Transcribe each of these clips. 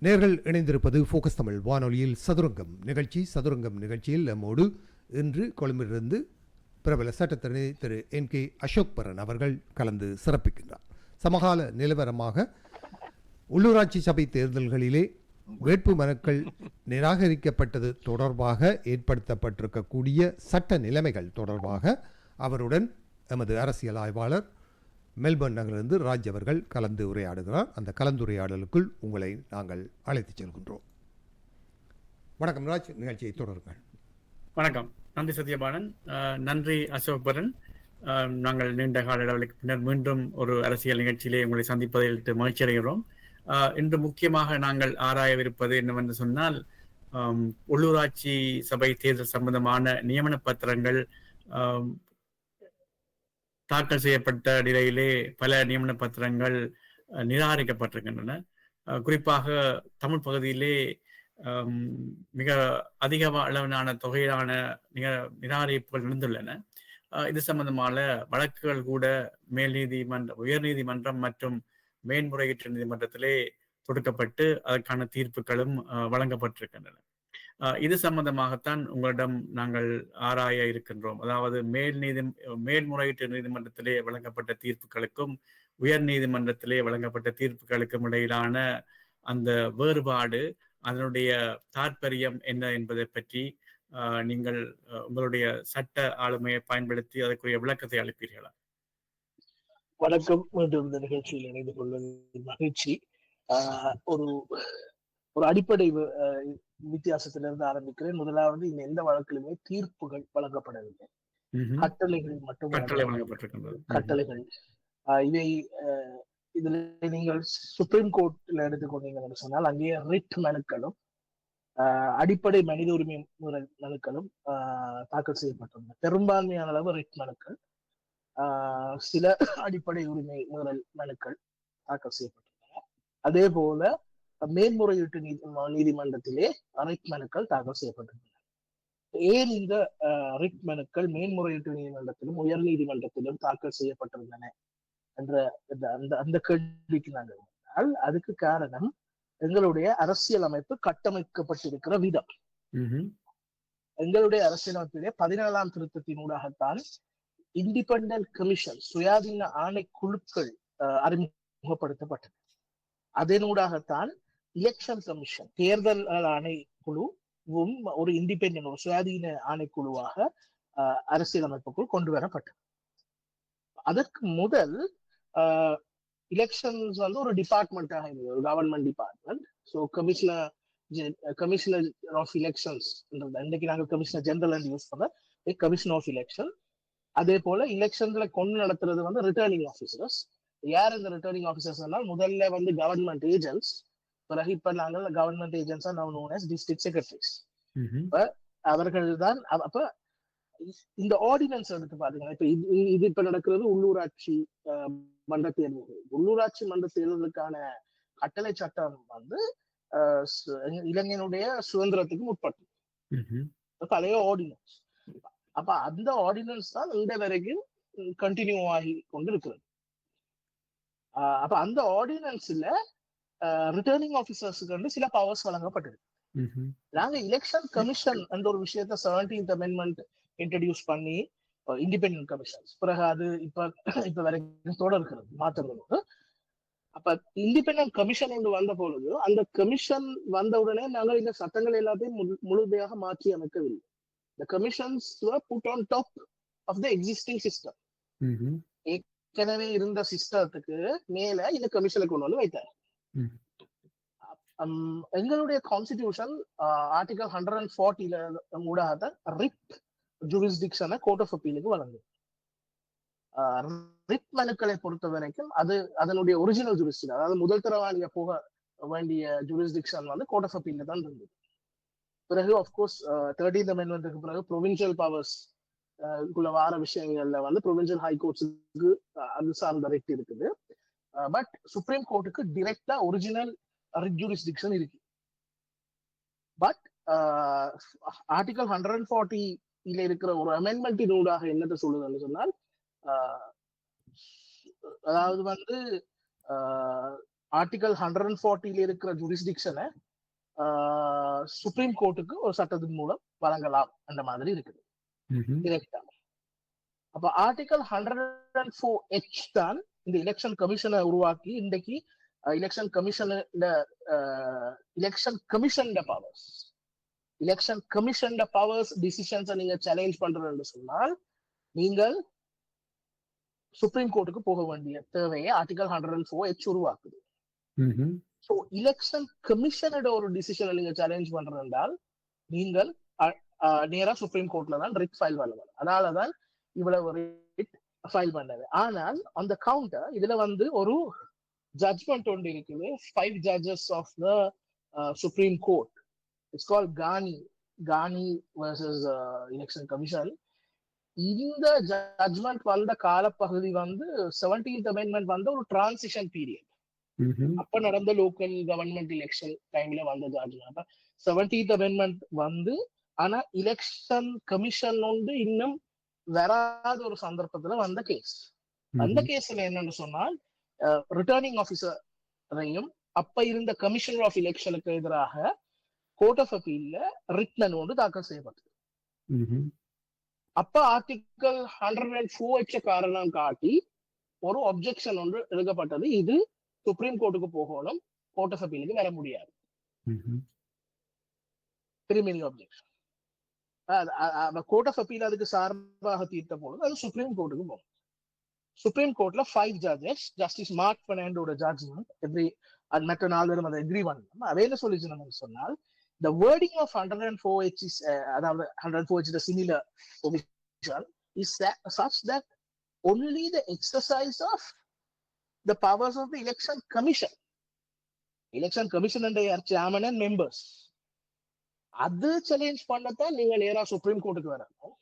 நேர்கள் இணைந்திருப்பது ஃபோக்கஸ் தமிழ் வானொலியில் சதுரங்கம் நிகழ்ச்சி. சதுரங்கம் நிகழ்ச்சியில் நம்மோடு இன்று கொழும்பிலிருந்து பிரபல சட்டத்தரணி திரு NK அசோக் பரன் அவர்கள் கலந்து சிறப்பிக்கின்றார். சமகால நிலவரமாக உள்ளூராட்சி சபை தேர்தல்களிலே வேட்பு மனுக்கள் நிராகரிக்கப்பட்டது தொடர்பாக ஏற்படுத்தப்பட்டிருக்கக்கூடிய சட்ட நிலைமைகள் தொடர்பாக அவருடன் எமது அரசியல் ஆய்வாளர் மெல்பர்ன் நகரிலிருந்து ராஜ் அவர்கள் கலந்து உரையாடுகிறார். அந்த கலந்துரையாடலுக்குள் உங்களை நாங்கள் அழைத்துச் செல்கின்றோம். வணக்கம் ராஜ், நிகழ்ச்சியை தொடருங்கள். வணக்கம். நன்றி சத்யபாலன். நன்றி அசோக் பரன். நாங்கள் நீண்ட கால இடைவெளிக்கு பின்னர் மீண்டும் ஒரு அரசியல் நிகழ்ச்சியிலே உங்களை சந்திப்பதில் மகிழ்ச்சி அடைகிறோம். இன்று முக்கியமாக நாங்கள் ஆராயவிருப்பது என்னவென்று சொன்னால், உள்ளூராட்சி சபை தேர்தல் சம்பந்தமான நியமன பத்திரங்கள் தாக்கல் செய்யப்பட்ட நிலையிலே பல நியமன பத்திரங்கள் நிராகரிக்கப்பட்டிருக்கின்றன. குறிப்பாக தமிழ் பகுதியிலே மிக அதிக அளவிலான தொகையிலான நிராகரிப்புகள் நடந்துள்ளன. இது சம்பந்தமான வழக்குகள் கூட உயர் நீதிமன்றம் மற்றும் மேன்முறையீட்டு நீதிமன்றத்திலே தொடுக்கப்பட்டு அதற்கான தீர்ப்புகளும் வழங்கப்பட்டிருக்கின்றன. இது சம்பந்தமாகத்தான் உங்களிடம் நாங்கள் ஆராய இருக்கின்றோம். அதாவது மேல்முறையீட்டு நீதிமன்றத்திலே வழங்கப்பட்ட தீர்ப்புகளுக்கும் உயர் நீதிமன்றத்திலே வழங்கப்பட்ட தீர்ப்புகளுக்கும் இடையிலான அந்த வேறுபாடு, அதனுடைய தாற்பயம் என்ன என்பதை பற்றி நீங்கள் உங்களுடைய சட்ட ஆளுமையை பயன்படுத்தி அதற்குரிய விளக்கத்தை அளிப்பீர்களா? வணக்கம். மீண்டும் இந்த நிகழ்ச்சியில் இணைந்து கொள்வது மகிழ்ச்சி. ஒரு அடிப்படை வித்தியாசத்திலிருந்து ஆரம்பிக்கிறேன். முதலாவது, இந்த எந்த வழக்கிலுமே தீர்ப்புகள் வழங்கப்படவில்லை, கட்டளைகள் மட்டும் கட்டளைகள். இதை இதுல நீங்கள் சுப்ரீம் கோர்ட்ல எடுத்துக்கொண்டீங்கன்னு சொன்னால், அங்கே ரிட் மனுக்களும் அடிப்படை மனித உரிமை மனுக்களும் தாக்கல் செய்யப்பட்டுள்ளன. பெரும்பான்மையான அளவு ரிட் மனுக்கள், சில அடிப்படை உரிமை மீறல் மனுக்கள் தாக்கல் செய்யப்பட்டுள்ளன. அதே போல மேன்முறையீட்டு நீதிமன்றத்திலே ரிட் மனுக்கள் தாக்கல் செய்யப்பட்டுள்ளன. ஏன் இந்த ரிட் மனுக்கள் மேன்முறையீட்டு நீதிமன்றத்திலும் உயர் நீதிமன்றத்திலும் தாக்கல் செய்யப்பட்டிருந்தன என்ற அந்த கேள்விக்கு நாங்கள் வந்தால், அதுக்கு காரணம் எங்களுடைய அரசியல் அமைப்பு கட்டமைக்கப்பட்டிருக்கிற விதம். எங்களுடைய அரசியலமைப்பிலே 14ஆம் திருத்தத்தினூடாகத்தான் இண்டிபெண்டன்ட் கமிஷன், சுயாதீன ஆணைக்குழுக்கள் அறிமுகப்படுத்தப்பட்டன. அதனூடாகத்தான் எலெக்ஷன் கமிஷன், தேர்தல் ஆணைக்குழுவும் ஒரு இண்டிபெண்டன்ட், ஒரு சுயாதீன ஆணைக்குழுவாக அரசியலமைப்புக்குள் கொண்டு வரப்பட்டது. அதற்கு முதல் எலெக்ஷன்ஸ் ஒரு டிபார்ட்மெண்டாக இருந்தது, ஒரு government department. So commissioner of elections, இன்னைக்கு நாங்கள் கமிஷனர் ஜெனரல் யூஸ் பண்ண கமிஷனர் ஆஃப் எலெக்ஷன். அதே போல எலெக்ஷன்ல கொண்டு நடத்துறது ரிட்டர்னிங் ஆஃபீஸர்ஸ். யார் இந்த ரிட்டர்னிங் ஆஃபீஸர்ஸ்? முதல்ல கவர்மெண்ட் ஏஜென்ட்ஸ், பிறகு இப்ப நாங்கள் கவர்மெண்ட் ஏஜென்ட்ஸா நோன் அஸ் டிஸ்ட்ரிக்ட் செக்ரட்டரிஸ். அவர்கள் தான். அப்ப இந்த ஆர்டினன்ஸ் எடுத்து பாத்தீங்கன்னா, இது இப்ப நடக்கிறது உள்ளூராட்சி மன்ற தேர்தல்கள். உள்ளூராட்சி மன்ற தேர்தலுக்கான கட்டளை சட்டம் இளைஞனுடைய சுதந்திரத்துக்கு முற்பட்டது, பழைய ஆர்டினன்ஸ். அப்ப அந்த ஆர்டினன்ஸ் தான் இந்த வரைக்கும் கண்டினியூ ஆகி கொண்டிருக்கிறது. அப்ப அந்த ஆர்டினன்ஸ்ல ரிட்டர்னிங் ஆபீசர்ஸுக்கு சில பவர்ஸ் வழங்கப்பட்டது. நாங்க எலெக்ஷன் கமிஷன் என்ற ஒரு விஷயத்த 17th அமெண்ட்மெண்ட் இன்ட்ரடியூஸ் பண்ணி இண்டிபெண்டன்ட் கமிஷன்ஸ், பிறகு அது இப்ப வரைக்கும் தொடர்கிறது மாற்றங்களோடு. அப்ப இண்டிபெண்டன்ட் கமிஷன் ஒன்று வந்த பொழுது, அந்த கமிஷன் வந்த உடனே நாங்கள் இந்த சட்டங்கள் எல்லாத்தையும் முழுமையாக மாற்றி அமைக்கவில்லை. The commissions were put on top of the existing system. ஏற்கனவே இருந்த சிஸ்டத்துக்கு மேல இந்த கமிஷனை கொண்டு வந்து வைத்தார். எங்களுடைய கான்ஸ்டிடியூஷன் ஆர்டிகல் 140 ஊடாக ரிட் ஜூரிஸ்டிக்ஷனை கோர்ட் ஆஃப் அப்பீலுக்கு வழங்குது. ரிட் மனுக்களை பொறுத்த வரைக்கும் அது அதனுடைய ஒரிஜினல் ஜூரிஸ்டிக்ஷன், அதாவது முதல் தரவாணிய போக வேண்டிய ஜூரிஸ்டிக்ஷன் கோர்ட் ஆஃப் அப்பீல்ல தான் இருந்தது. பிறகு ஆஃப்கோர்ஸ் 13th அமெண்ட்மெண்ட்டுக்கு பிறகு ப்ரொவின்சியல் பவர்ஸ் குள்ள வார விஷயங்கள்ல ப்ரொவின்சியல் ஹைகோர்ட்ஸுக்கு அது சார்ந்த ரிட் இருக்குது. பட் சுப்ரீம் கோர்ட்டுக்கு டிரெக்டா ஒரிஜினல் ரிட் ஜூரிஸ்டிக்ஷன் இருக்கு. பட் ஆர்டிகல் 140 இருக்கிற ஒரு அமெண்ட்மெண்ட் ஊடாக என்னத்தை சொல்லுதுன்னு சொன்னால், அதாவது ஆர்டிகல் 140 இருக்கிற ஜூரிஸ்டிக்ஷனை சுப்ரீம் கோர்ட்டுக்கு ஒரு சட்டத்தின் மூலம் வழங்கலாம் அந்த மாதிரி இருக்குது டிரெக்டா. அப்ப ஆர்டிகல் 104H தான் இந்த எலெக்ஷன் கமிஷனை உருவாக்கி இன்றைக்கு எலெக்ஷன் பவர்ஸ் டிசிஷன்ஸை நீங்க சேலஞ்ச் பண்றதுன்னு சொன்னால் நீங்கள் சுப்ரீம் கோர்ட்டுக்கு போக வேண்டிய தேவையை ஆர்டிகல் 104H உருவாக்குது. ஸோ எலெக்ஷன் கமிஷனோட ஒரு டிசிஷனை நீங்க சேலஞ்ச் பண்றதால் நீங்கள் நேரா சுப்ரீம் கோர்ட்ல தான் ரிட் ஃபைல் பண்ணலாம். அதனாலதான் இவ்வளவு ரிட் ஃபைல் பண்ணது. ஆனால் அந்த கவுண்டர் இதுல ஒரு ஜட்ஜ்மெண்ட் ஒன்று இருக்குது. 5 judges of the Supreme Court. It's called Ghani versus Election Commission. இந்த ஜட்ஜ்மெண்ட் வந்த காலப்பகுதி 17th amendment ஒரு டிரான்சிஷன் பீரியட். அப்ப நடந்த லோக்கல் கவர்மெண்ட் எலெக்ஷன் டைம்ல வந்த ஜட்ஜ்மெண்ட். 17th amendment ஆனா எலெக்ஷன் கமிஷன் இன்னும் வராத ஒரு சந்தர்ப்பத்துல வந்த கேஸ். அந்த கேஸ்ல என்னன்னு சொன்னால் ரிட்டர்னிங் ஆபீசரையும் அப்ப இருந்த கமிஷனர் ஆஃப் எலெக்ஷனுக்கு எதிராக கோர்ட் ஆஃப் அப்பீல்ல ரிட்டன் தாக்கல் செய்யப்பட்டது. அப்ப ஆர்டிகல் 104H காரணம் காட்டி ஒரு அப்ஜெக்ஷன் எடுக்கப்பட்டது. இது சுப்ரீம் கோர்ட்டுக்கு போகணும், கோர்ட் ஆஃப் அப்பீலுக்கு வர முடியாது. Criminal objection court of appeal அதுக்கு சார்பாக தீர்த்த பொழுது அது சுப்ரீம் கோர்ட்டுக்கு போகும். சுப்ரீம் கோர்ட்ல 5 judges, ஜஸ்டிஸ் மார்க் பெர்னாண்டோட ஜட்ஜ்மெண்ட் மற்ற 4 பேரும் அதை எக்ரி பண்ணணும். அதே என்ன சொல்லிச்சு சொன்னால் the wording of 104H is அதாவது 104H the similar provision is such that only the exercise of the powers of the election commission and their chairman and members அது சேலஞ்ச் பண்ணத்தான் நீங்க நேரா சுப்ரீம் கோர்ட்டுக்கு வரணும்.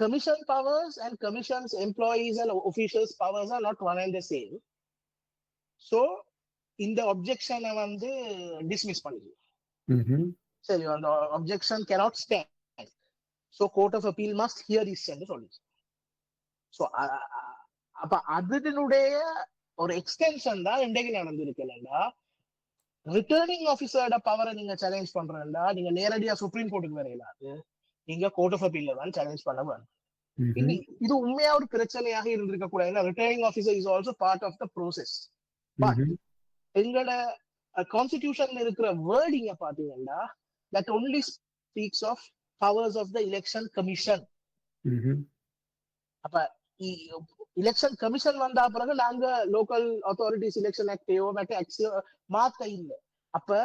Commission powers and commission's employees and officials powers are not one and the same. So இந்த objection dismiss பண்ணிடுங்க. சரி, அந்த objection cannot stand. So court of appeal must hear this என்று சொல்லுச்சு. So அப்ப அதனுடைய ஒரு எக்ஸ்டென்ஷன் தான் இன்றைக்கு நடந்திருக்கலண்டா. ரிட்டர்னிங் ஆபீசரோட பவரை நீங்க சேலஞ்ச் பண்றா நீங்க நேரடியா சுப்ரீம் கோர்ட்டுக்கு வரையிலாது, நீங்க கோர்ட் ஆஃப் அப்பீல்ல தான் சேலஞ்ச் பண்ண வேணும். இது உண்மையா ஒரு பிரச்சனையாக இருந்திருக்க கூடாது. Returning officer is also part of the process. But எங்களோட கான்ஸ்டிடியூஷன்ல இருக்கிற வேர்டிங்க பாத்தீங்கன்னா that only speaks of powers of the election commission. அப்ப எலெக்ஷன் கமிஷன் வந்த பிறகு நாங்க லோக்கல் அத்தாரிட்டிஸ் எலெக்ஷன் ஆக்டையோ மாத்த இல்லை. அப்ப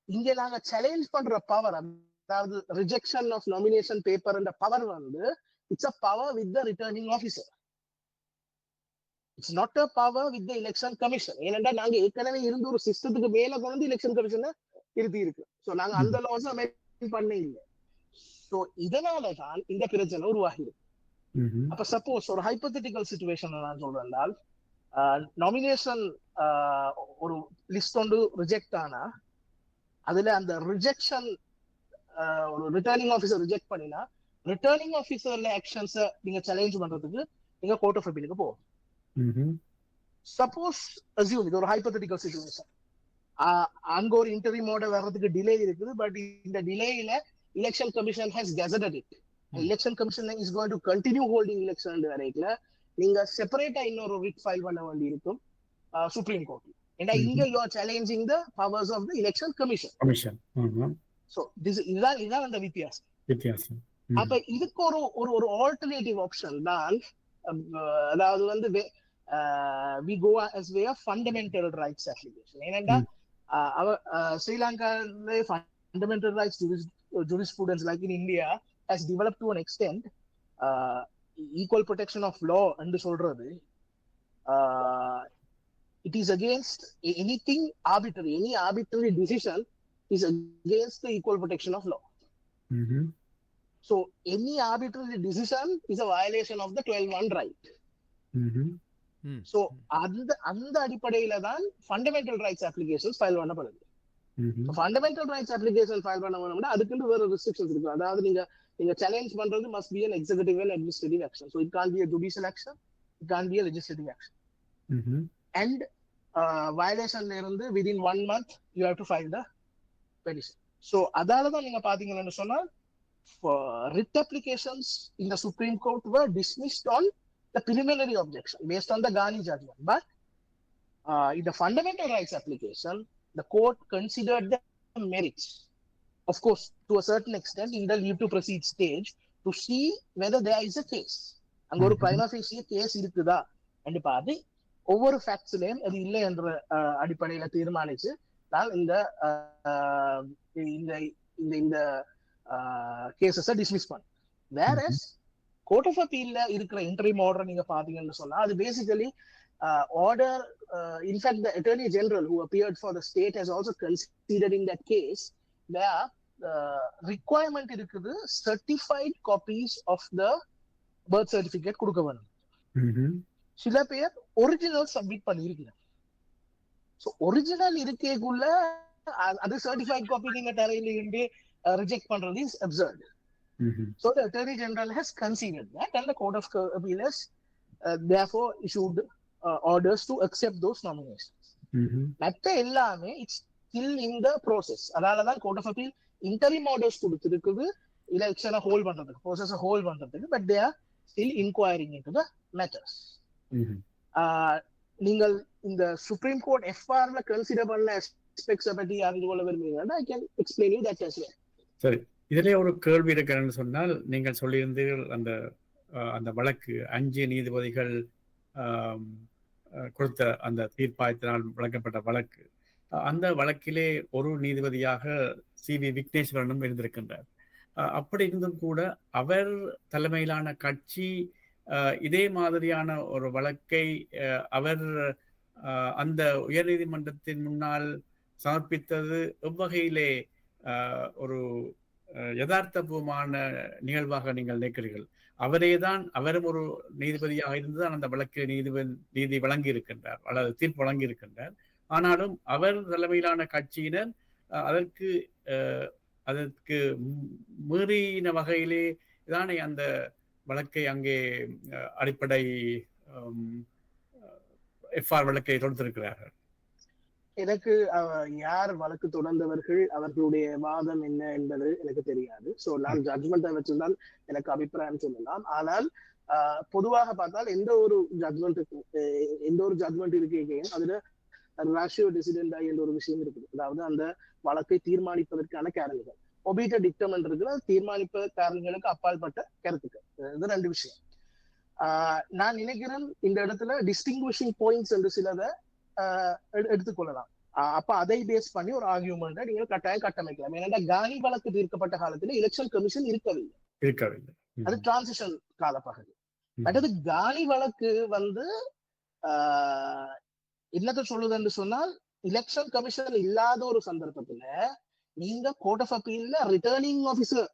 இங்க நாங்க சேலஞ்ச் பண்ற பவர், அதாவது ரிஜெக்ஷன் ஆஃப் நாமினேஷன் பேப்பர் என்ற power it's a power with the returning officer. It's not a power with the Election commission. ஏனென்றா நாங்க ஏற்கனவே இருந்த ஒரு சிஸ்டத்துக்கு மேல கொண்டு எலெக்ஷன் கமிஷனை இருத்தி இருக்கு. ஸோ நாங்க அந்த லாஸ் அமெண்ட் பண்ண இல்லை. ஸோ இதனாலதான் இந்த பிரச்சனை உருவாகிருக்கு. அப்ப சப்போஸ் ஒரு ஹைப்போதெட்டிக்கல் சிச்சுவேஷன் நான் சொல்றேன், நாமினேஷன் ஒரு லிஸ்ட் ரிஜெக்ட் ஆனா அதுல அந்த ரிஜெக்ஷன் ஒரு ரிட்டர்னிங் ஆபீசர் ரிஜெக்ட் பண்ணினா ரிட்டர்னிங் ஆபீசர்ல ஆக்ஷன்ஸ் நீங்க சேலஞ்ச் பண்றதுக்கு நீங்க கோர்ட் ஆஃப் அப்பீலுக்கு போகும். சப்போஸ் அஸ்யூம் இது ஒரு ஹைப்போதெட்டிக்கல் சிச்சுவேஷன், அங்க ஒரு இன்டர்வியூமோட வர்றதுக்கு டிலே இருக்குது. பட் இந்த டிலேயில election commission has gazetted it. Election commission is going to continue holding election வரைக்குல நீங்க செப்பரேட்டா இன்னொரு ரிட் ஃபைல் பண்ண வேண்டி இருக்கும் சுப்ரீம் கோர்ட். ஏன்னா இங்க you are challenging the powers of the Election Commission. So இதுதான் அந்த வித்தியாசம். அப்ப இதுக்கு ஒரு ஆல்டர்னேட்டிவ் ஆப்ஷன் தான், அதாவது we go as way of fundamental rights application. ஏன்னா ஸ்ரீலங்கால fundamental rights jurisprudence like in India has developed to an extent. Equal protection of law and சொல்றது it is against anything arbitrary. Any arbitrary decision is against the equal protection of law. So any arbitrary decision is a violation of the 12(1) right. So அந்த அடிப்படையில தான் fundamental rights applications file பண்ணப்படுது. Fundamental rights application file பண்ண வேணும்னா அதுக்கு வேற restrictions இருக்கு. அதாவது நீங்க சேலஞ்ச் பண்றது must be an executive and administrative action. So it can't be a judicial action, it can't be a legislative action. and violation இருந்து within 1 month you have to file the petition. So அதாலதான் நீங்க பாத்தீங்கன்னு சொன்னா writ applications in the Supreme Court were dismissed on the preliminary objection based on the Ghani judgment, but in the fundamental rights application the court considered the merits, of course to a certain extent in the leave to proceed stage, to see whether there is a case. அங்க ஒரு prima facie case இருக்குதா என்று பார்த்து ஒவ்வொரு ஃபேக்ட்ஸ்லயும் அது இல்லை என்ற அடிப்படையில தீர்மானிச்சு நான் இந்த கேசஸை டிஸ்மிஸ் பண்ண. வேற கோர்ட் ஆஃப் அப்பீல்ல இருக்கிற இன்டரிம் ஆர்டர் நீங்க பாத்தீங்கன்னு சொன்னா அது basically order, in fact the attorney general who appeared for the state has also considered in that case where requirement இருக்குது certified copies of the birth certificate கொடுக்க வேணும். சில பேர் ஒரிஜினல் சப்மிட் பண்ணிருக்கீங்க. ஸோ ஒரிஜினல் இருக்கேக்குள்ள அது சர்டிஃபைட் காப்பி நீங்க தரையிலிருந்து ரிஜெக்ட் பண்றது is absurd. So the attorney general has considered that and the court of appeal has therefore issued orders to accept those nominations. மற்ற எல்லாமே it's still in the process. அதனால தான் court of appeal interim orders கொடுத்துருக்குது எலெக்ஷனை hold பண்றதுக்கு, ப்ராசஸை hold பண்றதுக்கு, but they are still inquiring into the matters. நீங்கள் இந்த சுப்ரீம் கோர்ட் எஃப்ஆர்ல கன்சிடர் பண்ண எஸ்பெக்ட்ஸை பற்றி அறிந்து கொள்ள விரும்புகிறீங்கன்னா I can explain you that as well. சரி, இதிலே ஒரு கேள்வி இருக்கிறேன்னு சொன்னால், நீங்கள் சொல்லியிருந்தீர்கள் அந்த அந்த வழக்கு 5 நீதிபதிகள் கொடுத்த அந்த தீர்ப்பாயத்தினால் வழங்கப்பட்ட வழக்கு, அந்த வழக்கிலே ஒரு நீதிபதியாக சி.வி. விக்னேஸ்வரனும் இருந்திருக்கின்றார். அப்படி இருந்தும் கூட அவர் தலைமையிலான கட்சி இதே மாதிரியான ஒரு வழக்கை அவர் அந்த உயர்நீதிமன்றத்தின் முன்னால் சமர்ப்பித்தது எவ்வகையிலே ஒரு யதார்த்தபூர்வமான நிகழ்வாக நீங்கள் நினைக்கிறீர்கள்? அவரும் ஒரு நீதிபதியாக இருந்துதான் அந்த வழக்கில் நீதி வழங்கி இருக்கின்றார் அல்லது தீர்ப்பு வழங்கி இருக்கின்றார். ஆனாலும் அவர் தலைமையிலான கட்சியினர் அதற்கு மீறின வகையிலே தானே அந்த வழக்கை அங்கே அடிப்படை எஃப்ஆர் வழக்கை தொடுத்திருக்கிறார்கள். எனக்கு யார் வழக்கு தொடர்ந்தவர்கள், அவர்களுடைய வாதம் என்ன என்பது எனக்கு தெரியாது. சோ நான் ஜட்ஜ்மெண்ட்டை வச்சுதான் எனக்கு அபிப்பிராயம் சொல்லலாம். ஆனால் பொதுவாக பார்த்தால் எந்த ஒரு ஜட்ஜ்மெண்ட் இருக்கேன் அதுல ராஷியோ டெசிடென்டா என்ற ஒரு விஷயம் இருக்குது. அதாவது அந்த வழக்கை தீர்மானிப்பதற்கான காரணங்கள், ஒபீட்ட டிக்டம் இருக்கிற தீர்மானிப்ப காரணங்களுக்கு அப்பாற்பட்ட கருத்துக்கள். இது 2 விஷயம். நான் நினைக்கிறேன் இந்த இடத்துல டிஸ்டிங்விஷிங் பாயிண்ட்ஸ் என்று சிலதை எடுத்துக்கொள்ளலாம். அப்ப அதை பேஸ் பண்ணி ஒரு ஆர்கியூமெண்ட்டை நீங்க கட்டாயம் கட்டமைக்கலாம். ஏன்னா கானி வழக்கு தீர்க்கப்பட்ட காலத்துல எலெக்ஷன் கமிஷன் இருக்கவில்லை. அது டிரான்சிஷன் காலப்பகுதி. அடுத்து கானி வழக்கு என்னத்தை சொல்லுதுன்னு சொன்னால், எலெக்ஷன் கமிஷன் இல்லாத ஒரு சந்தர்ப்பத்துல நீங்க கோர்ட் ஆஃப் அப்பீல்ல ரிட்டர்னிங் ஆபீசர்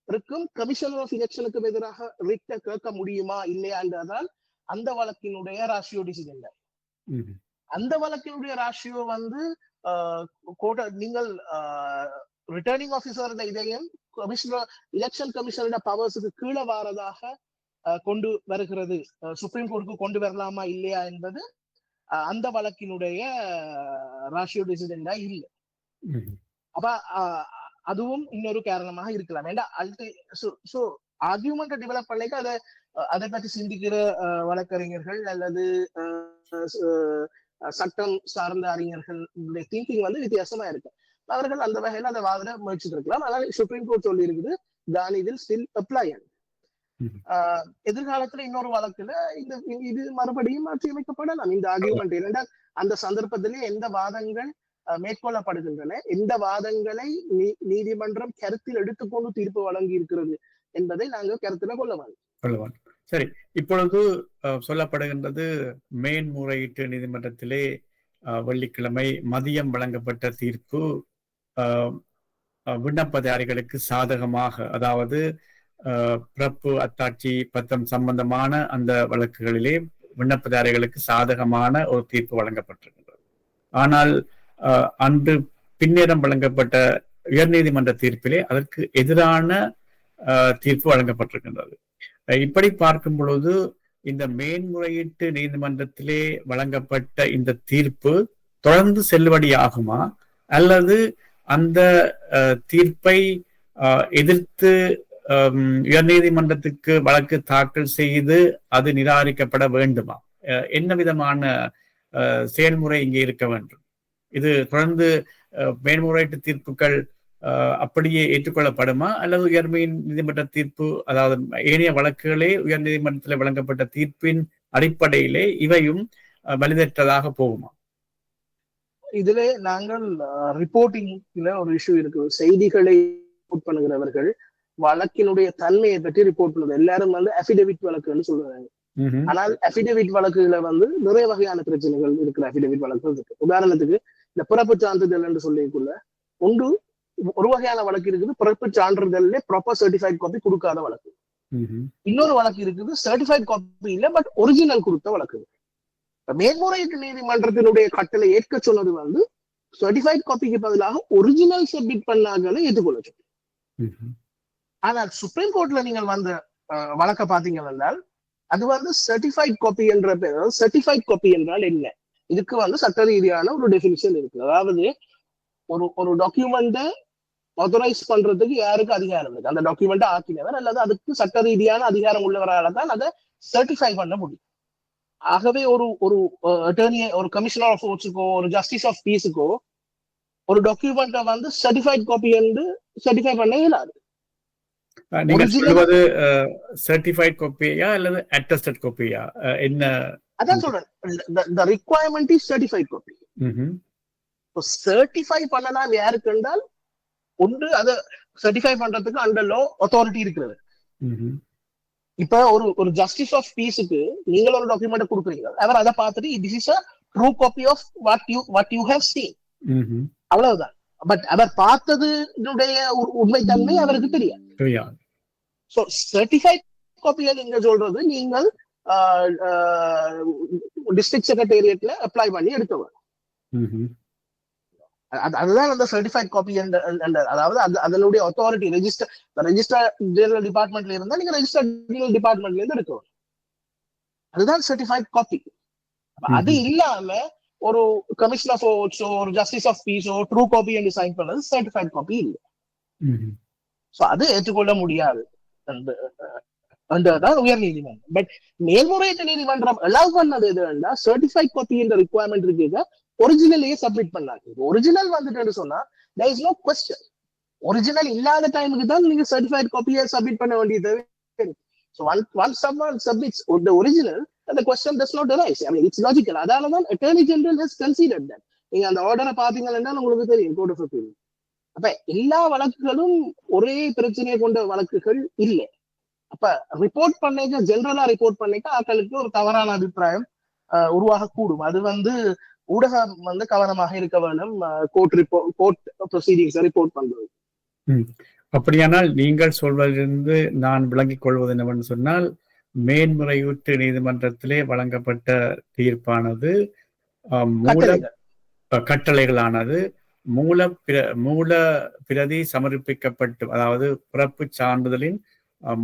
இருக்கும் கமிஷனர் ஆஃப் எலெக்ஷனுக்கு எதிராக ரிட்ட கேட்க முடியுமா இல்லையான்றதால் அந்த வழக்கினுடைய ராஷியோ டிசிஷன். அந்த வழக்கினுடைய ராஷியோ நீங்கள் ரிட்டர்னிங் ஆபீசர் இதையும் கமிஷனர் எலெக்ஷன் கமிஷனோட பவர்ஸுக்கு கீழே வாரதாக கொண்டு வருகிறது, சுப்ரீம் கோர்ட்டுக்கு கொண்டு வரலாமா இல்லையா என்பது அந்த வழக்கினுடைய ராஷியோ டிசிஷன் தான் இல்லை. அப்ப அதுவும் இன்னொரு காரணமாக இருக்கலாம். ஏன்னா ஆர்கியூமெண்ட் டெவலப் பண்ணிக்க அதை பற்றி சிந்திக்கிற வழக்கறிஞர்கள் அல்லது சட்டம் சார்ந்த அறிஞர்கள் திங்கிங் வித்தியாசமா இருக்கு. அவர்கள் அந்த வகையில அதை வாதிட முயற்சிட்டு இருக்கலாம். ஆனால் சுப்ரீம் கோர்ட் சொல்லி இருக்குது தான் இதில் ஸ்டில் அப்ளை. எதிர்காலத்துல இன்னொரு வழக்குல இது மறுபடியும் மாற்றி அமைக்கப்படலாம் இந்த ஆர்கியூமெண்ட். ஏனென்றால் அந்த சந்தர்ப்பத்திலே எந்த வாதங்கள் மேற்கொள்ளப்படுகின்றன, எந்த வாதங்களை நீதிமன்றம் கருத்தில் எடுத்துக்கொண்டு தீர்ப்பு வழங்கி இருக்கிறது என்பதை நாங்கள் கருத்துல கொள்ளலாம். சரி, இப்பொழுது சொல்லப்படுகின்றது மேன்முறையீட்டு நீதிமன்றத்திலே வெள்ளிக்கிழமை மதியம் வழங்கப்பட்ட தீர்ப்பு விண்ணப்பதாரிகளுக்கு சாதகமாக, அதாவது பிறப்பு அத்தாட்சி பத்திரம் சம்பந்தமான அந்த வழக்குகளிலே விண்ணப்பதாரிகளுக்கு சாதகமான ஒரு தீர்ப்பு வழங்கப்பட்டிருக்கின்றது. ஆனால் அன்று பின்னேரம் வழங்கப்பட்ட உயர்நீதிமன்ற தீர்ப்பிலே அதற்கு எதிரான தீர்ப்பு வழங்கப்பட்டிருக்கின்றது. இப்படி பார்க்கும் பொழுது இந்த மேன்முறையீட்டு நீதிமன்றத்திலே வழங்கப்பட்ட இந்த தீர்ப்பு தொடர்ந்து செல்லுபடியாகுமா, அல்லது அந்த தீர்ப்பை எதிர்த்து உயர்நீதிமன்றத்துக்கு வழக்கு தாக்கல் செய்து அது நிராகரிக்கப்பட வேண்டுமா? என்ன விதமான செயல்முறை இங்கே இருக்க வேண்டும்? இது தொடர்ந்து மேன்முறையீட்டு தீர்ப்புகள் அப்படியே ஏற்றுக்கொள்ளப்படுமா, அல்லது உயர் நீதிமன்ற தீர்ப்பு, அதாவது ஏனைய வழக்குகளே உயர் நீதிமன்றத்தில் வழங்கப்பட்ட தீர்ப்பின் அடிப்படையிலே இவையும் வலிதற்றதாக போகுமா? இதிலே நாங்கள் ரிப்போர்ட்டிங்ல ஒரு இஷ்யூ இருக்கு. செய்திகளை ரிப்போர்ட் பண்ணுகிறவர்கள் வழக்கினுடைய தன்மையை பற்றி ரிப்போர்ட் பண்ணுறது. எல்லாரும் அபிடேவிட் வழக்குன்னு சொல்றாங்க. ஆனால் அபிடேவிட் வழக்குகளை நிறைய வகையான பிரச்சனைகள் இருக்கிற அபிடேவிட் வழக்குகள் இருக்கு. உதாரணத்துக்கு இந்த பிறப்பு சான்றிதழ் என்று சொல்லிக்குள்ள ஒரு வகையான வழக்கு இருக்குது, பிறப்பு சான்றிதழ்ல ப்ராப்பர் சர்டிஃபைட் காப்பி கொடுக்காத வழக்கு. இன்னொரு வழக்கு இருக்குது, சர்டிஃபைட் காப்பி இல்ல பட் ஒரிஜினல் கொடுத்த வழக்கு. மேன்முறையீட்டு நீதிமன்றத்தினுடைய கட்டளை ஏற்க சொன்னது சர்டிஃபைட் காப்பிக்கு பதிலாக ஒரிஜினல் சப்மிட் பண்ணாங்களே ஏற்றுக்கொள்ள சொன்னது. ஆனால் சுப்ரீம் கோர்ட்ல நீங்கள் வழக்க பாத்தீங்க என்றால் அது சர்டிஃபைட் காப்பி என்ற பேர். சர்டிஃபைட் காப்பி என்றால் என்ன? இதுக்கு சட்ட ரீதியான ஒரு டெபினிஷன் இருக்கு. அதாவது ஒரு டாக்குமெண்ட்டை ஆத்தரைஸ் பண்றதுக்கு யாருக்கு அதிகாரம் இருக்கு? அந்த டாக்குமெண்ட்டை ஆக்கினவர் அல்லது அதுக்கு சட்ட ரீதியான அதிகாரம் உள்ளவரால தான் அதை சர்டிஃபை பண்ண முடியும். ஆகவே ஒரு அட்டர்னி, ஒரு கமிஷனர் ஆஃப் கோர்ட்ஸுக்கோ ஒரு ஜஸ்டிஸ் ஆஃப் பீஸுக்கோ ஒரு டாக்குமெண்ட்டை சர்டிஃபைட் காப்பி என்று சர்டிஃபை பண்ண இயலாது. நீங்க சொல்வது சர்டிஃபைட் காப்பியா அல்லது அட்டஸ்டட் காப்பியா? என்ன அதான் சொல்றேன், the requirement is certified copy. Certify பண்ணலாம் யாருக்கு என்றால், ஒன்று அதை சர்டிஃபை பண்றதுக்கு அண்டர் லா அத்தாரிட்டி இருக்கிறது. இப்ப ஒரு ஜஸ்டிஸ் ஆஃப் பீஸுக்கு நீங்கள் ஒரு டாக்குமெண்ட் கொடுக்குறீங்க, அவர் அதை பார்த்துட்டு this is a true copy of what you have seen, அவ்வளவுதான். பட் அவர் பார்த்ததுடைய உண்மைத்தன்மை அவருக்கு தெரியாது. சோ சர்டிஃபைட் காப்பியை நீங்க சொல்றது நீங்கள் டிஸ்ட்ரிக்ட் செக்ரட்டேரியட்ல அப்ளை பண்ணி எடுத்தவர். அதுதான் அந்த சர்டிஃபைட் காப்பி. அதாவது அதனுடைய அத்தாரிட்டி ரெஜிஸ்டர் ஜெனரல் டிபார்ட்மெண்ட்ல இருந்தா நீங்க ரெஜிஸ்டர் ஜெனரல் டிபார்ட்மெண்ட்ல இருந்து எடுக்கணும். அதுதான் சர்டிஃபைட் காப்பி. அது இல்லாம ஒரு கமிஷனர் ஆஃப் கோர்ட்ஸோ ஒரு ஜஸ்டிஸ் ஆஃப் பீஸோ ட்ரூ காப்பி என்று சைன் பண்ணது சர்டிஃபைட் காப்பி இல்லை. சோ அது ஏற்றுக்கொள்ள முடியாது தான் உயர் நீதிமன்றம். பட் மேல்முறையீட்டு நீதிமன்றம் அலோவ் பண்ணது எதுனா சர்டிஃபைட் காப்பி என்ற ரிக்வயர்மெண்ட் இருக்கு, ஒரிஜினலே சப்மிட் பண்ணாங்க. ஒரிஜினல் வந்துட்டு சொன்னா there is no question. Original இல்லாத டைமுக்கு தான் நீங்க சர்டிஃபைட் காப்பியை சப்மிட் பண்ண வேண்டியது. So once someone submits the original, the question does not arise. I mean, it's logical. அதனாலதான் Attorney General has considered that. நீங்க அந்த ஆர்டரை பாத்தீங்கன்னா உங்களுக்கு தெரியும் கோர்ட் ஆஃப் அப்பீல். அப்ப எல்லா வழக்குகளும் ஒரே பிரச்சனையை கொண்ட வழக்குகள் இல்லை. அப்ப ரிப்போர்ட் பண்ணிக்க, ஜெனரலா ரிப்போர்ட் பண்ணிக்க ஆக்களுக்கு ஒரு தவறான அபிப்பிராயம் உருவாக கூடும். அது ஊடகம் கவனமாக இருக்க வேண்டும். கோர்ட் ப்ரொசீடிங்ஸ் ரிப்போர்ட் பண்றது. அப்படியானால் நீங்கள் சொல்வதிலிருந்து நான் விளங்கிக் கொள்வது என்னவென்று சொன்னால், மேன்முறையீட்டு நீதிமன்றத்திலே வழங்கப்பட்ட தீர்ப்பானது கட்டளைகளானது மூல பிரதி சமர்ப்பிக்கப்பட்டு, அதாவது பிறப்பு சான்றிதழின்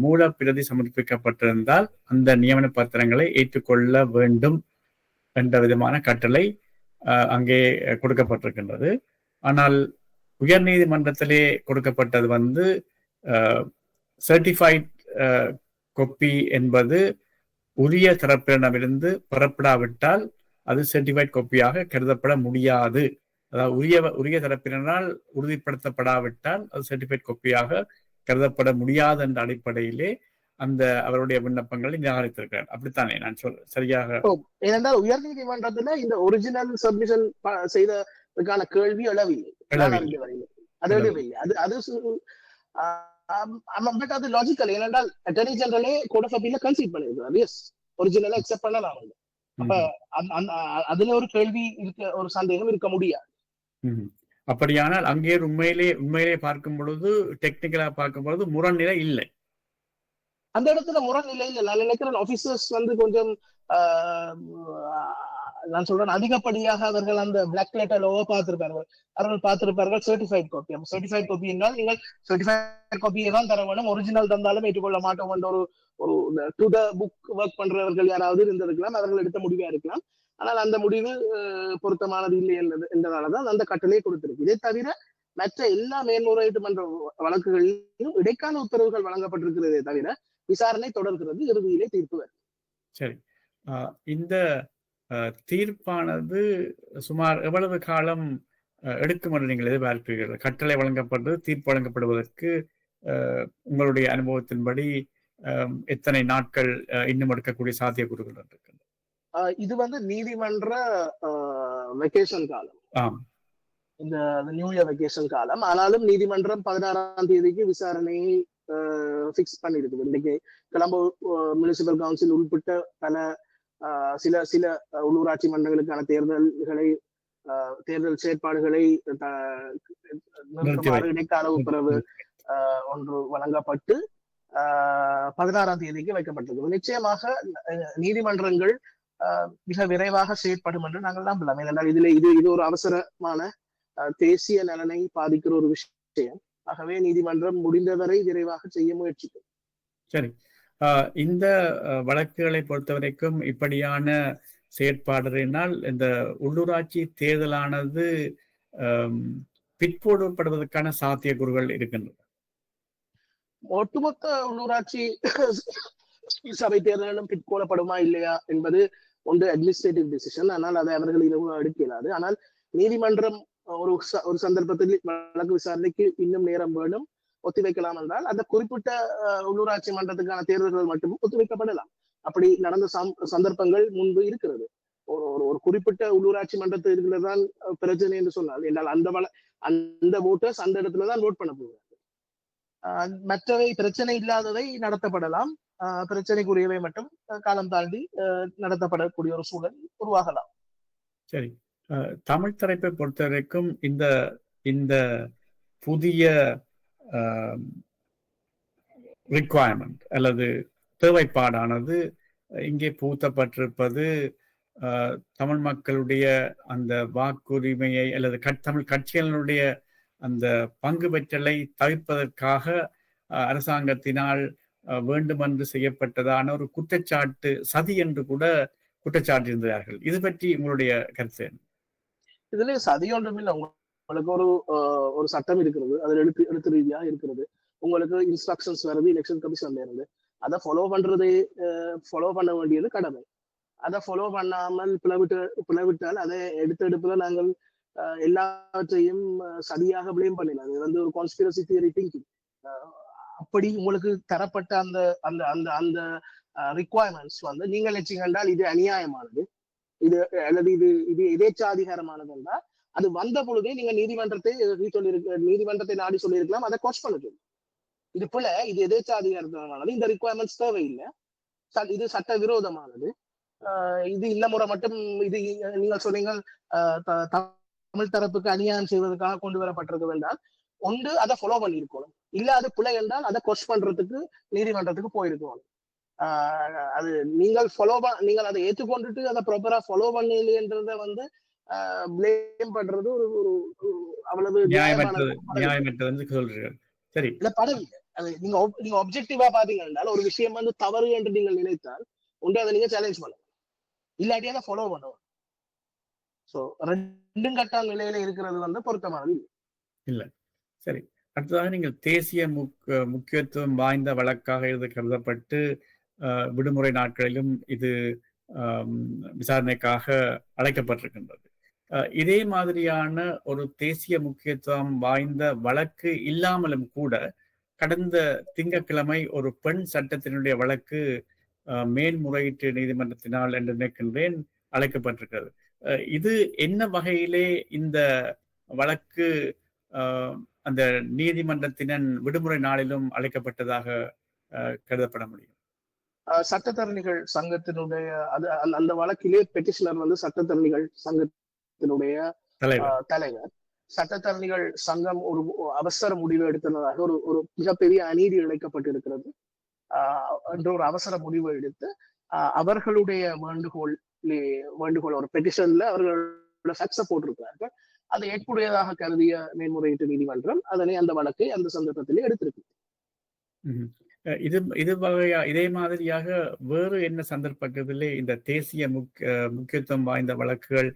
மூல பிரதி சமர்ப்பிக்கப்பட்டிருந்தால் அந்த நியமன பத்திரங்களை ஏற்றுக்கொள்ள வேண்டும் என்ற விதமான கட்டளை அங்கே கொடுக்கப்பட்டிருக்கின்றது. ஆனால் உயர் நீதிமன்றத்திலே கொடுக்கப்பட்டது சர்டிஃபைட் காப்பி என்பது உரிய தரப்பினரிடமிருந்து பெறப்படாவிட்டால் அது சர்டிஃபைட் காப்பியாக கருதப்பட முடியாது. அதாவது உரிய தரப்பினரால் உறுதிப்படுத்தப்படாவிட்டால் அது சர்டிஃபைட் காப்பியாக கருதப்பட முடியாது என்ற அடிப்படையிலே அந்த அவருடைய விண்ணப்பங்களை நிராகரித்திருக்கிறார். அப்படித்தானே நான் சரியாக? ஏனென்றால் உயர் நீதிமன்றத்துல இந்த ஒரிஜினல் சப்மிஷன் செய்ததுக்கான கேள்வி எழவில்லை. அது லாஜிக்கல். ஏனென்றால் அட்டர்னி ஜெனரலே கோர்ட் ஆஃப் அப்பீல்ல கன்சீட் பண்ணிருக்கிறார். எஸ், ஒரிஜினலா அக்செப்ட் பண்ணலாம். அப்ப அதுல ஒரு கேள்வி இருக்க, ஒரு சந்தேகம் இருக்க முடியாது. அப்படியானால் அங்கே உண்மையிலே பார்க்கும் பொழுது, டெக்னிக்கலா பார்க்கும் பொழுது முரண்நிலை இல்லை. அந்த இடத்துல முரண்நிலை இல்லை. நான் நினைக்கிறேன் ஆபீசர்ஸ் கொஞ்சம் நான் சொல்றேன் அதிகப்படியாக அவர்கள் அந்த பிளாக் லெட்டர் லோவா பார்த்திருப்பார்கள் சர்டிஃபைட் காப்பி. சர்டிஃபைட் காப்பி என்றால் நீங்கள் சர்டிஃபைட் காப்பியை தான் தர வேணும், ஒரிஜினல் தந்தாலும் ஏற்றுக்கொள்ள மாட்டோம் என்ற ஒரு டு த புக் ஒர்க் பண்றவர்கள் யாராவது இருந்திருக்கலாம், அவர்கள் எடுத்த முடிவா இருக்கலாம். ஆனால் அந்த முடிவு பொருத்தமானது இல்லை என்றதாலதான் அந்த கட்டளையை கொடுத்திருக்கு. இதை தவிர மற்ற எல்லா மேல்முறையீட்டு மன்ற வழக்குகளிலும் இடைக்கால உத்தரவுகள் வழங்கப்பட்டிருக்கிறதே தவிர விசாரணை தொடர்கிறது, இறுதியிலே தீர்ப்பு வரும். சரி. இந்த தீர்ப்பானது சுமார் எவ்வளவு காலம் எடுக்கும் என்று நீங்கள் எதிர்பார்க்கிறீர்கள்? கட்டளை வழங்கப்பட்டு தீர்ப்பு வழங்கப்படுவதற்கு உங்களுடைய அனுபவத்தின்படி எத்தனை நாட்கள் இன்னும் எடுக்கக்கூடிய சாத்தியக்கூறுகள் இருக்கு? இது நீதிமன்ற வெக்கேஷன் காலம், இந்த நியூ இயர் வெக்கேஷன் காலம். ஆனாலும் நீதிமன்றம் 16ஆம் தேதிக்கு விசாரணையை பிக்ஸ் பண்ணிருக்கு. இன்னைக்கு கொலம்போ முனிசிபல் கவுன்சில் உட்பட்ட பல சில சில உள்ளூராட்சி மன்றங்களுக்கான தேர்தல் செயற்பாடுகளை இடைக்கால உத்தரவு ஒன்று வழங்கப்பட்டு 16ஆம் தேதிக்கு வைக்கப்பட்டிருக்கு. நிச்சயமாக நீதிமன்றங்கள் மிக விரைவாக செயற்படும் என்று நாங்கள் நம்பலாம். ஏனென்றால் இது ஒரு அவசரமான தேசிய நலனை பாதிக்கிற ஒரு விஷயம். ஆகவே நீதிமன்றம் முடிந்தவரை விரைவாக செய்ய முயற்சிக்கும். சரி. இந்த வழக்குகளை பொறுத்தவரைக்கும் இப்படியான செயற்பாடுனால் இந்த உள்ளூராட்சி தேர்தலானது பிற்போடப்படுவதற்கான சாத்தியக்கூறுகள் இருக்கின்றன. ஒட்டுமொத்த உள்ளூராட்சி சபை தேர்தலும் பிற்கோளப்படுமா இல்லையா என்பது ஒன்று அட்மினிஸ்ட்ரேட்டிவ் டிசிஷன். ஆனால் அதை அவர்கள் இதுவும் எடுக்க இயலாது. ஆனால் நீதிமன்றம் ஒரு சந்தர்ப்பத்தில் வழக்கு விசாரணைக்கு இன்னும் நேரம் வேணும், ஒத்திவைக்கலாம் என்றால் அந்த குறிப்பிட்ட உள்ளூராட்சி மன்றத்துக்கான தேர்தல்கள் மட்டும் ஒத்திவைக்கப்படலாம். அப்படி நடந்த சந்தர்ப்பங்கள் முன்பு இருக்கிறது. ஒரு குறிப்பிட்ட உள்ளூராட்சி மன்றத்தில் இருக்கிறதான் பிரச்சனை என்று சொன்னால், என்றால் அந்த ஓட்டர்ஸ் அந்த இடத்துலதான் ஓட் பண்ண போகிறார்கள். மற்றவை பிரச்சனை இல்லாதவை நடத்தப்படலாம், பிரச்சனைக்குரியவை மட்டும் காலம் தாண்டி நடத்தப்படக்கூடிய ஒரு சூழல் உருவாகலாம். சரி. தமிழ் தரப்பை பொறுத்த வரைக்கும் இந்த புதிய ரிக்வயர்மெண்ட் அல்லது தேவைப்பாடானது இங்கே பூத்தப்பட்டிருப்பது தமிழ் மக்களுடைய அந்த வாக்குரிமையை அல்லது தமிழ் கட்சிகளுடைய அந்த பங்கு பெற்றலை தவிர்ப்பதற்காக அரசாங்கத்தினால் வேண்டுமென்று செய்யப்பட்டதான ஒரு குற்றச்சாட்டு, சதி என்று கூட குற்றச்சாட்டு இருந்தார்கள். இது பற்றி உங்களுடைய கருத்து என்ன? இதுல சதி ஒன்றும் இல்லை. உங்களுக்கு ஒரு சட்டம் இருக்கிறது, அதுல எழுத்து ரீதியா இருக்கிறது. உங்களுக்கு இன்ஸ்ட்ரக்ஷன்ஸ் வருது எலெக்ஷன் கமிஷன்ல இருந்து. அதை ஃபாலோ பண்ண வேண்டியது கடமை. அதை ஃபாலோ பண்ணாமல் பிளவிட்டால் அதை எடுத்தெடுப்புல நாங்கள் எல்லாவற்றையும் சரியாக பிளேம் பண்ணலாம். இது ஒரு கான்ஸ்பிரசி தியரி திங்கிங். அப்படி உங்களுக்கு தரப்பட்ட அந்த அந்த அந்த அந்த ரிக்வயர்மெண்ட்ஸ் நீங்கள் நினைச்சீங்கன்றால் இது அநியாயமானது, இது அல்லது இது எதேச்சாதிகாரமானது என்றால் அது வந்த பொழுதே நீங்க நீதிமன்றத்தை நாடி சொல்லியிருக்கலாம், அதை கோஸ்ட் பண்ண சொல்லி. இது போல இது எதேச்சாதிகாரமானது, இந்த ரிக்வயர்மெண்ட்ஸ் தேவையில்லை, இது சட்ட விரோதமானது, இது இல்ல முறை மட்டும் இது நீங்கள் சொன்னீங்க தமிழ் தரப்புக்கு அநியாயம் செய்வதற்காக கொண்டு வரப்பட்டிருக்கு என்றால் ஒன்று அதை ஃபாலோ பண்ணியிருக்கணும், இல்ல அது பிழை என்றால் அதை கொஸ்ட் பண்றதுக்கு நீதிமன்றத்துக்கு போயிருக்கணும். அது நீங்கள் அதை ஏற்றுக்கொண்டுட்டு அதை ப்ராப்பரா ஃபாலோ பண்ணலைன்றத பிளேம் பண்றது ஒரு அவ்வளவு நியாயமற்றது சொல்றீர்கள். சரி, இல்ல படவில்லை. அது நீங்க ஒப்ஜெக்டிவா பாத்தீங்கன்னா ஒரு விஷயம் தவறு என்று நீங்கள் நினைத்தால் ஒன்று அதை நீங்க சேலஞ்ச் பண்ணலாம், இல்லாட்டி அதை ஃபாலோ பண்ணுவோம். சோ ரெண்டும் கட்ட நிலையில இருக்கிறது பொருத்தமானது இல்ல. சரி, அடுத்ததாக நீங்கள் தேசிய முக்கியத்துவம் வாய்ந்த வழக்காக இது கருதப்பட்டு விடுமுறை நாட்களிலும் இது விசாரணைக்காக அழைக்கப்பட்டிருக்கின்றது. இதே மாதிரியான ஒரு தேசிய முக்கியத்துவம் வாய்ந்த வழக்கு இல்லாமலும் கூட கடந்த திங்கட்கிழமை ஒரு பெண் சட்டத்தினுடைய வழக்கு மேல்முறையீட்டு நீதிமன்றத்தினால் என்று நினைக்கின்றேன் அழைக்கப்பட்டிருக்கிறது. இது என்ன வகையிலே இந்த வழக்கு அந்த நீதிமன்றத்தின் விடுமுறை நாளிலும் அழைக்கப்பட்டதாக கருதப்பட முடியும்? சட்டத்தரணிகள் சங்கத்தினுடைய அந்த வழக்கிலே பெட்டிஷனர் சட்டத்தரணிகள் சங்கத்தினுடைய தலைவர். சட்டத்தரணிகள் சங்கம் ஒரு அவசர முடிவு எடுத்ததாக ஒரு மிகப்பெரிய அநீதி இழைக்கப்பட்டிருக்கிறது என்ற ஒரு அவசர முடிவு எடுத்து அவர்களுடைய வேண்டுகோள் ஒரு பெட்டிஷன்ல அவர்களோட ஃபேக்ஸை போட்டிருக்கிறார்கள். அதை ஏற்புடையதாக கருதிய மேல்முறையீட்டு நீதிமன்றம் அதனை அந்த வழக்கை அந்த சந்தர்ப்பத்திலே எடுத்திருக்கு. இதே மாதிரியாக வேறு என்ன சந்தர்ப்பங்களிலே இந்த தேசிய முக்கியத்துவம் வாய்ந்த வழக்குகள்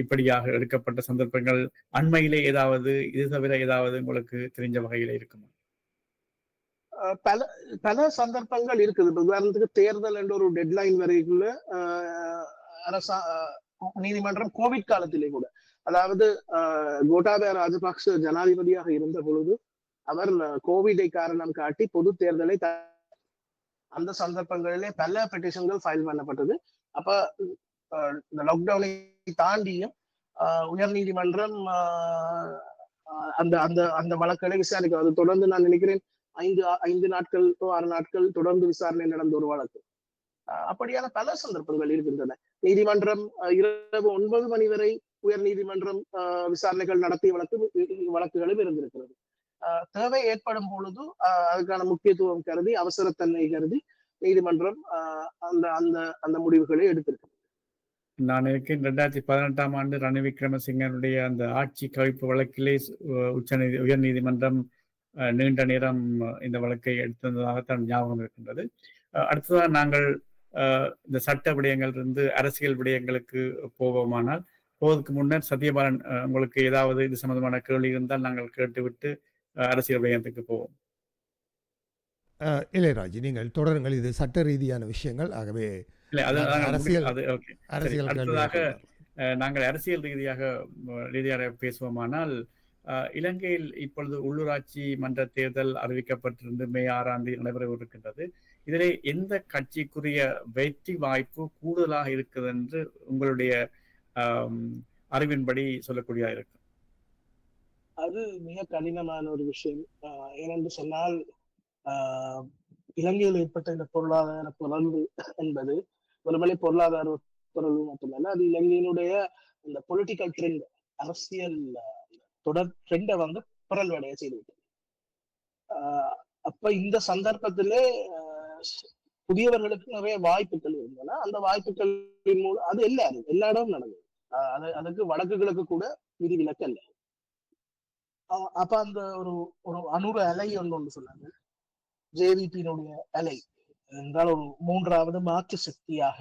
இப்படியாக எடுக்கப்பட்ட சந்தர்ப்பங்கள் அண்மையிலே ஏதாவது இது தவிர ஏதாவது உங்களுக்கு தெரிஞ்ச வகையில இருக்குமா? பல பல சந்தர்ப்பங்கள் இருக்குது. உதாரணத்துக்கு தேர்தல் என்ற ஒரு டெட்லைன் வரைக்குள்ள அரசா நீதிமன்றம் கோவிட் காலத்திலே கூட, அதாவது கோட்டாபய ராஜபக்ஷ ஜனாதிபதியாக இருந்த பொழுது அவர் கோவிடை காரணம் காட்டி பொது தேர்தலை அந்த சந்தர்ப்பங்களிலே பல பெட்டிஷன்கள் ஃபைல் பண்ணப்பட்டது. அப்ப இந்த லாக்டவுனை தாண்டியும் உயர் நீதிமன்றம் அந்த அந்த அந்த வழக்குகளை விசாரிக்கும். அது தொடர்ந்து நான் நினைக்கிறேன் 5 நாட்கள் 6 நாட்கள் தொடர்ந்து விசாரணை நடந்த ஒரு வழக்கு. அப்படியான பல சந்தர்ப்பங்கள் இருக்கின்றன. நீதிமன்றம் இரவு 9 மணி வரை உயர் நீதிமன்றம் விசாரணைகள் நடத்திய வழக்குகளும் இருந்திருக்கிறது. தேவை ஏற்படும் பொழுது அதுக்கான முக்கியத்துவம் கருதி, அவசரத்தன்மை கருதி நீதிமன்றம் அந்த அந்த அந்த முடிவுகளை எடுத்திருக்கு. நான் இருக்கேன் 2018ஆம் ஆண்டு ரணில் விக்ரமசிங்கனுடைய அந்த ஆட்சி கவிப்பு வழக்கிலே உயர் நீதிமன்றம் நீண்ட நேரம் இந்த வழக்கை எடுத்ததாக தன் ஞாபகம் இருக்கின்றது. அடுத்ததான் நாங்கள் இந்த சட்ட விடயங்கள் இருந்து அரசியல் விடயங்களுக்கு போவோமானால், போவதற்கு முன்னர் சத்யபாலன், உங்களுக்கு ஏதாவது இது சம்பந்தமான கேள்வி இருந்தால் நாங்கள் கேட்டுவிட்டு அரசியல் விடயத்துக்கு போவோம். இளையராஜ், நீங்கள் தொடருங்கள். இது சட்ட ரீதியான விஷயங்கள். ஆகவே அடுத்ததாக நாங்கள் அரசியல் ரீதியாக பேசுவோமானால், இலங்கையில் இப்பொழுது உள்ளூராட்சி மன்ற தேர்தல் அறிவிக்கப்பட்டிருந்து மே 6ஆம் தேதி நடைபெறவிருக்கின்றது. இதிலே எந்த கட்சிக்குரிய வெற்றி வாய்ப்பு கூடுதலாக இருக்குது என்று உங்களுடைய அறிவின்படி சொல்லக்கூடிய இருக்கு? அது மிக கடினமான ஒரு விஷயம். ஏனென்று சொன்னால், இலங்கையில் ஏற்பட்ட இந்த பொருளாதார பிறழ்வு என்பது ஒருவேளை பொருளாதார பிறழ்வு மட்டுமல்ல, அது இலங்கையினுடைய இந்த பொலிட்டிக்கல் ட்ரெண்ட், அரசியல் தொடர் ட்ரெண்டை பிறழ்வடைய செய்துவிட்டது. அப்ப இந்த சந்தர்ப்பத்திலே புதியவர்களுக்கு நிறைய வாய்ப்புகள் இருந்தன. அந்த வாய்ப்புகளின் மூலம் அது எல்லா இடமும் நடந்தது. அதுக்கு வழக்குகளுக்கு கூட விதி விலக்கு அல்ல. அப்ப அந்த ஒரு அனுர அலை ஒன்று சொன்னாங்க, ஜேவிபியினுடைய அலை என்றால் ஒரு 3வது மாற்று சக்தியாக.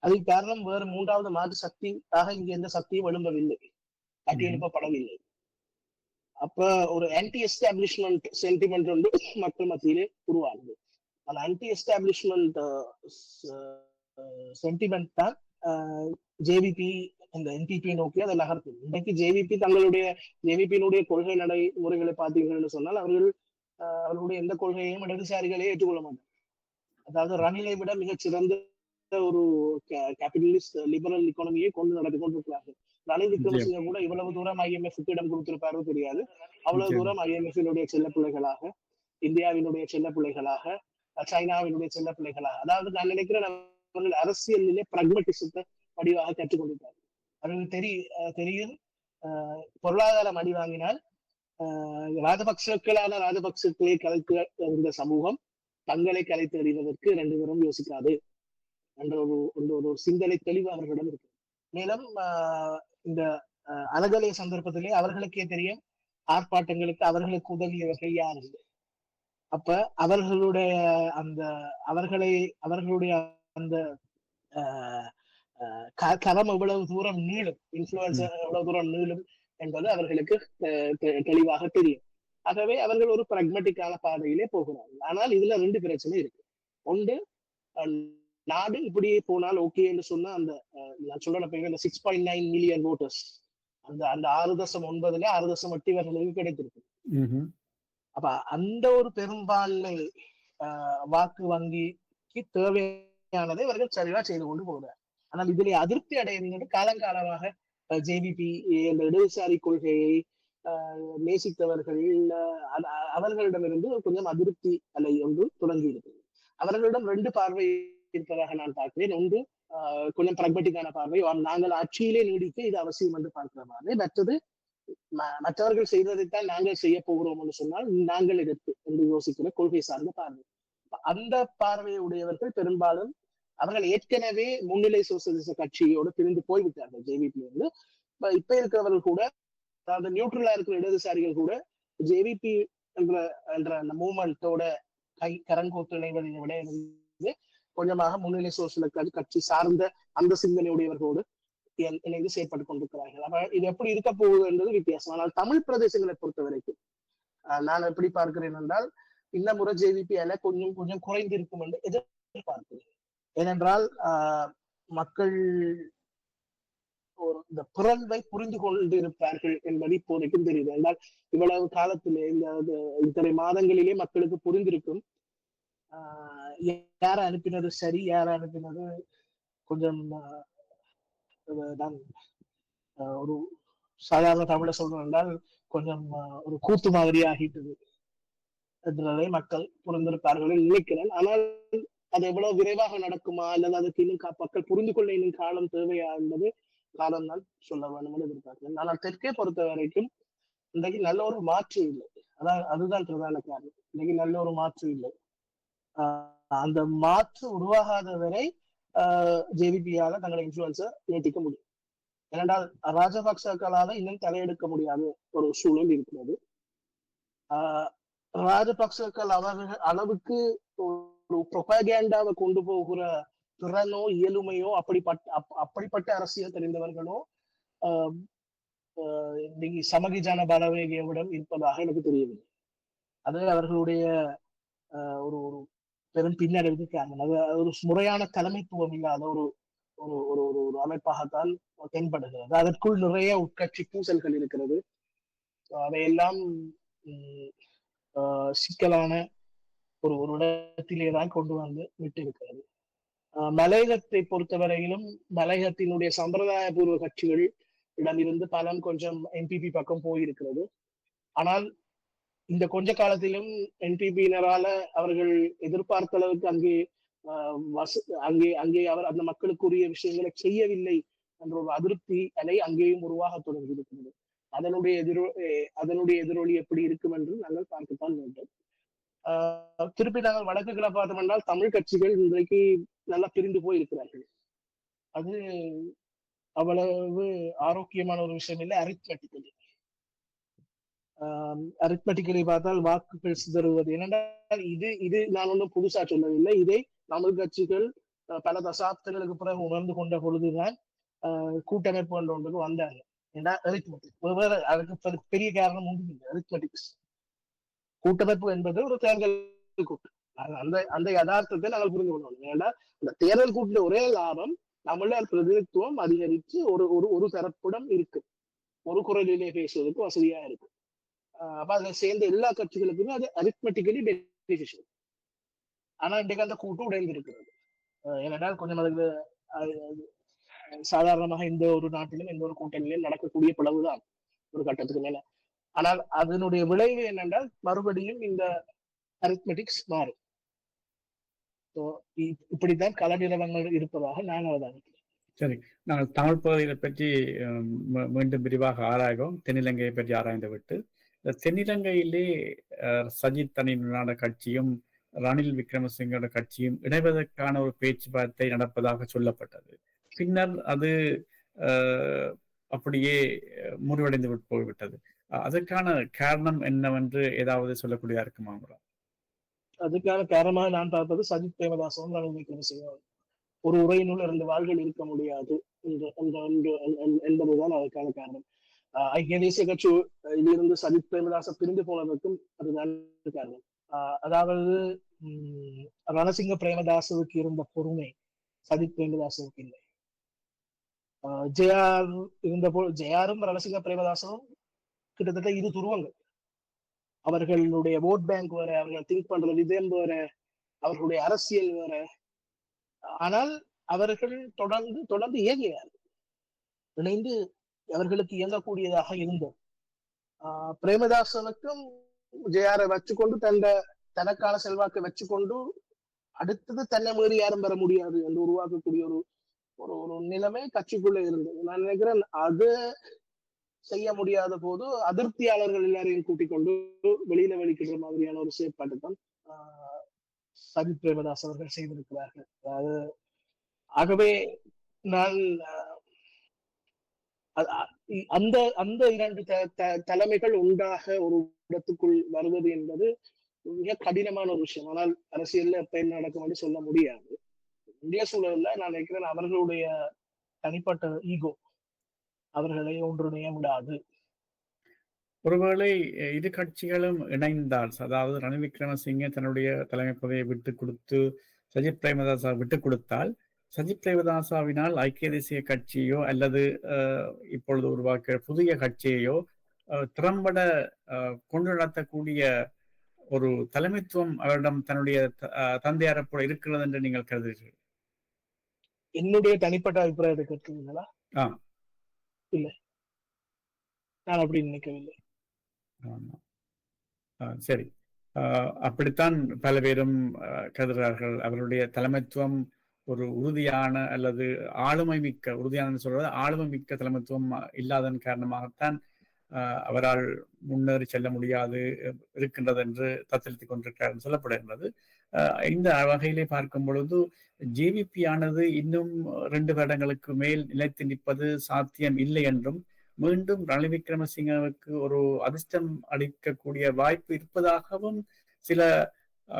அதுக்கு காரணம் வேறு 3வது மாற்று சக்தியாக இங்க எந்த சக்தியும் எழும்பவில்லை, கட்டி எழுப்பப்படவில்லை. அப்ப ஒரு ஆன்டி எஸ்டாப்ளிஷ்மெண்ட் சென்டிமெண்ட் ஒன்று மக்கள் மத்தியிலே உருவானது. அந்த ஆன்டி எஸ்டாப்ளிஷ்மெண்ட் சென்டிமெண்ட் தான் ஜேவிபி இந்த என்பிபி நோக்கி அதை நகர்த்துது. இன்றைக்கு ஜேவிபியினுடைய கொள்கை நடைமுறைகளை பார்த்தீங்கன்னு சொன்னால், அவர்களுடைய எந்த கொள்கையையும் இடதுசாரிகளே ஏற்றுக்கொள்ள மாட்டாங்க. அதாவது ரணிலை விட மிகச்சிறந்த ஒரு கேபிட்டலிஸ்ட் லிபரல் எக்கானமியை கொண்டு நடத்தி கொண்டிருக்கிறார்கள். ரணில் விக்ரமசிங்க கூட இவ்வளவு தூரம் ஐஎம்எஃப்க்கு இடம் கொடுத்திருப்பாரோ தெரியாது. அவ்வளவு தூரம் ஐஎம்எஃபினுடைய செல்ல பிள்ளைகளாக, இந்தியாவினுடைய செல்ல பிள்ளைகளாக, சைனாவினுடைய செல்ல பிள்ளைகளாக, அதாவது நான் நினைக்கிறேன் அவர்கள் அரசியலிலே பிராக்மட்டிசத்தை வடிவாக கற்றுக்கொண்டிருப்பார்கள். அவர்களுக்கு தெரியும் பொருளாதாரம் அடி வாங்கினால் ராஜபக்சக்களை கலைத்து இருந்த சமூகம் தங்களை கலைத்து அறிவதற்கு 2 பேரும் யோசிக்காது என்ற ஒரு சிந்தனை தெளிவு அவர்களிடம் இருக்கு. மேலும் இந்த அலகலை சந்தர்ப்பத்திலே அவர்களுக்கே தெரியும் ஆர்ப்பாட்டங்களுக்கு அவர்களுக்கு உதவியவர்கள் யார். அப்ப அவர்களுடைய அந்த கரம் எவ்வளவு தூரம் நீளும், இன்ஃபுளுன்ஸ் எவ்வளவு தூரம் நீளும் என்பது அவர்களுக்கு தெளிவாக தெரியும். ஆகவே அவர்கள் ஒரு பிராக்மெட்டிக்கான பாதையிலே போகிறார்கள். ஆனால் இதுல 2 பிரச்சனை இருக்கு. ஒன்று, நாடு இப்படியே போனால் ஓகே என்று சொன்னா அந்த நான் சொல்றேன் இந்த 6.9 மில்லியன் ஓட்டர்ஸ் அந்த 6.9 6.8 இவர்களுக்கு கிடைத்திருக்கு. அப்ப அந்த ஒரு பெரும்பான்மை வாக்கு வங்கிக்கு தேவையானதை இவர்கள் சரிவா செய்து கொண்டு போகிறார். ஆனால் இதிலே அதிருப்தி அடைகிறது காலங்காலமாக ஜேவிபி அந்த இடதுசாரி கொள்கையை நேசித்தவர்கள் அவர்களிடமிருந்து கொஞ்சம் அதிருப்தி அலை ஒன்று தொடங்கி இருக்கிறது. அவர்களிடம் 2 பார்வை இருப்பதாக நான் பார்க்கிறேன். ஒன்று, கொஞ்சம் பிராக்மெட்டிக்கான பார்வை, நாங்கள் ஆட்சியிலே நீடிக்க இது அவசியம் என்று பார்க்கிற பார்வை. மற்றது, மற்றவர்கள் செய்ததைத்தான் நாங்கள் செய்ய போகிறோம் என்று சொன்னால் நாங்கள் எதிர்த்து என்று யோசிக்கிற கொள்கை சார்ந்த பார்வை. அந்த பார்வையை உடையவர்கள் பெரும்பாலும் அவர்கள் ஏற்கனவே முன்னிலை சோசியலிச கட்சியோடு பிரிந்து போய்விட்டார்கள் ஜேவிபி இருந்து. இப்ப இருக்கிறவர்கள் கூட, அதாவது நியூட்ரலா இருக்கிற இடதுசாரிகள் கூட ஜேவிபி என்ற அந்த மூவ்மெண்டோட கரங்கோத்து இணைவதை விட இணைந்து கொஞ்சமாக முன்னிலை சோசியல் கட்சி சார்ந்த அந்த சிந்தனையுடையவர்களோடு இணைந்து செயற்பட்டுக் கொண்டிருக்கிறார்கள். அப்ப இது எப்படி இருக்க போகுது என்பது வித்தியாசம். ஆனால் தமிழ் பிரதேசங்களை பொறுத்த வரைக்கும் நான் எப்படி பார்க்கிறேன் என்றால் இந்த முறை ஜேவிபியால கொஞ்சம் கொஞ்சம் குறைந்திருக்கும் என்று எதிர்பார்க்கிறேன். ஏனென்றால் மக்கள் ஒரு இந்த பிறழ்வை புரிந்து கொண்டிருப்பார்கள் என்பது இப்போதைக்கும் தெரியுது. என்றால் இவ்வளவு காலத்திலே இத்தனை மாதங்களிலே மக்களுக்கு புரிந்திருக்கும் யார அனுப்பினது சரி, யார அனுப்பினது கொஞ்சம் நான் ஒரு சாதாரண தமிழ சொல்றேன் என்றால் கொஞ்சம் ஒரு கூத்து மாதிரி ஆகிட்டது என்றதை மக்கள் புரிந்திருப்பார்கள் நினைக்கிறேன். ஆனால் அது எவ்வளவு விரைவாக நடக்குமா அல்லது அதுக்கு இன்னும் மக்கள் புரிந்து கொள்ள இன்னும் காலம் தேவையா என்பது காலம் தான் சொல்ல வேண்டும் என்று எதிர்பார்க்கிறேன். ஆனால் தெற்கே பொறுத்த வரைக்கும் இன்றைக்கு நல்ல ஒரு மாற்று இல்லை. அதுதான் பிரதான காரணம். இன்னைக்கு நல்ல ஒரு மாற்று இல்லை. அந்த மாற்று உருவாகாத வரை ஜேவிபியால தங்களை இன்ஃபுளுன்ஸை நீட்டிக்க முடியும். ஏனென்றால் ராஜபக்சக்களால இன்னும் தலையெடுக்க முடியாத ஒரு சூழல் இருக்கிறது. ராஜபக்சக்கள் அவர்கள் அளவுக்கு ஒரு ப்ரொபகேண்டாவை கொண்டு போகிற திறனோ இயலுமையோ அப்படிப்பட்ட அரசியல் தெரிந்தவர்களோ இன்னைக்கு சமகி ஜன பலவேகியவிடம் இருப்பதாக எனக்கு தெரியவில்லை. அது அவர்களுடைய ஒரு ஒரு பெரும் பின்னடைவுக்கு காரணம். அது ஒரு முறையான தலைமைத்துவம் இல்லாத ஒரு ஒரு ஒரு ஒரு அமைப்பாகத்தான் தென்படுகிறது. அதற்குள் நிறைய உட்கட்சி பூசல்கள் இருக்கிறது. அதையெல்லாம் சிக்கலான ஒரு ஒரு இடத்திலேதான் கொண்டு வந்து விட்டு இருக்கிறது. மலையகத்தை பொறுத்தவரையிலும் மலையகத்தினுடைய சம்பிரதாய பூர்வ கட்சிகள் இடமிருந்து பலம் கொஞ்சம் என்பிபி பக்கம் போயிருக்கிறது. ஆனால் இந்த கொஞ்ச காலத்திலும் என்பிபியினரால அவர்கள் எதிர்பார்த்த அளவுக்கு அங்கே அவர் அந்த மக்களுக்குரிய விஷயங்களை செய்யவில்லை என்ற ஒரு அதிருப்தி அலை அங்கேயும் உருவாக தொடங்கி இருக்கிறது. அதனுடைய எதிரொலி எப்படி இருக்கும் என்று நாங்கள் பார்க்கத்தான் வேண்டும். திருப்பி நாங்கள் வடக்குகளை பார்த்தோம் என்றால் தமிழ் கட்சிகள் இன்றைக்கு நல்லா பிரிந்து போயிருக்கிறார்கள். அது அவ்வளவு ஆரோக்கியமான ஒரு விஷயம் இல்லை. அரித்மெட்டிக்கலி பார்த்தால் வாக்குகள் சிதறுவது என்னென்றால் இது நான் ஒன்றும் புதுசா சொல்லவில்லை. இதை தமிழ் கட்சிகள் பல தசாப்தங்களுக்கு பிறகு உணர்ந்து கொண்ட பொழுதுதான் கூட்டமைப்பு என்ற ஒன்றுக்கு வந்தாங்க. ஏன்னா அரித்மெட்டிக் அதுக்கு பெரிய காரணம் ஒன்றும் இல்லை. அரித்மெட்டிக்ஸ் கூட்டமைப்பு என்பது ஒரு தேர்தல் கூட்டு. அந்த யதார்த்தத்தை நாங்கள் புரிந்து கொள்ளணும். ஏன்னா அந்த தேர்தல் கூட்டில ஒரே லாபம் தமிழர் பிரதிநிதித்துவம் அதிகரித்து ஒரு தரப்புடன் இருக்கு, ஒரு குரலிலே பேசுவதற்கு வசதியா இருக்கு. அப்ப அதுல சேர்ந்த எல்லா கட்சிகளுக்குமே அது அரித்மெட்டிக்கலி பெனிஃபிஷியல். ஆனா இன்றைக்கு அந்த கூட்டு உடைந்து இருக்கிறது. ஏனென்றால் கொஞ்சம் அதுக்கு சாதாரணமாக இந்த ஒரு நாட்டிலும் எந்த ஒரு கூட்டணியிலும் நடக்கக்கூடிய பிளவுதான் ஒரு கட்டத்துக்கு மேல. ஆனால் அதனுடைய விளைவு என்னென்றால் மறுபடியும் இந்த அரித்மெட்டிக்ஸ் மாறும். இப்படித்தான் கள நிலவரங்கள் இருப்பதாக நான் அவதானிக்கிறேன். சரி, நாங்கள் தமிழ் பகுதிகளை பற்றி மீண்டும் விரிவாக ஆராய்வோம். தென்னிலங்கையை பற்றி ஆராய்ந்து விட்டு தென்னிலங்கையிலே சஜித் தனிநாட கட்சியும் ரணில் விக்ரமசிங்கோட கட்சியும் இணைவதற்கான ஒரு பேச்சுவார்த்தை நடப்பதாக சொல்லப்பட்டது. பின்னர் அது அப்படியே முறிவடைந்து போய்விட்டது. அதற்கான காரணம் என்னவென்று ஏதாவது சொல்லக்கூடியதா இருக்குமா? அதுக்கான காரணமாக நான் பார்ப்பது சஜித் பிரேமதாசவும் ரணில் விக்ரமசிங்கவும் ஒரு உரையினுள் 2 வாள்கள் இருக்க முடியாது என்பதுதான் அதற்கான காரணம். ஐக்கிய தேசிய கட்சியிலிருந்து சஜித் பிரேமதாச பிரிந்து போனதற்கும் அதுதான் காரணம். அதாவது ரணசிங்க பிரேமதாசவுக்கு இருந்த பொறுமை சஜித் பிரேமதாசவுக்கு இல்லை. ஜெயார் ஜெயாரும் ரணசிங்க பிரேமதாசவும் கிட்டத்தட்ட 2 துருவங்கள். அவர்களுடைய ஓட் பேங்க் வேற, அவர்கள் திங்க் பண்ற விதம் வேற, அவர்களுடைய அரசியல் வேற. ஆனால் அவர்கள் தொடர்ந்து இயங்கினார்கள், இணைந்து அவர்களுக்கு இயங்கக்கூடியதாக இருந்தது. பிரேமதாசனுக்கும் ஜெயாரை வச்சுக்கொண்டு தனக்கான செல்வாக்கை வச்சுக்கொண்டு அடுத்தது தன்னை மீறி யாரும் பெற முடியாது என்று உருவாக்கக்கூடிய ஒரு நிலைமை கட்சிக்குள்ள இருந்தது. நான் நினைக்கிறேன் அது செய்ய முடியாத போது அதிருப்தியாளர்கள் எல்லாரையும் கூட்டிக் கொண்டு வெளியில வெளிக்கின்ற மாதிரியான ஒரு செயற்பாட்டை தான் சஜித் பிரேமதாஸ் அவர்கள் செய்திருக்கிறார்கள். ஆகவே நான் அந்த 2 தலைமைகள் உண்டாக ஒரு இடத்துக்குள் வருவது என்பது மிக கடினமான ஒரு விஷயம். ஆனால் அரசியல்ல எப்ப என்ன நடக்கும் சொல்ல முடியாது. இந்திய சூழல்ல நான் நினைக்கிறேன் அவர்களுடைய தனிப்பட்ட ஈகோ அவர்களை ஒன்றிணைய விடாது. ஒருவேளை இரு கட்சிகளும் இணைந்தால், அதாவது ரணில் விக்ரமசிங்கே தன்னுடைய தலைமை பதவியை விட்டுக் கொடுத்து சஜித் பிரேமதாசா விட்டுக் கொடுத்தால், சஜித் பிரேமதாசாவினால் ஐக்கிய தேசிய கட்சியோ அல்லது இப்பொழுது உருவாக்க புதிய கட்சியையோ திறம்பட கொண்டு நடத்தக்கூடிய ஒரு தலைமைத்துவம் அவரிடம் தன்னுடைய தந்தையாரப்போல இருக்கிறது என்று நீங்கள் கருதுகிறீர்கள்? என்னுடைய தனிப்பட்ட அபிப்பிராயத்தை கேட்கிறீங்களா? இல்லை, நான் அப்படி நினைக்கவில்லை. சரி, அப்படித்தான் பல பேரும் கருதுகிறார்கள். அவருடைய தலைமைத்துவம் ஒரு உறுதியான அல்லது ஆளுமை மிக்க, உறுதியான சொல்றது ஆளுமை மிக்க தலைமைத்துவம் இல்லாதன் காரணமாகத்தான் அவரால் முன்னேறி செல்ல முடியாது இருக்கின்றது என்று தத்தளித்துக் கொண்டிருக்கிறார் சொல்லப்படுகின்றது. இந்த வகையிலே பார்க்கும் பொழுது ஜேவிபி ஆனது இன்னும் 2 வருடங்களுக்கு மேல் நிலைத்து நிற்பது சாத்தியம் இல்லை என்றும், மீண்டும் ரணில் விக்ரமசிங்கவுக்கு ஒரு அதிர்ஷ்டம் அளிக்கக்கூடிய வாய்ப்பு இருப்பதாகவும் சில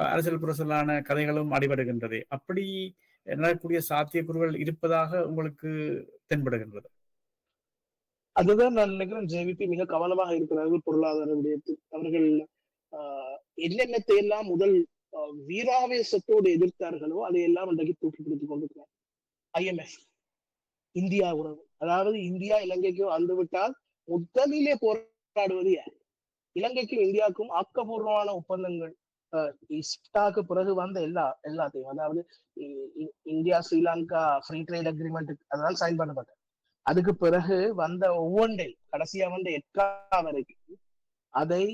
அரசியல் புரசலான கதைகளும் அடிபடுகின்றது. அப்படி நடக்கக்கூடிய சாத்தியக்கூறுகள் இருப்பதாக உங்களுக்கு தென்படுகின்றது? அதுதான் நான் நினைக்கிறேன். ஜேவிபி மிக கவனமாக இருக்கிறார்கள் பொருளாதார விடயத்தில். அவர்கள் என்னென்னத்தை எல்லாம் முதல் வீராவேசத்தோடு எதிர்த்தார்களோ அதையெல்லாம் இன்றைக்கு தூக்கி பிடித்துக் கொண்டிருக்கிறார். IMF, இந்தியா உறவு, அதாவது இந்தியா இலங்கைக்கு வந்துவிட்டால் முதலிலே போராடுவது யார்? இலங்கைக்கும் இந்தியாவுக்கும் ஆக்கப்பூர்வமான ஒப்பந்தங்கள் இஸ்டாக்கு பிறகு வந்த எல்லாத்தையும், அதாவது India Sri Lanka free trade agreement அதெல்லாம் சைன் பண்ணப்பட்டது. அதுக்கு பிறகு வந்த ஒவ்வொன்றை கடைசியா வந்த எட்கா வரைக்கும் அதை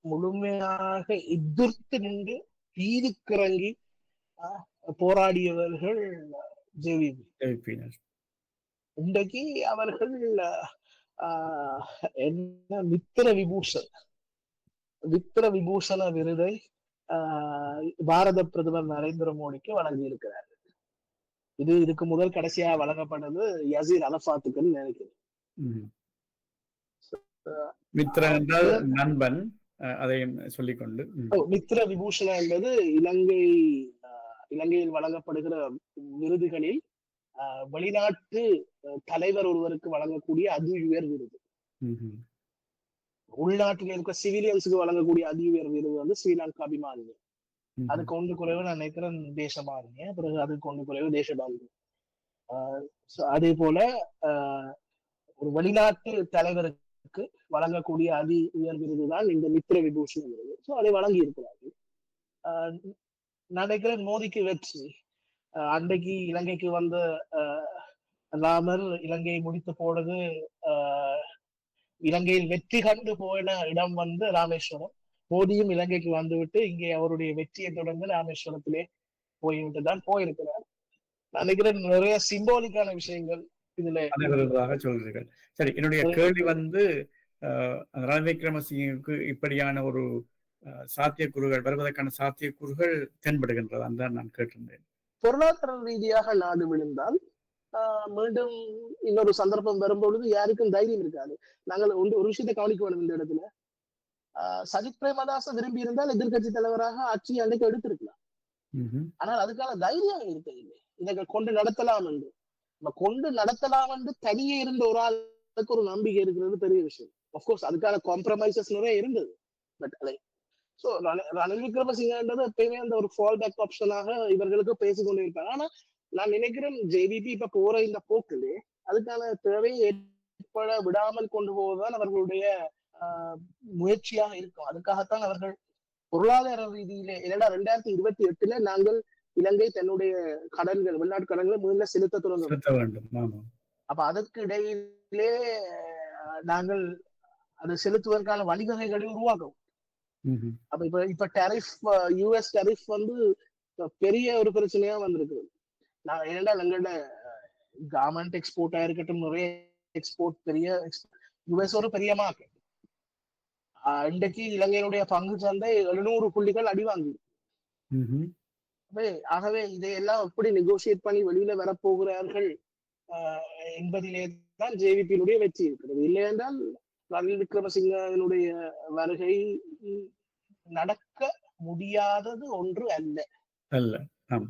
முழுமையாக எதிர்த்து நின்று தீதுக்கிறங்கி போராடியவர்கள் ஜேவிபி. இன்றைக்கு அவர்கள் என்ன மித்திர விபூஷண விருதை பாரத பிரதமர் நரேந்திர மோடிக்கு வழங்கி இருக்கிறார்கள். இதுக்கு முதல் கடைசியா வழங்கப்பட்டது யசீர் அரஃபாத்துக்கு நினைக்கிறேன். மித்ர என்றால் நண்பன், அதையும் சொல்லிக்கொண்டு மித்ர விபூஷண என்பது இலங்கையில் வழங்கப்படுகிற விருதுகளில் வெளிநாட்டு தலைவர் ஒருவருக்கு வழங்கக்கூடிய அதி உயர் விருது. உள்நாட்டில் இருக்க சிவிலியன்ஸுக்கு வழங்கக்கூடிய அதி உயர் விருது வந்து ஸ்ரீலங்கா அபிமானியம். அதுக்கு ஒன்று குறைவு நான் நினைக்கிறேன் தேசமானிய, பிறகு அதுக்கு ஒன்று குறைவு தேசபாந்து. அதே போல ஒரு வெளிநாட்டு தலைவருக்கு வழங்கக்கூடிய அதி உயர் விருதுதான் இந்த மித்ர விபூஷண விருது. ஸோ அதை வழங்கி இருக்கிறார்கள். நினைக்கிறேன் மோடிக்கு வெற்றி. அன்றைக்கு இலங்கைக்கு வந்த ராமர் இலங்கையை முடித்து போனது, இலங்கையில் வெற்றி கண்டு போன இடம் வந்து ராமேஸ்வரம். மோடியும் இலங்கைக்கு வந்துவிட்டு இங்கே அவருடைய வெற்றியை தொடர்ந்து ராமேஸ்வரத்திலே போய்விட்டு தான் போயிருக்கிறார். நினைக்கிறேன் நிறைய சிம்பாலிக்கான விஷயங்கள் இதுல சொல்றீர்கள். சரி, என்னுடைய கேள்வி வந்து ரணில் விக்ரமசிங்கவுக்கு இப்படியான ஒரு சாத்தியக்கூறுகள் வருவதற்கான சாத்தியக்கூறுகள் தென்படுகின்றதான் தான் நான் கேட்டிருந்தேன். பொருளாதார ரீதியாக நாடு விழுந்தால் மீண்டும் இன்னொரு சந்தர்ப்பம் வரும்பொழுது யாருக்கும் தைரியம் இருக்காது. நாங்கள் ஒரு விஷயத்தை கவனிக்க வேண்டும் இந்த இடத்துல. சஜித் பிரேமதாச விரும்பி இருந்தால் எதிர்கட்சி தலைவராக ஆட்சி அன்றைக்கு எடுத்திருக்கலாம். ஆனால் அதுக்கான தைரியம் இருக்கவில்லை. இதை கொண்டு நடத்தலாம் என்று தனியே இருந்த ஒரு ஆளுக்கு ஒரு நம்பிக்கை இருக்கிறது பெரிய விஷயம். அப்கோர்ஸ் அதுக்கான காம்ப்ரமைசஸ் நிறைய இருந்தது. பட் சோ ரணில் விக்ரமசிங்கன்றது எப்பயுமே அந்த ஒரு ஃபால் பேக் ஆப்ஷனாக இவர்களுக்கு பேசிக்கொண்டே இருப்பாங்க. ஆனா நான் நினைக்கிறேன் ஜேவிபி இப்ப போற இந்த போக்கிலே அதுக்கான தேவையை ஏற்பட விடாமல் கொண்டு போவதுதான் அவர்களுடைய முயற்சியாக இருக்கும். அதுக்காகத்தான் அவர்கள் பொருளாதார ரீதியிலே 2028 நாங்கள் இலங்கை தன்னுடைய கடன்கள் வெளிநாட்டு கடன்களை முதல்ல செலுத்த வேண்டும். அப்ப அதற்கு இடையிலே நாங்கள் அதை செலுத்துவதற்கான வழிவகைகளை உருவாக்கும். அப்ப இப்ப டேரிஃப், யூஎஸ் டேரிஃப் வந்து பெரிய ஒரு பிரச்சனையா வந்திருக்கு. ஏன்னா எங்களோட கார்மெண்ட் எக்ஸ்போர்ட்டா இருக்கட்டும், நிறைய எக்ஸ்போர்ட் பெரிய யூஎஸ் ஒரு பெரிய மார்க்கெட். இன்றைக்கு இலங்கையினுடைய பங்கு சந்தை 700 புள்ளிகள் அடி வாங்கி. ஆகவே இதையெல்லாம் எப்படி நெகோசியேட் பண்ணி வெளியில வரப்போகிறார்கள் என்பதிலே தான் ஜேவிபியினுடைய வெற்றி இருக்கிறது. இல்லை என்றால் ரணில் விக்ரமசிங்கனுடைய வருகை நடக்க முடியாதது ஒன்று அல்ல. அல்ல. ஆம்.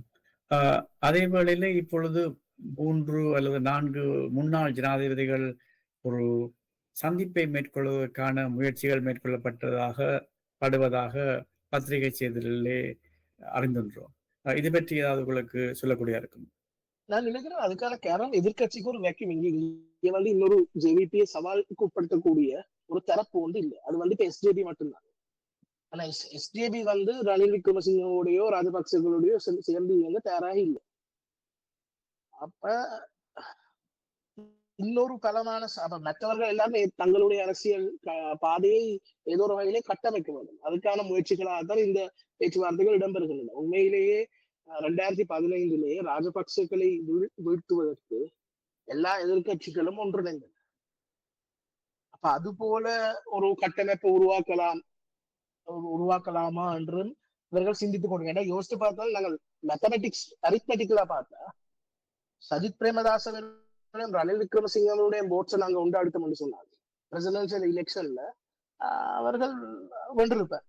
அதே வேளையில இப்பொழுது 3 அல்லது 4 முன்னாள் ஜனாதிபதிகள் ஒரு சந்திப்பை மேற்கொள்வதற்கான முயற்சிகள் படுவதாக பத்திரிகை செய்திகளிலே அறிந்திருக்கிறோம். இது பற்றி ஏதாவது உங்களுக்கு சொல்லக்கூடிய இருக்கும்? நான் நினைக்கிறேன் அதுக்கான காரணம் எதிர்கட்சிக்கு ஒரு வேக்யூம். இங்க வந்து இன்னொரு ஜேவிபியை சவாலுக்கு உட்படுத்தக்கூடிய ஒரு தரப்பு வந்து இல்லை. அது வந்து இப்ப எஸ்ஜேபி மட்டும்தான். ஆனா எஸ்ஜேபி வந்து ரணில் விக்ரமசிங்கோடையோ ராஜபக்சேகளோடையோ சேர்ந்து வந்து தயாராக இல்லை. அப்ப இன்னொரு பலமான மற்றவர்கள் எல்லாமே தங்களுடைய அரசியல் பாதையை ஏதோ ஒரு வகையிலே கட்டமைக்க வேண்டும். அதுக்கான முயற்சிகளாக தான் இந்த பேச்சுவார்த்தைகள் இடம்பெறுகின்றன. உண்மையிலேயே 2015 ராஜபக்சேக்களை வீழ்த்துவதற்கு எல்லா எதிர்கட்சிகளும் ஒன்றிணைந்தன. அப்ப அது போல ஒரு கட்டமைப்பை உருவாக்கலாமா என்றும் இவர்கள் சிந்தித்துக் கொண்டு. ஏன்னா யோசித்து பார்த்தால் நாங்கள் மேத்தமெட்டிக்ஸ் அரித்மெட்டிக்கலா பார்த்தா சஜித் பிரேமதாசன் ரணில் விக்ரமசிங்கனுடைய போட்ஸை நாங்க உண்டாடுத்தோம் என்று சொன்னாங்க. பிரசிடென்சியல் எலெக்ஷன்ல அவர்கள் வென்றிருப்பார்.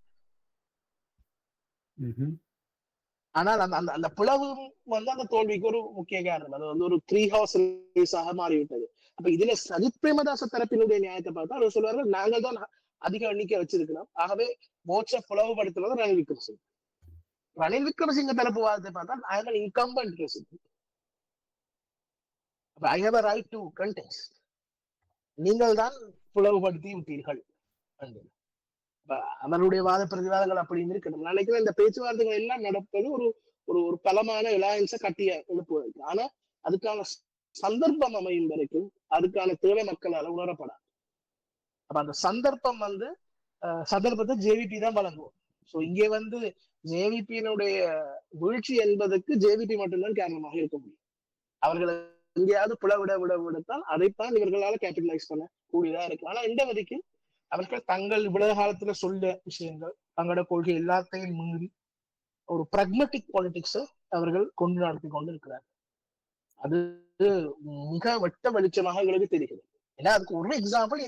ஆனால் அந்த அந்த பிளவு வந்து அந்த தோல்விக்கு ஒரு முக்கிய காரணம். அது வந்து ஒரு 3 ஹார்ஸ் ரேஸாக மாறிவிட்டது. அப்ப இதுல சஜித் பிரேமதாச தரப்பினுடைய நியாயத்தை பார்த்தா அவர் சொல்வார்கள், நாங்கள் தான் அதிக எண்ணிக்கை வச்சிருக்கிறோம், ஆகவே போட்ஸை பிளவுபடுத்துவது ரணில் விக்ரமசிங்க. ரணில் விக்ரமசிங்க தரப்பு வாதத்தை பார்த்தா நாங்கள் இன்கம்பன்ட் president, I have a right to contest. நீங்கள் தான் பிளவுபடுத்தி விட்டீர்கள். அவருடைய வாத பிரதிவாதங்கள் அப்படின்னு இருக்கணும். நினைக்கிறேன் இந்த பேச்சுவார்த்தைகள் எல்லாம் நடப்பது ஒரு ஒரு பலமான அலையன்ஸை கட்டிய எழுப்புவதற்கு. ஆனா அதுக்கான சந்தர்ப்பம் அமையும் வரைக்கும் அதுக்கான தேவை மக்களால் உணரப்படாது. அப்ப அந்த சந்தர்ப்பம் வந்து சந்தர்ப்பத்தை ஜேவிபி தான் வழங்குவோம். சோ இங்கே வந்து ஜேவிபியினுடைய வீழ்ச்சி என்பதற்கு ஜேவிபி மட்டும்தான் காரணமாக இருக்க முடியும். அவர்களை எங்கேயாவது விடத்தால் அதைத்தான் இவர்களால கேபிட்டலைஸ் பண்ண கூடியதா இருக்கு. ஆனா இந்த வரைக்கும் அவர்கள் தங்கள் இவ்வளவு காலத்துல சொல்ல விஷயங்கள், தங்களோட கொள்கை எல்லாத்தையும் மீறி ஒரு பிராக்மெட்டிக் பாலிடிக்ஸை அவர்கள் கொண்டு நடத்தி கொண்டு இருக்கிறார்கள். அது மிக வெட்ட வெளிச்சமாக எங்களுக்கு தெரிகிறது. ஏன்னா அதுக்கு ஒரு எக்ஸாம்பிள்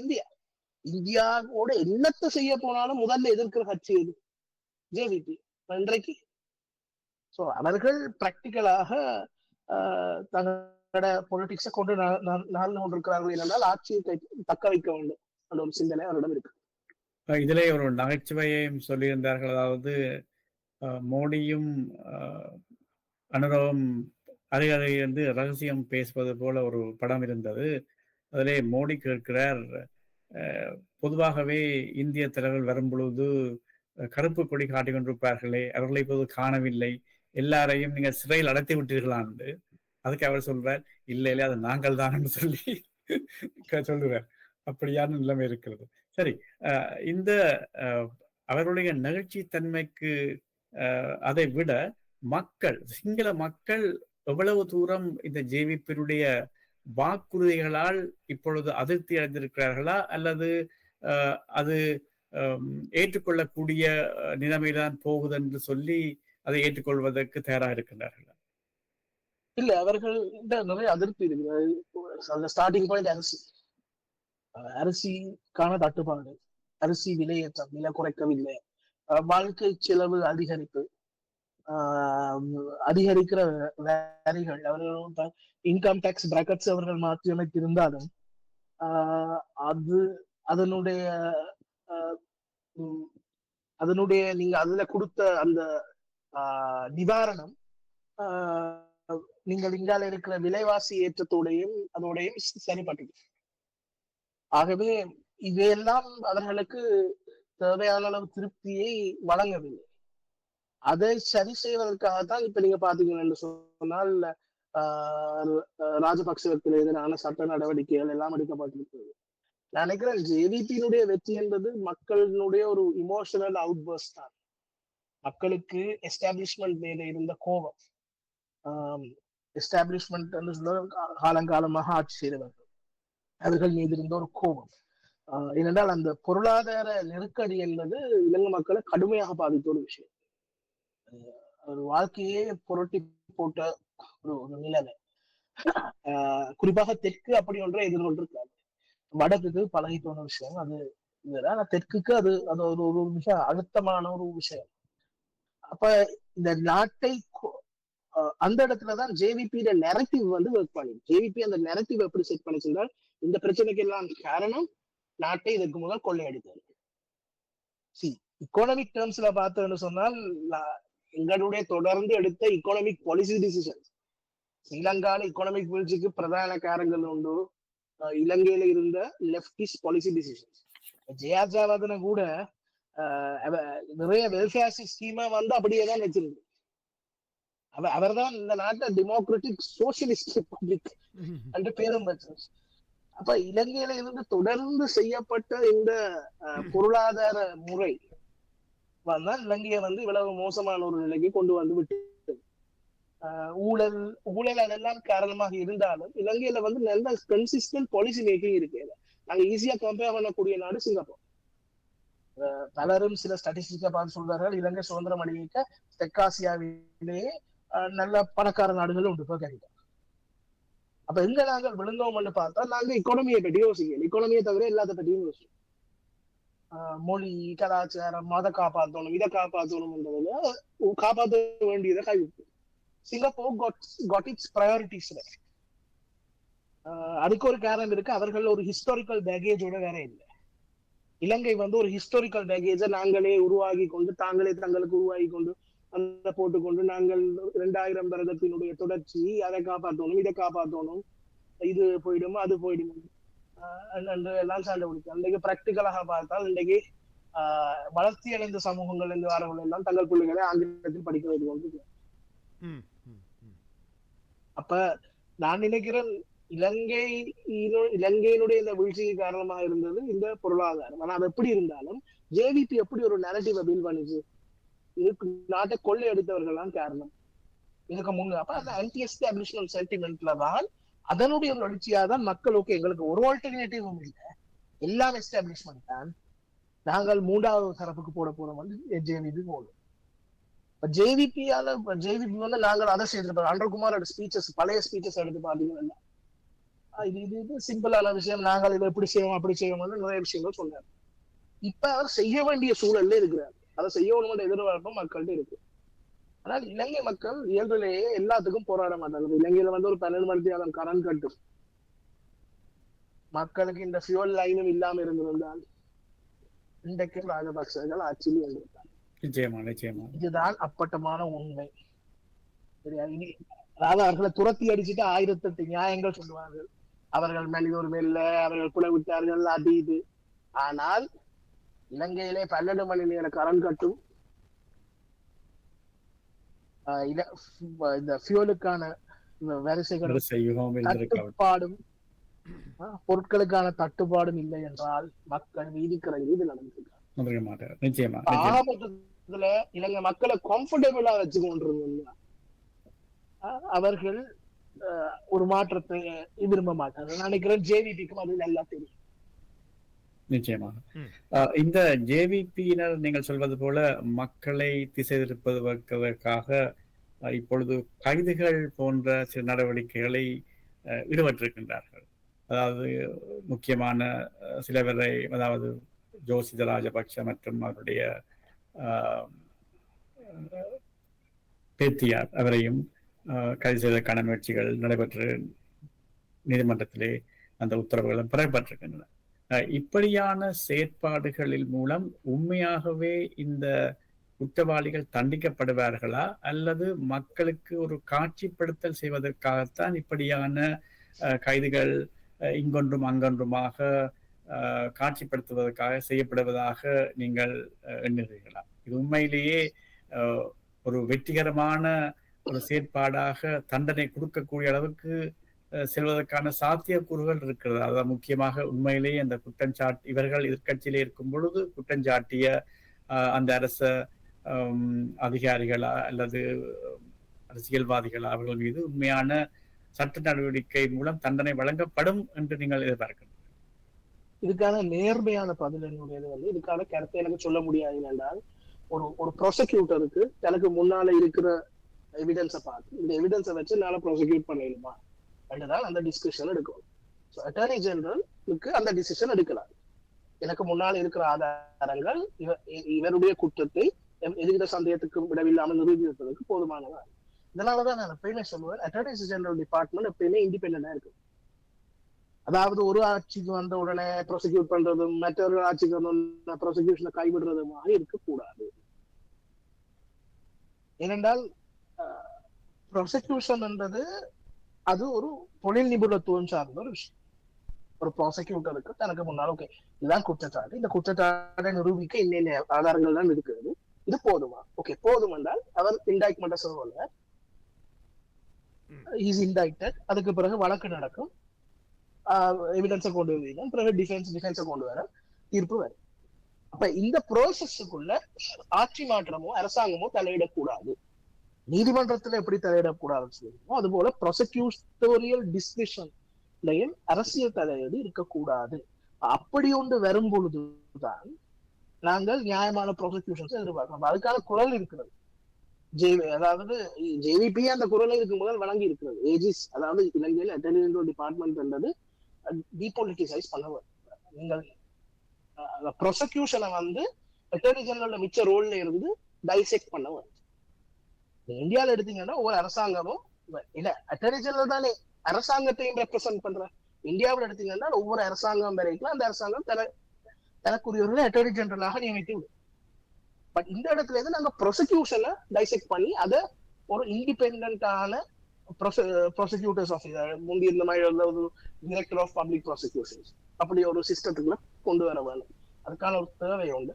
இந்தியாவோட என்னத்தை செய்ய போனாலும் முதல்ல எதிர்க்கிற கட்சி எது? ஜேவிபி இன்றைக்கு. சோ அவர்கள் பிராக்டிக்கலாக தங்களோட பொலிட்டிக்ஸை கொண்டு நடந்து கொண்டிருக்கிறார்கள். என்றால் ஆட்சியை தக்க வைக்க வேண்டும் அந்த ஒரு சிந்தனை அவரிடம் இருக்கு. இதிலே ஒரு நகைச்சுவையையும் சொல்லியிருந்தார்கள். அதாவது மோடியும் அனுரவும் அதை வந்து ரகசியம் பேசுவது போல ஒரு படம் இருந்தது. அதிலே மோடி கேட்கிறார், பொதுவாகவே இந்திய தலைவர்கள் வரும் பொழுது கருப்பு கொடி காட்டிக் கொண்டிருப்பார்களே, அவர்களை இப்போது காணவில்லை, எல்லாரையும் நீங்கள் சிறையில் அடைத்து விட்டீர்களான்னு. அதுக்கு அவர் சொல்றார், இல்லை அது நாங்கள் தான் சொல்லி சொல்லுவார். அப்படியான நிலைமை இருக்கிறது. சரி, இந்த அவருடைய நிகழ்ச்சித்தன்மைக்கு அதை விட மக்கள், சிங்கள மக்கள் எவ்வளவு தூரம் இந்த ஜேவிபியினுடைய வாக்குறுதிகளால் இப்பொழுது அதிருப்தி அடைந்திருக்கிறார்களா, அல்லது அது ஏற்றுக்கொள்ளக்கூடிய நிலைமைதான் போகுது என்று சொல்லி அதை ஏற்றுக்கொள்வதற்கு தயாராக இருக்கின்றார்களா? இல்ல, அவர்கள் நிறைய அதிருப்தி இருக்கிறது. ஸ்டார்டிங் பாயிண்ட் அரிசிக்கான தட்டுப்பாடு, அரிசி விலையேற்றம், விலை குறைக்கவில்லை, வாழ்க்கை செலவு அதிகரிப்பு, அதிகரிக்கிற வரிகள், அவர்கள் இன்கம் டாக்ஸ் பிராக்கெட்ஸ் அவர்கள் மாற்றி அமைத்திருந்தாலும் அதனுடைய நீங்க அதுல கொடுத்த அந்த நிவாரணம் நீங்கள் இங்கால இருக்கிற விலைவாசி ஏற்றத்தோடையும் அதோடையும் சரிபட்டு. ஆகவே இவையெல்லாம் அவர்களுக்கு தேவையான அளவு திருப்தியை வழங்கவில்லை. அதை சரி செய்வதற்காகத்தான் இப்ப நீங்க பாத்தீங்கன்னு சொன்னால் ராஜபக்சேவுக்கு எதிரான சட்ட நடவடிக்கைகள் எல்லாம் எடுக்கப்பட்டிருக்கிறது. நான் நினைக்கிறேன் ஜேவிபியினுடைய வெற்றி என்பது மக்களினுடைய ஒரு இமோஷனல் அவுட்பர்ஸ்ட் தான். மக்களுக்கு எஸ்டாப்ளிஷ்மெண்ட் மேல இருந்த கோபம், எஸ்டாப்ளிஷ்மெண்ட் என்று சொல்ல காலங்காலமாக ஆட்சி செய்தவர்கள், அவர்கள் மீது இருந்த ஒரு கோபம். ஏனென்றால் அந்த பொருளாதார நெருக்கடி என்பது இலங்கை மக்களை கடுமையாக பாதித்த ஒரு விஷயம். ஒரு வாழ்க்கையே புரட்டி போட்ட ஒரு நிலைமை. குறிப்பாக தெற்கு அப்படி ஒன்றை எதிர்கொண்டிருக்காங்க. வடக்குக்கு பழகி போன விஷயம் அது. ஆனா தெற்குக்கு அது அது ஒரு மிக அழுத்தமான ஒரு விஷயம். அப்ப இந்த நாட்டை அந்த இடத்துலதான் ஜேவிபி நெரட்டிவ் வந்து ஒர்க் பண்ணி ஜேவிபி அந்த நெரட்டிவ் எப்படி செட் பண்ணிச்சிருந்தால் இந்த பிரச்சனைக்கு எல்லாம் காரணம் நாட்டை இதற்கு முதல் கொள்ளையடித்தது. இக்கோனாமிக் டேர்ம்ஸ்ல பார்த்தோம்னு சொன்னால் எங்களுடைய தொடர்ந்து எடுத்த இக்கோனாமிக் பாலிசி டிசிஷன் ஸ்ரீலங்கால இக்கோனாமிக் வீழ்ச்சிக்கு பிரதான காரணங்கள் உண்டு இலங்கையில இருந்த லெப்டிஸ்ட் பாலிசி டிசிஷன். ஜெயாஜாவதனை கூட நிறைய வெல்ஃபேர் ஸ்கீமா வந்து அப்படியே தான் வச்சிருக்கு. அவர் தான் இந்த நாட்டை டெமோக்ராட்டிக் சோசியலிஸ்ட் ரிப்பப்ளிக் என்று பேரும் வச்சார். அப்ப இலங்கையில இருந்து தொடர்ந்து செய்யப்பட்ட இந்த பொருளாதார முறை வந்தால் இலங்கையை வந்து இவ்வளவு மோசமான ஒரு நிலைக்கு கொண்டு வந்து விட்டு ஊழல் அதெல்லாம் காரணமாக இருந்தாலும் இலங்கையில வந்து நல்ல கன்சிஸ்டன்ட் பாலிசி மேக்கிங் இருக்கு. நாங்க ஈஸியா கம்பேர் பண்ணக்கூடிய நாடு சிங்கப்பூர். பலரும் சில ஸ்டாட்டிஸ்டிக்கா பார்த்து சொல்றார்கள் இலங்கை சுதந்திரம் அடைவிக்க தெற்காசியாவிலேயே நல்ல பணக்கார நாடுகள் உண்டு கிடைக்கும். அப்ப எங்க நாங்கள் விழுந்தோம்னு பார்த்தா நாங்க இக்கோனமியை பற்றி யோசிக்கல. இக்கோனமியை தவிர எல்லாத்த பற்றியும் யோசிக்கும். மொழி, கலாச்சாரம், மத காப்பாற்றணும், இதை காப்பாற்றணும்ன்றதுல காப்பாற்ற வேண்டியதை கைவிட்டு சிங்கப்பூர் got its priorities. அதுக்கு ஒரு காரணம் இருக்கு. அவர்கள் ஒரு ஹிஸ்டாரிக்கல் பேகேஜோட வேற இல்லை. இலங்கை வந்து ஒரு ஹிஸ்டாரிக்கல் பேகேஜை நாங்களே உருவாகி கொண்டு தாங்களே தங்களுக்கு உருவாகி கொண்டு அந்த போட்டுக்கொண்டு நாங்கள் 2000 வருடத்தினுடைய தொடர்ச்சி அதை காப்பாற்றணும், இதை காப்பாற்றணும், இது போயிடும் அது போயிடும் எல்லாம் சண்டை பிடிக்கும். இன்றைக்கு பிராக்டிக்கலாக பார்த்தால் இன்றைக்கு வளர்ச்சி அடைந்த சமூகங்கள் இருந்து வரவர்கள் எல்லாம் தங்கள் பிள்ளைகளை ஆங்கிலத்தில் படிக்க வைத்து கொண்டு. அப்ப நான் நினைக்கிறேன் இலங்கையினுடைய இந்த வீழ்ச்சிக்கு காரணமாக இருந்தது இந்த பொருளாதாரம். ஆனா அது எப்படி இருந்தாலும் ஜேவிபி எப்படி ஒரு நரேட்டிவ் பில்ட் பண்ணிச்சு, இதுக்கு நாட்டை கொள்ளை அடித்தவர்கள் தான் காரணம் இதுக்கு முன்னு. அப்ப அந்த ஆன்டி எஸ்டாபிலிஷ்மென்ட் சென்டிமெண்ட்ல தான் அதனுடைய ஒரு எழுச்சியா தான் மக்களுக்கு எங்களுக்கு ஒரு ஆல்டர்னேட்டிவும் இல்லை, எல்லாம் எஸ்டாபிலிஷ்மெண்ட் தான், நாங்கள் மூன்றாவது தரப்புக்கு போட போறோம் வந்து ஜேவிபி போடும். ஜேவிபியால ஜேவிபி வந்து நாங்கள் அதை செய்திருப்போம். அன்றகுமாரோட ஸ்பீச்சஸ் பழைய ஸ்பீச்சஸ் எடுத்து பாத்தீங்கன்னா இது சிம்பிளான விஷயம், நாங்கள் இதை எப்படி செய்வோம் அப்படி செய்வோம்னு நிறைய விஷயங்கள் சொன்னார். இப்ப அவர் செய்ய வேண்டிய சூழல்ல இருக்கிறார். அதை செய்யணும்னு எதிர்பார்ப்பும் மக்கள்கிட்ட இருக்கு. ஆனால் இலங்கை மக்கள் இயல்பிலேயே எல்லாத்துக்கும் போராட மாட்டாங்க. இலங்கையில வந்து ஒரு 12 மணித்தியாலம் கரண்ட் கட்டும் மக்களுக்கு இந்த ஃபியூல் லைனும் இல்லாம இருந்திருந்தால் இன்றைக்கு ராஜபக்சர்கள் ஆட்சியில் இருந்திருக்காங்க. இதுதான் அப்பட்டமான உண்மை. சரியா? அதாவது அவர்களை துரத்தி அடிச்சுட்டு 1008 நியாயங்கள் சொல்லுவார்கள். அவர்கள் மனிதர் மேல அவர்கள் குலை விட்டார்கள் அது இது. ஆனால் இலங்கையிலே 12 மணி நேர கரண்ட் கட்டும் இந்த ஃபியூலுக்கான வரிசைகளும் தட்டுப்பாடும் பொருட்களுக்கான தட்டுப்பாடும் இல்லை என்றால் மக்கள் வீதிக்கிறங்க இது நடந்திருக்காங்க. ஆபத்துல இலங்கை மக்களை கம்ஃபர்டபுளா வச்சு கொண்டிருந்தா அவர்கள் ஒரு மாற்றத்தை விரும்ப மாட்டாங்க. நினைக்கிறேன் ஜேவிபிக்கும் அது நல்லா தெரியும். நிச்சயமாக இந்த ஜேவிபியினர் நீங்கள் சொல்வது போல மக்களை திசை திருப்பதற்காக இப்பொழுது கைதுகள் போன்ற சில நடவடிக்கைகளை ஈடுபட்டிருக்கின்றார்கள். அதாவது முக்கியமான சிலவரை, அதாவது ஜோசித ராஜபக்ஷ மற்றும் அவருடைய பேத்தியார் அவரையும் கைது செய்வதற்கான முயற்சிகள் நடைபெற்று நீதிமன்றத்திலே அந்த உத்தரவுகளும் பெறப்பட்டிருக்கின்றன. இப்படியான செயற்பாடுகளில் மூலம் உண்மையாகவே இந்த குற்றவாளிகள் தண்டிக்கப்படுவார்களா, அல்லது மக்களுக்கு ஒரு காட்சிப்படுத்தல் செய்வதற்காகத்தான் இப்படியான கைதுகள் இங்கொன்றும் அங்கொன்றுமாக காட்சிப்படுத்துவதற்காக செய்யப்படுவதாக நீங்கள் எண்ணுகிறீர்களா? இது உண்மையிலேயே ஒரு வெற்றிகரமான ஒரு செயற்பாடாக தண்டனை கொடுக்கக்கூடிய அளவுக்கு செல்வதற்கான சாத்தியக்கூறுகள் இருக்கிறது? அதாவது முக்கியமாக உண்மையிலேயே அந்த குற்றஞ்சாட்டு இவர்கள் எதிர்கட்சியிலே இருக்கும் பொழுது குற்றஞ்சாட்டிய அந்த அரச அதிகாரிகளா அல்லது அரசியல்வாதிகளா அவர்கள் மீது உண்மையான சட்ட நடவடிக்கை மூலம் தண்டனை வழங்கப்படும் என்று நீங்கள் எதிர்பார்க்கிறீர்கள்? இதுக்கான நேர்மையான பதில் என்னுடையது வந்து இதுக்கான கருத்தை எனக்கு சொல்ல முடியாது. என்றால் ஒரு ப்ராசிக்யூட்டருக்கு தனக்கு முன்னால இருக்கிற எவிடன்ஸை பார்த்து இந்த எவிடன்ஸை வச்சு என்னால ப்ராசிக்யூட் பண்ணிடுமா என்றுதான் அந்த டிஸ்கஷன் எடுக்கணும். அட்டர்னி ஜெனரலுக்கு அந்த டிசிஷன் எடுக்கலாம். எனக்கு முன்னால் இருக்கிற ஆதாரங்கள் இவருடைய குற்றத்தை எதுவித சந்தேகத்துக்கும் விடவில்லாமல் நிரூபிப்பதற்கு போதுமானதா. இதனாலதான் நான் எப்பயுமே சொல்லுவேன், அட்டார்னி ஜெனரல் டிபார்ட்மெண்ட் எப்பயுமே இண்டிபெண்டா இருக்கு. அதாவது ஒரு ஆட்சிக்கு வந்த உடனே ப்ராசிக்யூட் பண்றதும் மற்றொரு ஆட்சிக்கு வந்த ப்ராசிக்யூஷனை கைவிடுறதுமாக இருக்கக்கூடாது. ஏனென்றால் ப்ராசிக்யூஷன் என்றது அது ஒரு தொழில் நிபுணத்துவம் சார்ந்த ஒரு விஷயம். ஒரு ப்ராசிக்யூட்டருக்கு தனக்கு முன்னால் ஓகே இதுதான் குற்றச்சாட்டு, இந்த குற்றச்சாட்டை நிரூபிக்க இன்னென்ன ஆதாரங்கள் தான் இருக்கிறது, இது போதுமா, ஓகே போதும் என்றால் அவர் இன்டாக்மெண்ட்டை சொல்ல இஸ் இன்டாக்டட். அதுக்கு பிறகு வழக்கு நடக்கும், எவிடன்ஸை கொண்டு வருவீங்க, பிறகு டிஃபென்ஸை கொண்டு வர தீர்ப்பு வரும். அப்ப இந்த ப்ரோசஸுக்குள்ள ஆட்சி மாற்றமோ அரசாங்கமோ தலையிடக்கூடாது. நீதிமன்றத்துல எப்படி தலையிடக்கூடாதுன்னு சொல்லுவோமோ அது போல ப்ராசிக்யூட்டோரியல் டிஸ்கஷன்லையும் அரசியல் தலையீடு இருக்கக்கூடாது. அப்படி ஒன்று வரும் பொழுதுதான் நாங்கள் நியாயமான ப்ராசிக்யூஷன்ஸ் எதிர்பார்க்கலாம். அதுக்கான குரல் இருக்கிறது. அதாவது ஜேவிபி அந்த குரலை இதுக்கு முதல் வழங்கி இருக்கிறது. ஏஜிஸ், அதாவது இலங்கையில் அட்டர்னி ஜெனரல் டிபார்ட்மெண்ட் என்றது டீபொலிட்டிசைஸ் பண்ண நீங்கள் ப்ராசிக்யூஷனை அட்டர்னி ஜெனரல் மிச்ச ரோல்ல இருந்து டைசெக்ட் பண்ண வரும். இந்தியாவில் எடுத்தீங்கன்னா ஒவ்வொரு அரசாங்கமும் இல்ல அட்டர்னி ஜெனரல் தானே அரசாங்கத்தையும் ரெப்ரசென்ட் பண்ற. இந்தியாவில் எடுத்தீங்கன்னா ஒவ்வொரு அரசாங்கம் வரைக்கும் அந்த அரசாங்கம் தனக்குரியவர்களை அட்டர்னி ஜெனரலாக நியமித்து விடும். பட் இந்த இடத்துல இருந்து நாங்க ப்ராசிக்யூஷனை டைசெக்ட் பண்ணி அதை ஒரு இண்டிபெண்டான ப்ராசிக்யூட்டர்ஸ் ஆஃபீஸர் முந்தி இந்த மாதிரி டைரக்டர் ஆஃப் பப்ளிக் ப்ராசிக்யூஷன்ஸ் அப்படி ஒரு சிஸ்டத்துக்குள்ள கொண்டு வர வேணும். அதுக்கான ஒரு தேவை உண்டு,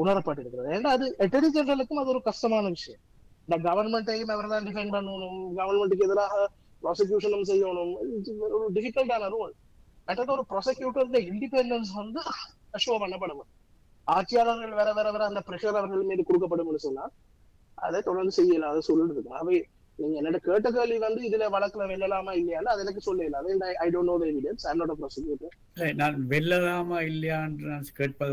உணரப்பட்டிருக்கிறது. ஏன்னா அது அட்டர்னி ஜெனரலுக்கும் அது ஒரு கஷ்டமான விஷயம். இந்த கவர்மெண்ட்டையும் அவர் தான் டிஃபெண்ட் பண்ணணும், கவர்மெண்ட்டுக்கு எதிராக ப்ராசிக்யூஷனும் செய்யணும், ஒரு டிஃபிகல்ட்டான ரோல். மற்றது ஒரு ப்ராசிக்யூட்டர் இண்டிபெண்டன்ஸ் ஷோ பண்ணப்படும். ஆட்சியாளர்கள் வேற வேற வேற அந்த பிரஷர் அவர்கள் மீது கொடுக்கப்படும் சொன்னா அதை தொடர்ந்து செய்யலாத சூழல் இருக்கு. அவை நீங்க என்னோட கேட்ட கேள்வி இதுல வழக்குல வெல்லலாமா இல்லையான்னு அது எனக்கு சொல்லலாம். I don't know the evidence, I am not a prosecutor. நான் வெல்லலாமா இல்லையான்னு நான் கேட்பது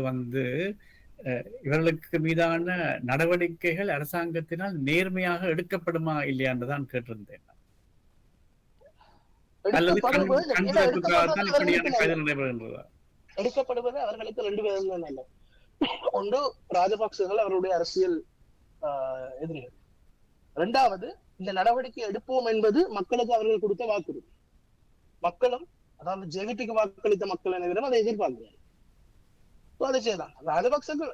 இவர்களுக்கு மீதான நடவடிக்கைகள் அரசாங்கத்தினால் நேர்மையாக எடுக்கப்படுமா இல்லையான்றதான் கேட்டிருந்தேன். எடுக்கப்படுவது அவர்களுக்கு ரெண்டு விதம் தான் நல்ல. ஒன்று ராஜபக்சர்கள் அவருடைய அரசியல் எதிரிகள். இரண்டாவது இந்த நடவடிக்கை எடுப்போம் என்பது மக்களுக்கு அவர்கள் கொடுத்த வாக்குறுதி. மக்களும் அதாவது ஜேவிபிக்கு வாக்களித்த மக்கள் அனைவரும் அதை எதிர்பார்க்கிறார்கள். அதை செய்யலாம். ராஜபக்சர்கள்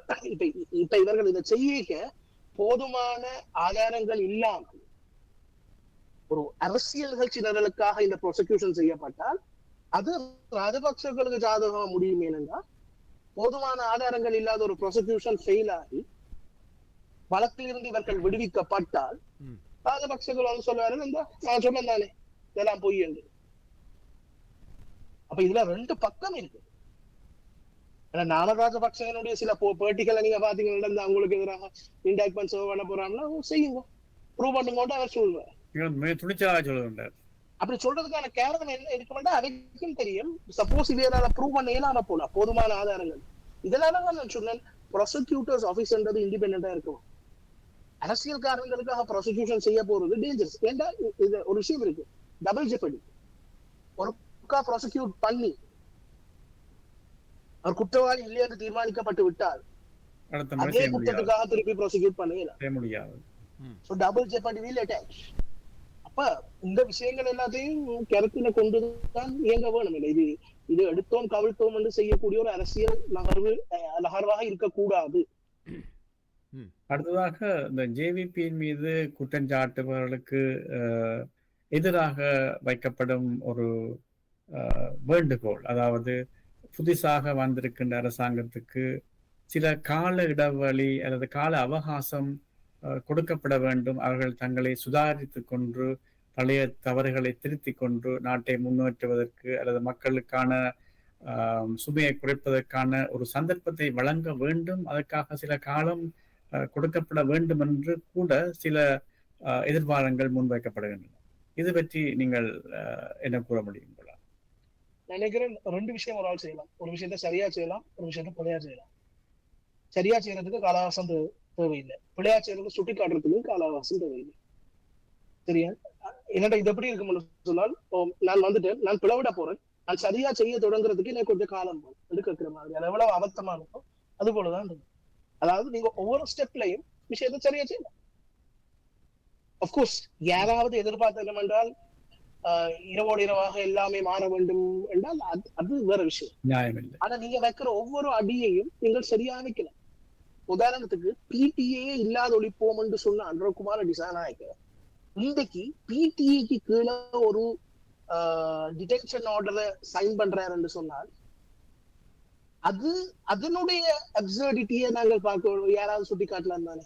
இப்ப இவர்கள் இதை செய்ய போதுமான ஆதாரங்கள் இல்லாமல் ஒரு அரசியல் நிகழ்ச்சி நிரலுக்காக இந்த ப்ராசிக்யூஷன் செய்யப்பட்டால் அது ராஜபக்சர்களுக்கு ஜாதகமாக முடியும். ஏனென்றால் போதுமான ஆதாரங்கள் இல்லாத ஒரு ப்ராசிக்யூஷன் ஃபெயில் ஆகி வழக்கில் இருந்து இவர்கள் விடுவிக்கப்பட்டால் ராஜபக்சர்கள் சொல்லுவாரு நான் சொன்னேன் தானே இதெல்லாம் பொய் என்று. அப்ப இதுல ரெண்டு பக்கம் இருக்கு. நாம ராஜபக்சனுடைய சில பேட்டிகளை நீங்க பாத்தீங்கன்னா அவங்களுக்கு எதிராக இன்டாக்மெண்ட் பண்ண போறாங்கன்னா செய்யுங்க, ப்ரூவ் பண்ணுங்க அவர் சொல்றாரு. அப்படி சொல்றதுக்கான காரணம் என்ன இருக்க அவைக்கும் தெரியும். சப்போஸ் இவரால ப்ரூவ் பண்ண இயலாம போலாம் போதுமான ஆதாரங்கள். இதனால நான் சொன்னேன் ப்ராசிக்யூட்டர்ஸ் ஆபீஸ்ன்றது இண்டிபெண்டா இருக்கும். அரசியல் காரணங்களுக்காக ப்ராசிக்யூஷன் செய்ய போறது டேஞ்சரஸ். ஏண்டா இது ஒரு விஷயம் இருக்கு, டபுள் ஜெப்படி. ஒரு ப்ராசிக்யூட் பண்ணி அவர் குற்றவாளி இல்லை என்று தீர்மானிக்கப்பட்டு விட்டால் அதே குற்றத்துக்காக திருப்பி ப்ராசிக்யூட் பண்ண முடியாது. Double jeopardy will attach. அப்ப இந்த விஷயங்கள் எல்லாத்தையும் கருத்துல கொண்டுதான் இயங்க வேணும். இது இது எடுத்தோம் கவிழ்த்தோம் என்று செய்யக்கூடிய ஒரு அரசியல் நகர்வாக இருக்கக்கூடாது. அடுத்ததாக இந்த ஜேவிபியின் மீது குற்றஞ்சாட்டுபவர்களுக்கு எதிராக வைக்கப்படும் ஒரு வேண்டுகோள், அதாவது புதிதாக வந்திருக்கின்ற அரசாங்கத்துக்கு சில கால இடைவெளி அல்லது கால அவகாசம் கொடுக்கப்பட வேண்டும். அவர்கள் தங்களை சுதாரித்துக் கொண்டு பழைய தவறுகளை திருத்திக் கொண்டு நாட்டை முன்னேற்றுவதற்கு அல்லது மக்களுக்கான சுமையை குறைப்பதற்கான ஒரு சந்தர்ப்பத்தை வழங்க வேண்டும். அதற்காக சில காலம் கொடுக்கப்பட வேண்டும் என்று கூட சில எதிர்பாரங்கள் முன்வைக்கப்படுகின்றன. இது பற்றி நீங்கள் என்ன கூற முடியும்? நினைக்கிறேன் ரெண்டு விஷயம் ஒரு ஆள் செய்யலாம். ஒரு விஷயத்த சரியா செய்யலாம், ஒரு விஷயத்த பிழையா செய்யலாம். சரியா செய்யறதுக்கு காலவாசம் தேவையில்லை, பிழையா செய்யறதுக்கு சுட்டி காட்டுறதுக்கு காலவாசம் தேவையில்லை. சரியா? என்னடா இது எப்படி இருக்கும்னு சொன்னால், நான் வந்துட்டேன், நான் பிளவிட போறேன், நான் சரியா செய்ய தொடங்குறதுக்கு எனக்கு கொஞ்சம் காலம் எடுக்கிற மாதிரி அது எவ்வளவு அபத்தமா இருக்கும். அது போலதான். அதாவது நீங்க ஒவ்வொரு ஸ்டெப்லையும் விஷயத்தை சரியா செய்யலாம். அப்கோர்ஸ் யாராவது எதிர்பார்த்த என்னவென்றால் இரவோடு இரவாக எல்லாமே மாற வேண்டும் என்றால் அது வேற விஷயம், நியாயம் இல்லை. ஆனா நீங்க வைக்கிற ஒவ்வொரு அடியையும் நீங்கள் சரியா வைக்கலாம். உதாரணத்துக்கு பிடிஏ இல்லாத ஒழிப்போம் என்று சொன்ன அன்றகுமார திசாநாயக்க இன்றைக்கு பிடிஏக்கு கீழே ஒரு டிடென்ஷன் ஆர்டரை சைன் பண்றாரு என்று சொன்னால் அது அதனுடைய அப்சர்டிட்டியை நாங்கள் பார்க்க யாராவது சுட்டி காட்டலாம் தானே.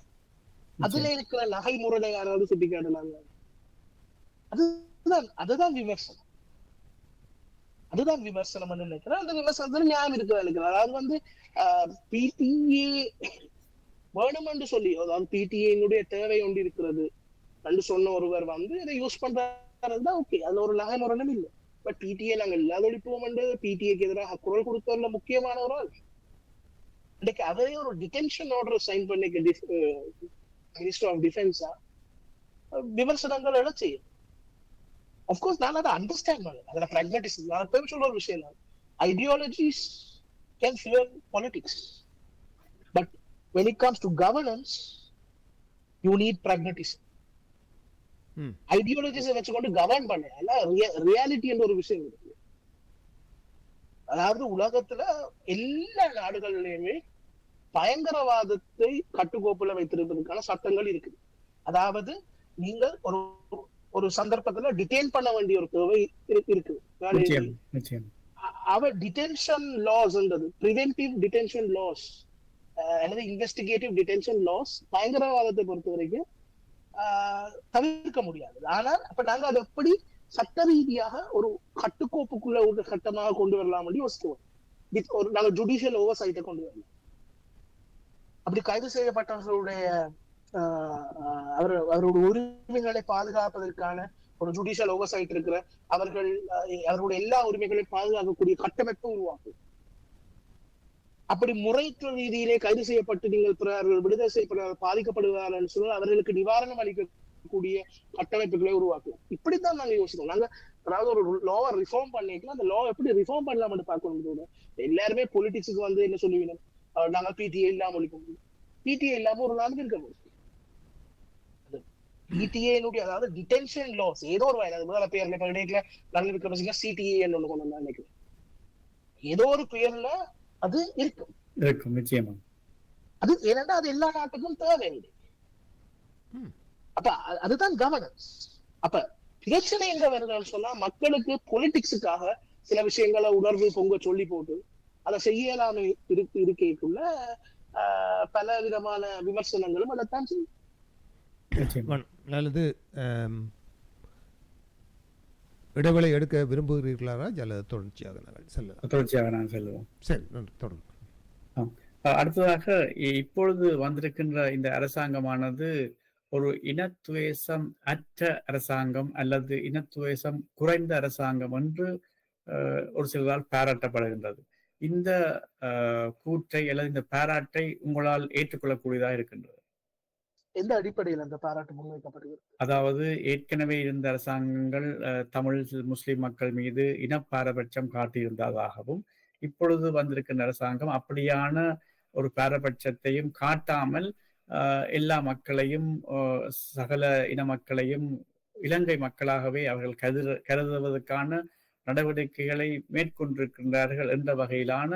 அதுல இருக்கிற நகை முறையை யாராவது சுட்டி காட்டலாம் தானே. அதுதான் விமர்சனம். அதுதான் விமர்சனம் நினைக்கிறேன். அந்த விமர்சனத்துல நியாயம் இருக்குதா நினைக்கிறேன். அதாவது பிடிஏ வேணும் என்று சொல்லி, அதாவது பிடிஏனுடைய தேவை ஒன்று இருக்கிறது என்று சொன்ன ஒருவர் இதை யூஸ் பண்றாருந்தா ஓகே, அதுல ஒரு நகைமுறையும் இல்லை. பட் பிடிஏ நாங்கள் இல்லாத ஒழிப்போம் என்று பிடிஏக்கு எதிராக குரல் கொடுத்தவர்ல முக்கியமான ஒரு ஆள் இன்னைக்கு அவரே ஒரு டிடென்ஷன் ஆர்டர் சைன் பண்ணி மினிஸ்டர் ஆஃப் டிஃபென்ஸா விமர்சனங்கள் எல்லாம் செய்யும். அப்கோர்ஸ் நான் அதை அண்டர்ஸ்டாண்ட் பண்ணல, அதுல பிராக்மேட்டிசம். நான் எப்பவும் சொல்ற ஒரு விஷயம் தான், ideologies can fuel politics, but when it comes to governance you need pragmatism. Ideologies வச்சுக்கொண்டு கவர்ன் பண்ண ரியாலிட்டி என்ற ஒரு விஷயம் இருக்கு. அதாவது உலகத்துல எல்லா நாடுகளிலுமே பயங்கரவாதத்தை கட்டுக்கோப்புல வைத்திருப்பதற்கான சட்டங்கள் இருக்குது. அதாவது நீங்க ஒரு சந்தர்ப்பத்துல டிடெயின் பண்ண வேண்டிய ஒரு தேவை இருக்குது. அவர் டிடென்ஷன் லாஸ் என்றது பிரிவென்டிவ் டிடென்ஷன் லாஸ் அல்லது இன்வெஸ்டிகேட்டிவ் டிடென்ஷன் லாஸ் பயங்கரவாதத்தை பொறுத்த வரைக்கும் தவிர்க்க முடியாது. ஆனால் அப்ப நாங்க அதை எப்படி சட்ட ரீதியாக ஒரு கட்டுக்கோப்புக்குள்ள ஒரு சட்டமாக கொண்டு வரலாம் என்று யோசிக்குவோம். நாங்க ஜுடிஷியல் ஓவர்சைட்டை கொண்டு வரலாம். அப்படி கைது செய்யப்பட்டவர்களுடைய அவருடைய உரிமைகளை பாதுகாப்பதற்கான ஒரு ஜுடிஷியல் ஓவர்சைட் இருக்கிற அவர்களுடைய எல்லா உரிமைகளையும் பாதுகாக்கக்கூடிய கட்டமைப்பை உருவாக்கும். அப்படி முறையற்ற ரீதியிலே கைது செய்யப்பட்டு நீங்கள் பிறர்கள் விடுதலை செய்யப்படுற பாதிக்கப்படுவார்கள் சொன்னால் அவர்களுக்கு நிவாரணம் அளிக்கக்கூடிய கட்டமைப்புகளை உருவாக்கும். இப்படித்தான் நாங்க யோசிக்கணும். நாங்க அதாவது ஒரு லாவை ரிஃபார்ம் பண்ணிக்கலாம், அந்த லா எப்படி ரிஃபார்ம் பண்ணலாம்னு பார்க்கணும். எல்லாருமே பொலிட்டிக்ஸுக்கு என்ன சொல்லுவீங்க, நாங்க பிடிஏ இல்லாம ஒழிக்க முடியும். பிடிஏ இல்லாம ஒரு நாளுக்கு இருக்க முடியும். பிடிஏனுடைய அதாவது டிடென்ஷன் லாஸ் ஏதோ ஒரு வயது முதல்ல பேர்ல இப்ப இடையில நல்ல இருக்கிற சிடிஏ ஒண்ணு கொண்டு வந்தா நினைக்கிறேன். ஏதோ ஒரு பேர்ல அது இருக்கும் நிச்சயமா. அது ஏனென்றா அது எல்லா நாட்டுக்கும் தேவை. அப்ப அதுதான் கவர்னன்ஸ். அப்ப பிரச்சனை எங்க வருதுன்னு சொன்னா மக்களுக்கு பொலிட்டிக்ஸுக்காக சில விஷயங்களை உணர்வு பொங்க சொல்லி போட்டு அதை செய்யலாம இருக்கைக்குள்ள பல விதமான விமர்சனங்களும் அதைத்தான் செய்யும். நல்லது. இடைவெளி எடுக்க விரும்புகிறீர்களா அல்லது தொடர்ச்சியாக நாங்கள் செல்லுவோம்? சரி, தொடர்ந்து. அடுத்ததாக இப்பொழுது வந்திருக்கின்ற இந்த அரசாங்கமானது ஒரு இனத்துவேசம் அற்ற அரசாங்கம் அல்லது இனத்துவேசம் குறைந்த அரசாங்கம் என்று ஒரு சிலரால் பாராட்டப்படுகின்றது. இந்த கூற்றை அல்லது இந்த பாராட்டை உங்களால் ஏற்றுக்கொள்ளக்கூடியதாக இருக்கின்றது? எந்த அடிப்படையில் அந்த பாராட்டு முன்வைக்கப்படுகிறது? அதாவது ஏற்கனவே இருந்த அரசாங்கங்கள் தமிழ் முஸ்லிம் மக்கள் மீது இனப்பாரபட்சம் காட்டியிருந்ததாகவும் இப்பொழுது வந்திருக்கின்ற அரசாங்கம் அப்படியான ஒரு பாரபட்சத்தையும் காட்டாமல் எல்லா மக்களையும் சகல இன மக்களையும் இலங்கை மக்களாகவே அவர்கள் கருதுவதற்கான நடவடிக்கைகளை மேற்கொண்டிருக்கின்றார்கள் என்ற வகையிலான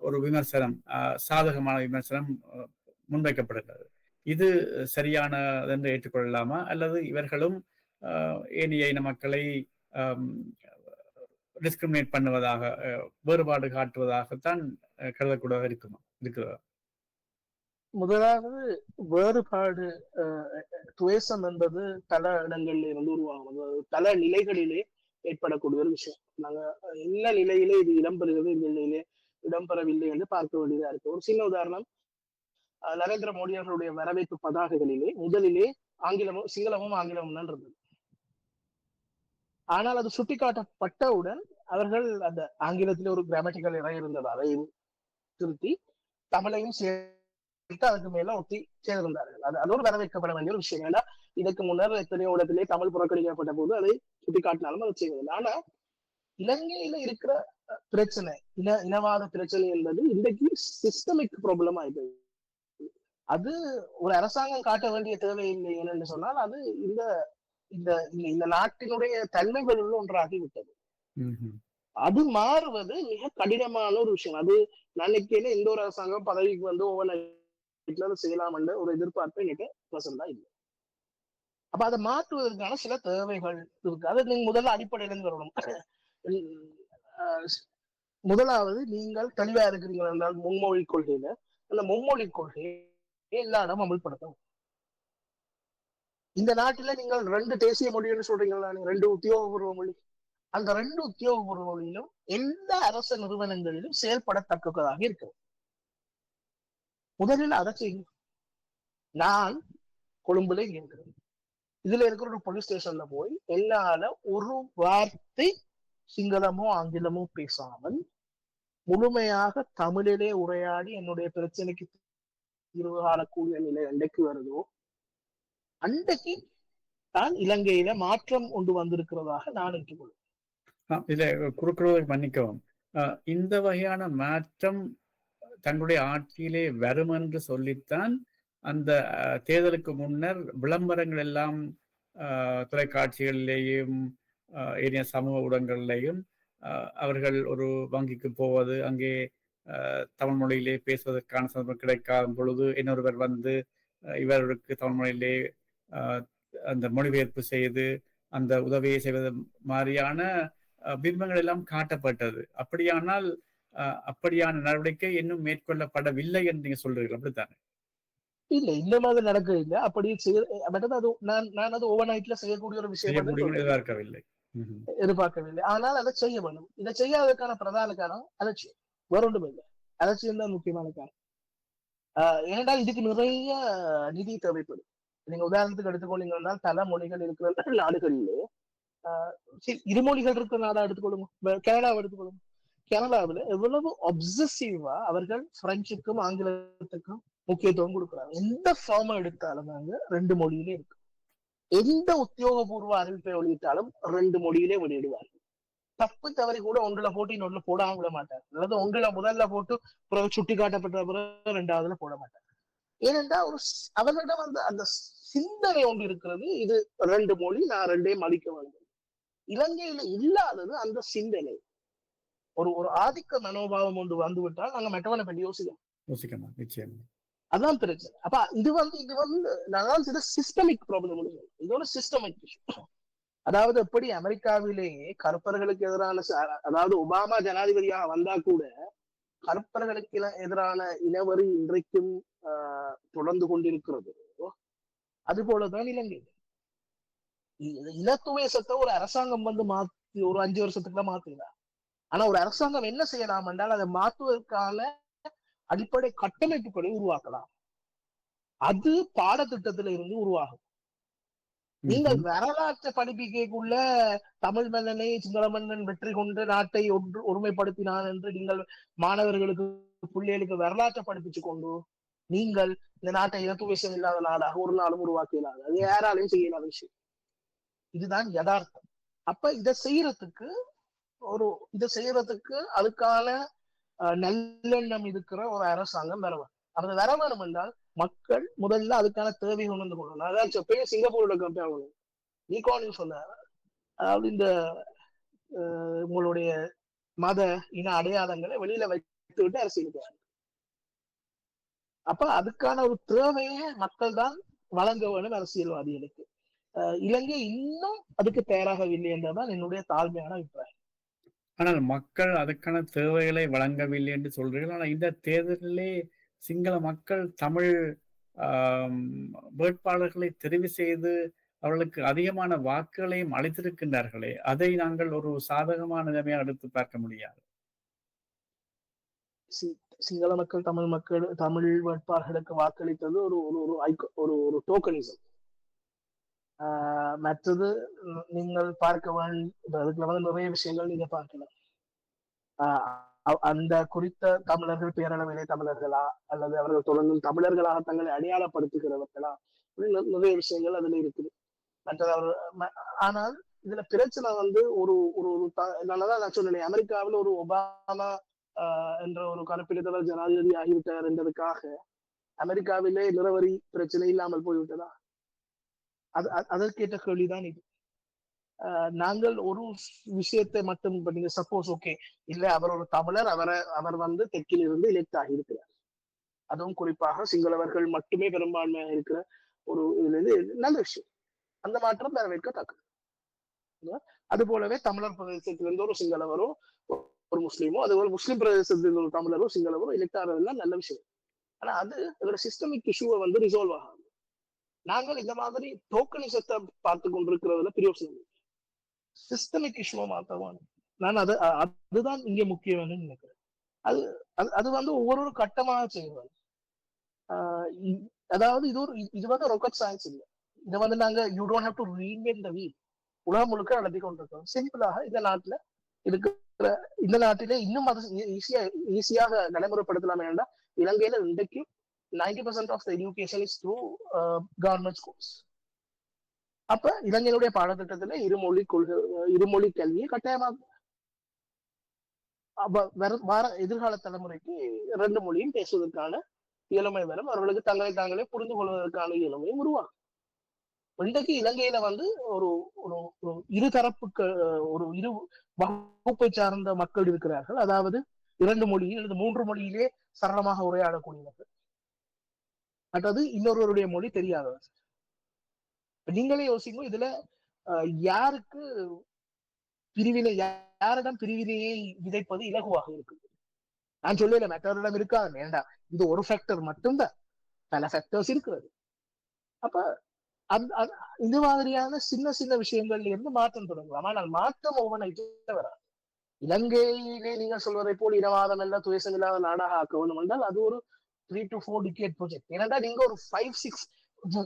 ஒரு விமர்சனம், சாதகமான விமர்சனம் முன்வைக்கப்படுகிறது. இது சரியானது என்று ஏற்றுக்கொள்ளலாமா, அல்லது இவர்களும் ஏனைய இன மக்களை டிஸ்கிரிமினேட் பண்ணுவதாக, வேறுபாடு காட்டுவதாகத்தான் கருதக்கூடாது இருக்கிறதா? முதலாவது வேறுபாடு துவேஷம் என்பது பல இடங்கள்ல இருந்து உருவாகும், பல நிலைகளிலே ஏற்படக்கூடிய ஒரு விஷயம். நாங்க என்ன நிலையிலே இது இடம்பெறுகிறது, இந்த நிலையிலே இடம்பெறவில்லை என்று பார்க்க வேண்டியதா இருக்கு. ஒரு சின்ன உதாரணம், நரேந்திர மோடி அவர்களுடைய வரவேற்பு பதாகைகளிலே முதலிலே ஆங்கிலமும் சிங்களமும் ஆங்கிலமும் தான் இருந்தது. ஆனால் அது சுட்டிக்காட்டப்பட்டவுடன் அவர்கள் அந்த ஆங்கிலத்திலே ஒரு கிராமட்டிக்கல் இறை இருந்தது, அதையும் திருத்தி தமிழையும் சேர்த்து அதுக்கு மேல ஒத்தி சேர்ந்திருந்தார்கள். அது ஒரு வரவேற்கப்பட வேண்டிய ஒரு விஷயம். ஏன்னா இதற்கு முன்னர் எத்தனையோ இடத்திலே தமிழ் புறக்கணிக்கப்பட்ட போது அதை சுட்டிக்காட்டினாலும் அதை செய்வதில்லை. ஆனா இலங்கையில இருக்கிற பிரச்சனை, இனவாத பிரச்சனை என்பது இன்றைக்கு சிஸ்டமிக் ப்ராப்ளம் ஆயிடுது. அது ஒரு அரசாங்கம் காட்ட வேண்டிய தேவை இல்லை என்று சொன்னால் அது இந்த இந்த இந்த நாட்டினுடைய தன்மைகளில் ஒன்றாகி விட்டது. அது மாறுவது மிக கடினமான ஒரு விஷயம். அது நினைக்கையில எந்த ஒரு அரசாங்கம் பதவிக்கு வந்து ஒவ்வொரு செய்யலாம் என்ற ஒரு எதிர்பார்ப்பு இன்னைக்கு பிரசண்டா இல்லை. அப்ப அதை மாற்றுவதற்கான சில தேவைகள் இருக்கு. அதை நீங்க முதல்ல அடிப்படையில இருந்து வரணும். முதலாவது நீங்கள் தெளிவா இருக்கிறீங்க என்றால் மும்மொழி கொள்கையில அந்த மும்மொழி கொள்கையை எல்லா இடம் அமல்படுத்தவும். இந்த நாட்டில நீங்கள் 2 தேசிய மொழின்னு சொல்றீங்களா, 2 உத்தியோகபூர்வ மொழி. அந்த 2 உத்தியோகபூர்வ மொழியிலும் எல்லா அரசு நிறுவனங்களிலும் செயல்படத்தக்கதாக இருக்கிறது. முதலில் அதை செய்யும். நான் கொழும்புல இருக்கிறேன். இதுல இருக்கிற ஒரு போலீஸ் ஸ்டேஷன்ல போய் என்னால ஒரு வார்த்தை சிங்களமோ ஆங்கிலமோ பேசாமல் முழுமையாக தமிழிலே உரையாடி என்னுடைய பிரச்சனைக்கு தீர்வு காணக்கூடிய நிலை அன்றைக்கு வருதோ அன்றைக்கு தான் இலங்கையில மாற்றம் கொண்டு வந்திருக்கிறதாக நான் ஏற்றுக்கொள்வேன். இதை குறுக்குறதை மன்னிக்கவும். இந்த வகையான மாற்றம் தங்களுடைய ஆட்சியிலே வரும் என்று சொல்லித்தான் அந்த தேர்தலுக்கு முன்னர் விளம்பரங்கள் எல்லாம் தொலைக்காட்சிகளிலேயும் ஏனைய சமூக ஊடகங்களிலேயும் அவர்கள் ஒரு வங்கிக்கு போவது, அங்கே தமிழ் மொழியிலே பேசுவதற்கான சந்தர்ப்பம் கிடைக்காத பொழுது இன்னொருவர் வந்து இவர்களுக்கு தமிழ் மொழியிலே அந்த மொழிபெயர்ப்பு செய்து அந்த உதவியை செய்வது மாதிரியான பிம்பங்கள் எல்லாம் காட்டப்பட்டது. அப்படியானால் அப்படியான நடவடிக்கை இன்னும் மேற்கொள்ளப்படவில்லை என்று நீங்க சொல்றீர்கள், அப்படித்தானே? இல்ல, இந்த மாதிரி நடக்க இல்லை. அப்படி அது நான் அது ஓவர் நைட்ல செய்யக்கூடிய ஒரு விஷயம் எதிர்பார்க்கவில்லை. ஆனால் அதை செய்ய வேண்டும். இதை செய்யாததுக்கான பிரதான காரணம் அலட்சியம், வேற ஒன்றும் இல்லை. அலட்சியம் தான் முக்கியமான காரணம். ஏனென்றால் இதுக்கு நிறைய நிதி தேவைப்படும். நீங்க உதாரணத்துக்கு எடுத்துக்கொண்டீங்கன்னா பல மொழிகள் இருக்கிற நாடுகளிலே இருமொழிகள் இருக்கிற நாடா எடுத்துக்கொள்ளுங்க. கனடாவை எடுத்துக்கொள்ளுங்க. கனடாவில் எவ்வளவு அப்சசிவா அவர்கள் பிரெஞ்சுக்கும் ஆங்கிலத்துக்கும் முக்கியத்துவம் கொடுக்குறாங்க. எந்த ஃபார்மை எடுத்தாலும் நாங்க 2 மொழியிலே இருக்கு. எந்த உத்தியோகபூர்வ அறிவிப்பை வெளியிட்டாலும் 2 மொழியிலே வெளியிடுவார்கள். தப்பு தவறி கூட ஒன்றுல போட்டு இன்னொன்றுல போடாம விட மாட்டார். அதாவது ஒன்றுல முதல்ல போட்டு பிறகு சுட்டி காட்டப்பட்ட பிறகு 2வதுல போட மாட்டார். ஏனென்றால் அவர்களிடம் அந்த சிந்தனை ஒன்று இருக்கிறது, இது 2 மொழி, நான் 2ஐயும் அளிக்க வேண்டும். இலங்கையில இல்லாதது அந்த சிந்தனை. ஒரு ஆதிக்க மனோபாவம் ஒன்று வந்துவிட்டால் நாங்க மெட்டவனை பற்றி யோசிக்கணும். நிச்சயம் அதான் பிரச்சனை. அப்ப இது வந்து நான் சிஸ்டமிக் ப்ராப்ளம். இதோட சிஸ்டமிக் இஷ்யூ. அதாவது எப்படி அமெரிக்காவிலேயே கருப்பர்களுக்கு எதிரான, அதாவது ஒபாமா ஜனாதிபதியாக வந்தா கூட கருப்பர்களுக்கு எதிரான இனவரி இன்றைக்கும் தொடர்ந்து கொண்டிருக்கிறது. அது போலதான் இலங்கை. இனத்துவேசத்தை ஒரு அரசாங்கம் வந்து மாத்தி ஒரு 5 வருஷத்துக்குள்ள மாத்துங்களா? ஆனா ஒரு அரசாங்கம் என்ன செய்யலாம் என்றால் அதை மாற்றுவதற்கான அடிப்படை கட்டமைப்புகளை உருவாக்கலாம். அது பாடத்திட்டத்துல இருந்து உருவாகும். நீங்கள் வரலாற்று படிப்பிக்கைக்குள்ள தமிழ் மன்னனை சிங்கள மன்னன் வெற்றி கொண்டு நாட்டை ஒருமைப்படுத்தினான் என்று நீங்கள் மாணவர்களுக்கு பிள்ளைகளுக்கு வரலாற்றை படிப்பிச்சு கொண்டு நீங்கள் இந்த நாட்டை இனத்துவேசம் இல்லாத நாடாக ஒரு நாளும் உருவாக்க இயலாது. அது யாராலையும் செய்ய இயலாத விஷயம். இதுதான் யதார்த்தம். அப்ப இதை செய்யறதுக்கு அதுக்கான நல்லெண்ணம் இருக்கிற ஒரு அரசாங்கம் வர வேணும். அது வர வேணும் என்றால் மக்கள் முதல்ல அதுக்கான தேவை உணர்ந்து கொள்ளணும். அதான் பெரிய சிங்கப்பூரோட கம்பெனி நீ சொன்னார், அதாவது இந்த உங்களுடைய மத இன அடையாளங்களை வெளியில வைத்து விட்டு அரசியலுக்கு. அப்ப அதுக்கான ஒரு தேவையை மக்கள் தான் வழங்க வேணும் அரசியல்வாதிகளுக்கு. இலங்கை இன்னும் அதுக்கு தயாராகவில்லை என்றதான் என்னுடைய தாழ்மையான அபிப்பிராயம். ஆனால் மக்கள் அதுக்கான தேவைகளை வழங்கவில்லை என்று சொல்றீர்கள். ஆனால் இந்த தேர்தலிலே சிங்கள மக்கள் தமிழ் வேட்பாளர்களை தெரிவு செய்து அவர்களுக்கு அதிகமான வாக்குகளையும் அளித்திருக்கின்றார்களே, அதை நாங்கள் ஒரு சாதகமான நிலைமையாக எடுத்து பார்க்க முடியாது. சிங்கள மக்கள் தமிழ் வேட்பாளர்களுக்கு வாக்களித்தது ஒரு டோக்கனிசம். மற்றது நீங்கள் பார்க்க அதுக்குள்ள வந்து நிறைய விஷயங்கள் நீங்க பார்க்கலாம். அந்த குறித்த தமிழர்கள் பேரளவிலே தமிழர்களா அல்லது அவர்கள் தொடர்ந்து தமிழர்களாக தங்களை அடையாளப்படுத்துகிறவர்களா, நிறைய விஷயங்கள் அதுல இருக்குது. மற்றது ஆனால் இதுல பிரச்சனை வந்து நல்லதான் நான் சொன்னேன், அமெரிக்காவில் ஒரு ஒபாமா என்ற ஒரு கருப்பிடத்தவர் ஜனாதிபதி ஆகிவிட்டார் என்பதற்காக அமெரிக்காவிலே நிறவரி பிரச்சனை இல்லாமல் போய்விட்டதா? அதற்கேற்ற கேள்விதான் இது. நாங்கள் ஒரு விஷயத்தை மட்டும் நீங்க சப்போஸ் ஓகே இல்ல அவர் ஒரு தமிழர், அவர் வந்து தெற்கில் இருந்து எலெக்ட் ஆகியிருக்கிறார், அதுவும் குறிப்பாக சிங்களவர்கள் மட்டுமே பெரும்பான்மையாக இருக்கிற ஒரு இதுல இருந்து நல்ல விஷயம், அந்த மாற்றம் வரவேற்கத்தக்கது. அது போலவே தமிழர் பிரதேசத்திலிருந்து ஒரு சிங்களவரோ ஒரு முஸ்லீமோ, அதுபோல முஸ்லீம் பிரதேசத்தில் ஒரு தமிழரோ சிங்களவரோ எலெக்ட் ஆகிறதுலாம் நல்ல விஷயம். ஆனா அது அதோட சிஸ்டமிக் இஷ்யூவை வந்து ரிசால்வ் ஆகாது. நாங்கள் இந்த மாதிரி டோக்கனிசத்தை பார்த்து கொண்டிருக்கிறதுல பிரயோசனம் இல்லை, சிஸ்டமிக் இஷ்யூவை மாத்தவான். நான் அதுதான் இங்க முக்கியம் நினைக்கிறேன். அது அது வந்து ஒவ்வொரு கட்டமாக செய்வாங்க. அதாவது இது வந்து ராக்கெட் சயின்ஸ் இல்லை. இதை வந்து நாங்க you don't have to reinvent the wheel. உலகம் முழுக்க நடத்தி கொண்டிருக்கோம். சிம்பிளாக இந்த நாட்டிலே இன்னும் அது ஈஸியாக நடைமுறைப்படுத்தலாம். ஏன்னா இலங்கையில இன்றைக்கு 90% of the education is through government schools. அப்ப இலங்கையினுடைய பாடத்திட்டத்துல இருமொழி கல்வியை கட்டாயமாகும். அப்ப எதிர்கால தலைமுறைக்கு 2 மொழியும் பேசுவதற்கான இயலுமை வரும். அவர்களுக்கு தங்களை தாங்களே புரிந்து கொள்வதற்கான இயலுமையும் உருவாகும். இன்றைக்கு இலங்கையில வந்து ஒரு இருதரப்புக்கு இரு வகுப்பை சார்ந்த மக்கள் இருக்கிறார்கள். அதாவது 2 மொழியில் அல்லது 3 மொழியிலே சரளமாக உரையாடக்கூடியவர்கள், மற்றது இன்னொருவருடைய மொழி தெரியாதவர். நீங்களே யோசிக்கும் இதுல யாருக்கு யாரிடம் பிரிவினையை விதைப்பது இலகுவாக இருக்கு? நான் சொல்லல மற்றவரிடம் இருக்கா வேண்டாம், இது ஒரு ஃபேக்டர் மட்டும்தான், பல ஃபேக்டர்ஸ் இருக்கிறது. அப்ப இந்த மாதிரியான சின்ன சின்ன விஷயங்கள்ல இருந்து மாற்றம் தொடங்கலாம். ஆனால் மாற்றம் ஒவ்வொன்றை வராது. இலங்கையிலே நீங்கள் சொல்வதை போல் இனவாதம் எல்லாம் துவேஷம் இல்லாத நாடாக ஆக்க வேண்டும் என்றால் அது ஒரு 3 to 4 டிகேட் ப்ராஜெக்ட். ஏனென்றா நீங்க ஒரு 5-6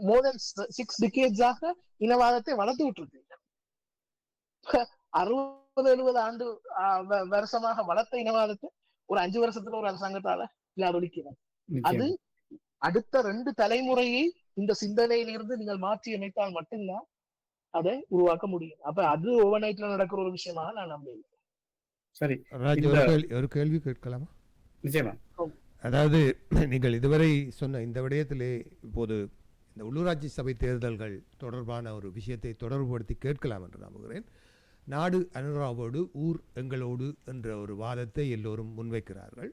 more than 6 டிகேட்ஸாக இனவாதத்தை வளர்த்து விட்டுருக்கீங்க. 60-70 ஆண்டு வருஷமாக வளர்த்த இனவாதத்தை ஒரு 5 வருஷத்துல ஒரு அரசாங்கத்தால இல்லாதொழிக்கிறார். அது அடுத்த 2 தலைமுறையை இந்த சிந்தனையிலிருந்து நீங்கள் மாற்றி அமைத்தால் மட்டும்தான் அதை உருவாக்க முடியும். அப்ப அது ஓவர் நைட்ல நடக்கிற ஒரு விஷயமாக நான் நம்புகிறேன். சரி, ஒரு கேள்வி கேட்கலாமா? நிச்சயமா. அதாவது நீங்கள் இதுவரை சொன்ன இந்த விடயத்திலே இப்போது இந்த உள்ளூராட்சி சபை தேர்தல்கள் தொடர்பான ஒரு விஷயத்தை தொடர்புபடுத்தி கேட்கலாம் என்று நம்புகிறேன். நாடு அனுராவோடு ஊர் எங்களோடு என்ற ஒரு வாதத்தை எல்லோரும் முன்வைக்கிறார்கள்.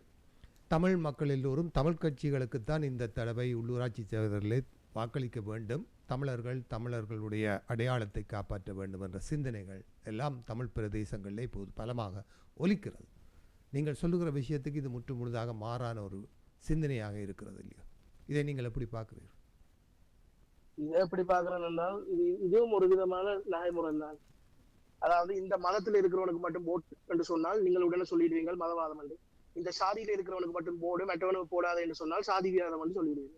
தமிழ் மக்கள் எல்லோரும் தமிழ் கட்சிகளுக்குத்தான் இந்த தடவை உள்ளூராட்சி தேர்தலில் வாக்களிக்க வேண்டும், தமிழர்களுடைய அடையாளத்தை காப்பாற்ற வேண்டும் என்ற சிந்தனைகள் எல்லாம் தமிழ் பிரதேசங்களில் இப்போது பலமாக ஒலிக்கிறது. நீங்கள் சொல்லுகிற விஷயத்துக்கு இது முற்று முழுதாக மாறான ஒரு சிந்தனையாக இருக்கிறது இல்லையா? இதை நீங்கள் எப்படி பார்க்கிறீர்கள்? இதை எப்படி பார்க்கிறேன் என்றால் இதுவும் ஒரு விதமான நடைமுறை தான். அதாவது இந்த மதத்தில் இருக்கிறவனுக்கு மட்டும் போட் என்று சொன்னால் நீங்கள் உடனே சொல்லிடுவீங்கள் மதவாதம் என்று. இந்த சாதியில இருக்கிறவனுக்கு மட்டும் போடு, மற்றவனுக்கு போடாது என்று சொன்னால் சாதி விவாதம் என்று சொல்லிடுவீங்க.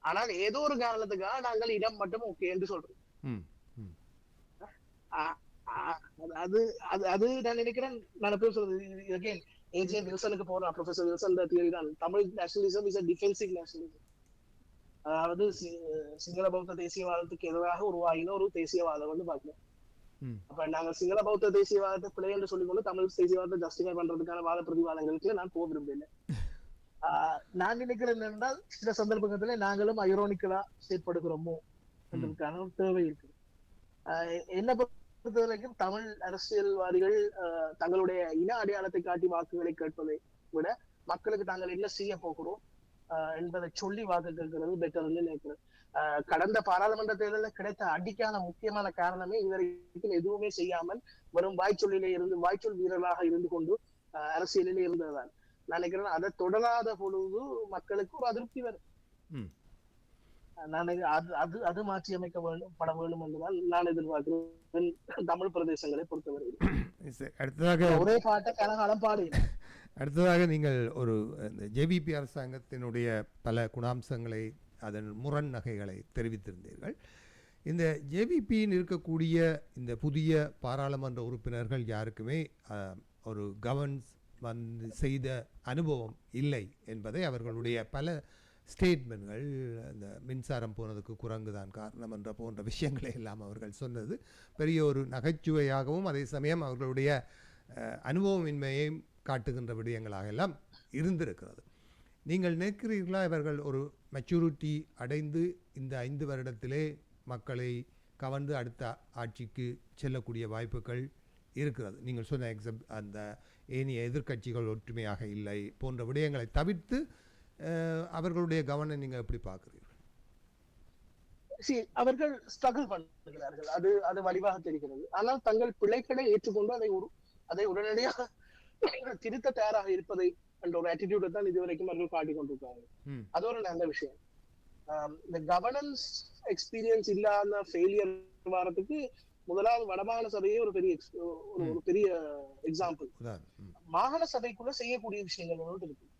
ஆனால் ஏதோ ஒரு காரணத்துக்காக நாங்கள் இடம் மட்டும் ஓகே என்று சொல்றோம். அது நான் நினைக்கிறேன். நான் எப்படி சொல்றது, ஏஜே வில்சனுக்கு போறேன், ப்ரொஃபசர் வில்சன் தியரி தான் Tamil nationalism is a defensive nationalism. அதாவது சிங்கள பௌத்த தேசியவாதத்துக்கு எதிராக உருவாகின ஒரு தேசியவாதம் வந்து பார்க்கணும். அப்ப நாங்க சிங்கள பௌத்த தேசியவாதத்தை பிழை என்று சொல்லிக்கொண்டு தமிழ் தேசியவாதத்தை ஜஸ்டிஃபை பண்றதுக்கான வாத பிரதிவாதங்களுக்கு நான் போக விரும்பல. நான் நினைக்கிறேன் என்றால் சில சந்தர்ப்பங்களில நாங்களும் ஐரோனிக்கலா செயற்படுகிறோமோ என்பதற்கான ஒரு தேவை இருக்கு. என்ன பொறுத்த வரைக்கும் தமிழ் அரசியல்வாதிகள் தங்களுடைய இன அடையாளத்தை காட்டி வாக்குகளை கேட்பதை விட மக்களுக்கு தாங்கள் என்ன செய்ய போகிறோம் என்பதை சொல்லி வாக்கு கேட்கிறது பெட்டர்னு நினைக்கிறேன். கடந்த பாராளுமன்ற தேர்தலில் கிடைத்த அடிக்கான முக்கியமான காரணமே இதுவரைக்கும் எதுவுமே செய்யாமல் வெறும் வாய்ச்சொல் வீரர்களாக இருந்து கொண்டு அரசியலிலே இருந்ததுதான். நான் நினைக்கிறேன் அதை தொடராத பொழுது மக்களுக்கு ஒரு அதிருப்தி வரும். அது மாற்றி அமைக்கப்பட வேண்டும் என்றுதான் நான் எதிர்பார்க்கிறேன் தமிழ் பிரதேசங்களை பொறுத்தவரை. அடுத்ததாக ஒரே பாட்டை கனகாலம் பாடு. அடுத்ததாக நீங்கள் ஒரு ஜேவிபி அரசாங்கத்தினுடைய பல குணாம்சங்களை அதன் முரண் நகைகளை தெரிவித்திருந்தீர்கள். இந்த ஜேவிபியில் இருக்கக்கூடிய இந்த புதிய பாராளுமன்ற உறுப்பினர்கள் யாருக்குமே ஒரு கவர்னன்ஸ் செய்த அனுபவம் இல்லை என்பதை அவர்களுடைய பல ஸ்டேட்மெண்ட்கள், இந்த மின்சாரம் போனதுக்கு குரங்கு தான் காரணம் என்ற போன்ற விஷயங்களை எல்லாம் அவர்கள் சொன்னது பெரிய ஒரு நகைச்சுவையாகவும் அதே சமயம் அவர்களுடைய அனுபவமின்மையையும் காட்டுகின்ற விடயங்களாக எல்லாம் இருந்திருக்கிறது. நீங்கள் நினைக்கிறீர்களா இவர்கள் ஒரு மெச்சூரிட்டி அடைந்து இந்த 5 வருடத்திலே மக்களை கவர்ந்து அடுத்த ஆட்சிக்கு செல்லக்கூடிய வாய்ப்புகள் இருக்கிறது. நீங்கள் சொன்ன அந்த ஏனைய எதிர்க்கட்சிகள் ஒற்றுமையாக இல்லை போன்ற விடயங்களை தவிர்த்து அவர்களுடைய கவனம் நீங்கள் எப்படி பார்க்குறீர்கள்? அவர்கள் ஸ்ட்ரகிள் பண்ணுகிறார்கள், அது வலிவாக தெரிகிறது. ஆனால் தங்கள் பிழைகளை ஏற்றுக்கொண்டு அதை உடனடியாக திருத்த தயாராக இருப்பதை என்ற ஒரு ஆட்டிடியூட தான் இதுவரைக்கும் அவர்கள் காட்டிக் கொண்டிருக்காங்க. அது ஒரு நல்ல விஷயம். இந்த கவர்னன்ஸ் எக்ஸ்பீரியன்ஸ் இல்லாத ஃபெயிலியர் வாரத்துக்கு முதலாவது வடமாகாண சபையே ஒரு பெரிய எக்ஸாம்பிள். மாகாண சபைக்குள்ள செய்யக்கூடிய விஷயங்கள் இருக்கு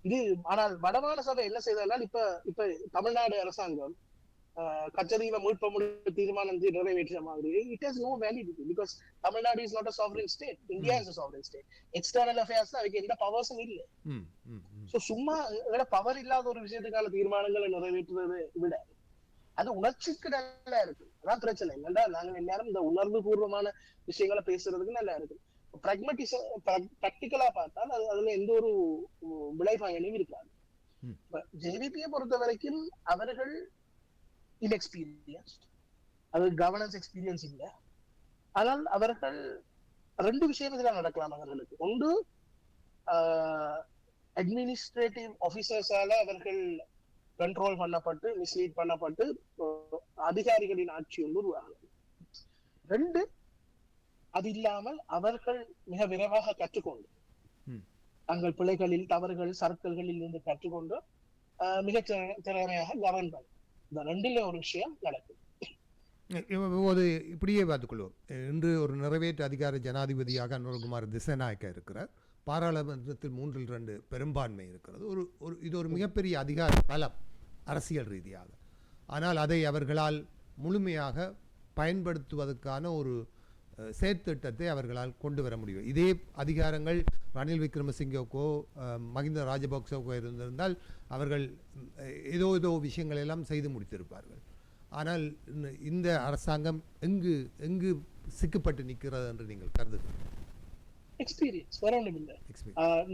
இது. ஆனால் வடமாகாண சபை என்ன செய்தால் இப்ப தமிழ்நாடு அரசாங்கம் கச்சதீவை மீட்பு தீர்மானம் நிறைவேற்றிய மாதிரி it has no validity because Tamil Nadu is not a sovereign state, India is a sovereign state. External affairs அதுக்கு எந்த பவர்ஸும் இல்லை. சோ சும்மா பவர் இல்லாத ஒரு விஷயத்துக்கான தீர்மானங்களை நிறைவேற்றுவதை விட அது உணர்ச்சிக்கு நல்லா இருக்கு. அதான் பிரச்சனை. என்னடா நாங்க எல்லாரும் இந்த உணர்வு பூர்வமான விஷயங்களை பேசுறதுக்கு நல்லா இருக்கு. பிராக்டிக்கலா பார்த்தால் அதுல எந்த ஒரு விளைவாயனையும் இருக்காது. ஜேவிபியை பொறுத்த வரைக்கும் அவர்கள் இன்எக்ஸ்பீரியன்ஸ்ட், அது கவர்னன்ஸ் எக்ஸ்பீரியன்ஸ் இல்லை. ஆனால் அவர்கள் 2 விஷயம் இதுல நடக்கலாம் அவர்களுக்கு. ஒன்று, அட்மினிஸ்ட்ரேட்டிவ் ஆபீசர்ஸால அவர்கள் கண்ட்ரோல் பண்ணப்பட்டு மிஸ்லீட் பண்ணப்பட்டு அதிகாரிகளின் ஆட்சி ஒன்று உருவாகும். 2, அது இல்லாமல் அவர்கள் மிக விரைவாக கற்றுக்கொண்டு தங்கள் பிழைகளில் தவறுகள் சர்க்கிள்களில் இருந்து கற்றுக்கொண்டு மிக திறமையாக கவர்ன் பண்ண. இந்த 2ல ஒரு விஷயம் நடக்கும். இப்படியே பார்த்துக்கொள்வோம். இன்று ஒரு நிறைவேற்று அதிகார ஜனாதிபதியாக அனுரகுமார் திசாநாயக்க இருக்கிறார். பாராளுமன்றத்தில் 3/2 பெரும்பான்மை இருக்கிறது. இது ஒரு மிகப்பெரிய அதிகார பலம் அரசியல் ரீதியாக. ஆனால் அதை அவர்களால் முழுமையாக பயன்படுத்துவதற்கான ஒரு செயற்திட்டத்தை அவர்களால் கொண்டு வர முடியும். இதே அதிகாரங்கள் ரணில் விக்ரமசிங்கோக்கோ மஹிந்த ராஜபக்சோக்கோ இருந்திருந்தால் அவர்கள் ஏதோ விஷயங்கள் எல்லாம் செய்து முடித்திருப்பார்கள். ஆனால் இந்த அரசாங்கம் எங்கு சிக்கப்பட்டு நிற்கிறது என்று நீங்கள் கருதுகிறீர்கள்? எக்ஸ்பீரியன்ஸ் வேற ஒன்றும் இல்லை.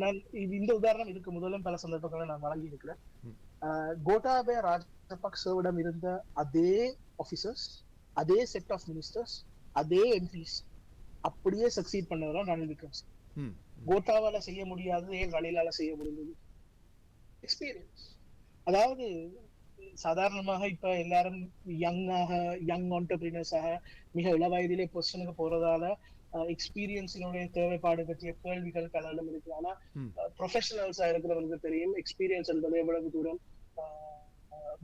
நான் இந்த உதாரணம் இதுக்கு முதலும் பல சந்தர்ப்பங்களை நான் வழங்கி இருக்கிறேன். கோட்டாபய ராஜபக்சவிடம் இருந்த அதே ஆபீசர்ஸ், அதே செட் ஆஃப் மினிஸ்டர்ஸ், அதே எம்பிஸ் அப்படியே சக்சீட் பண்ணவரா ரணில் விக்ரமசிங்க. கோட்டாவால செய்ய முடியாதது ஏன் ரணிலால செய்ய முடிந்தது? எக்ஸ்பீரியன்ஸ். அதாவது சாதாரணமாக இப்ப எல்லாரும் யங் ஆண்டர்பிரினர்ஸாக மிக இளவயதிலே பொசிஷனுக்கு போறதால எக்ஸ்பீரியன்ஸினுடைய தேவைப்பாடு பற்றிய கேள்விகள் பலரும் இருக்கு. ஆனா ப்ரொஃபஷனல்ஸா இருக்கிறவங்களுக்கு தெரியும் எக்ஸ்பீரியன்ஸ் என்பது எவ்வளவு தூரம்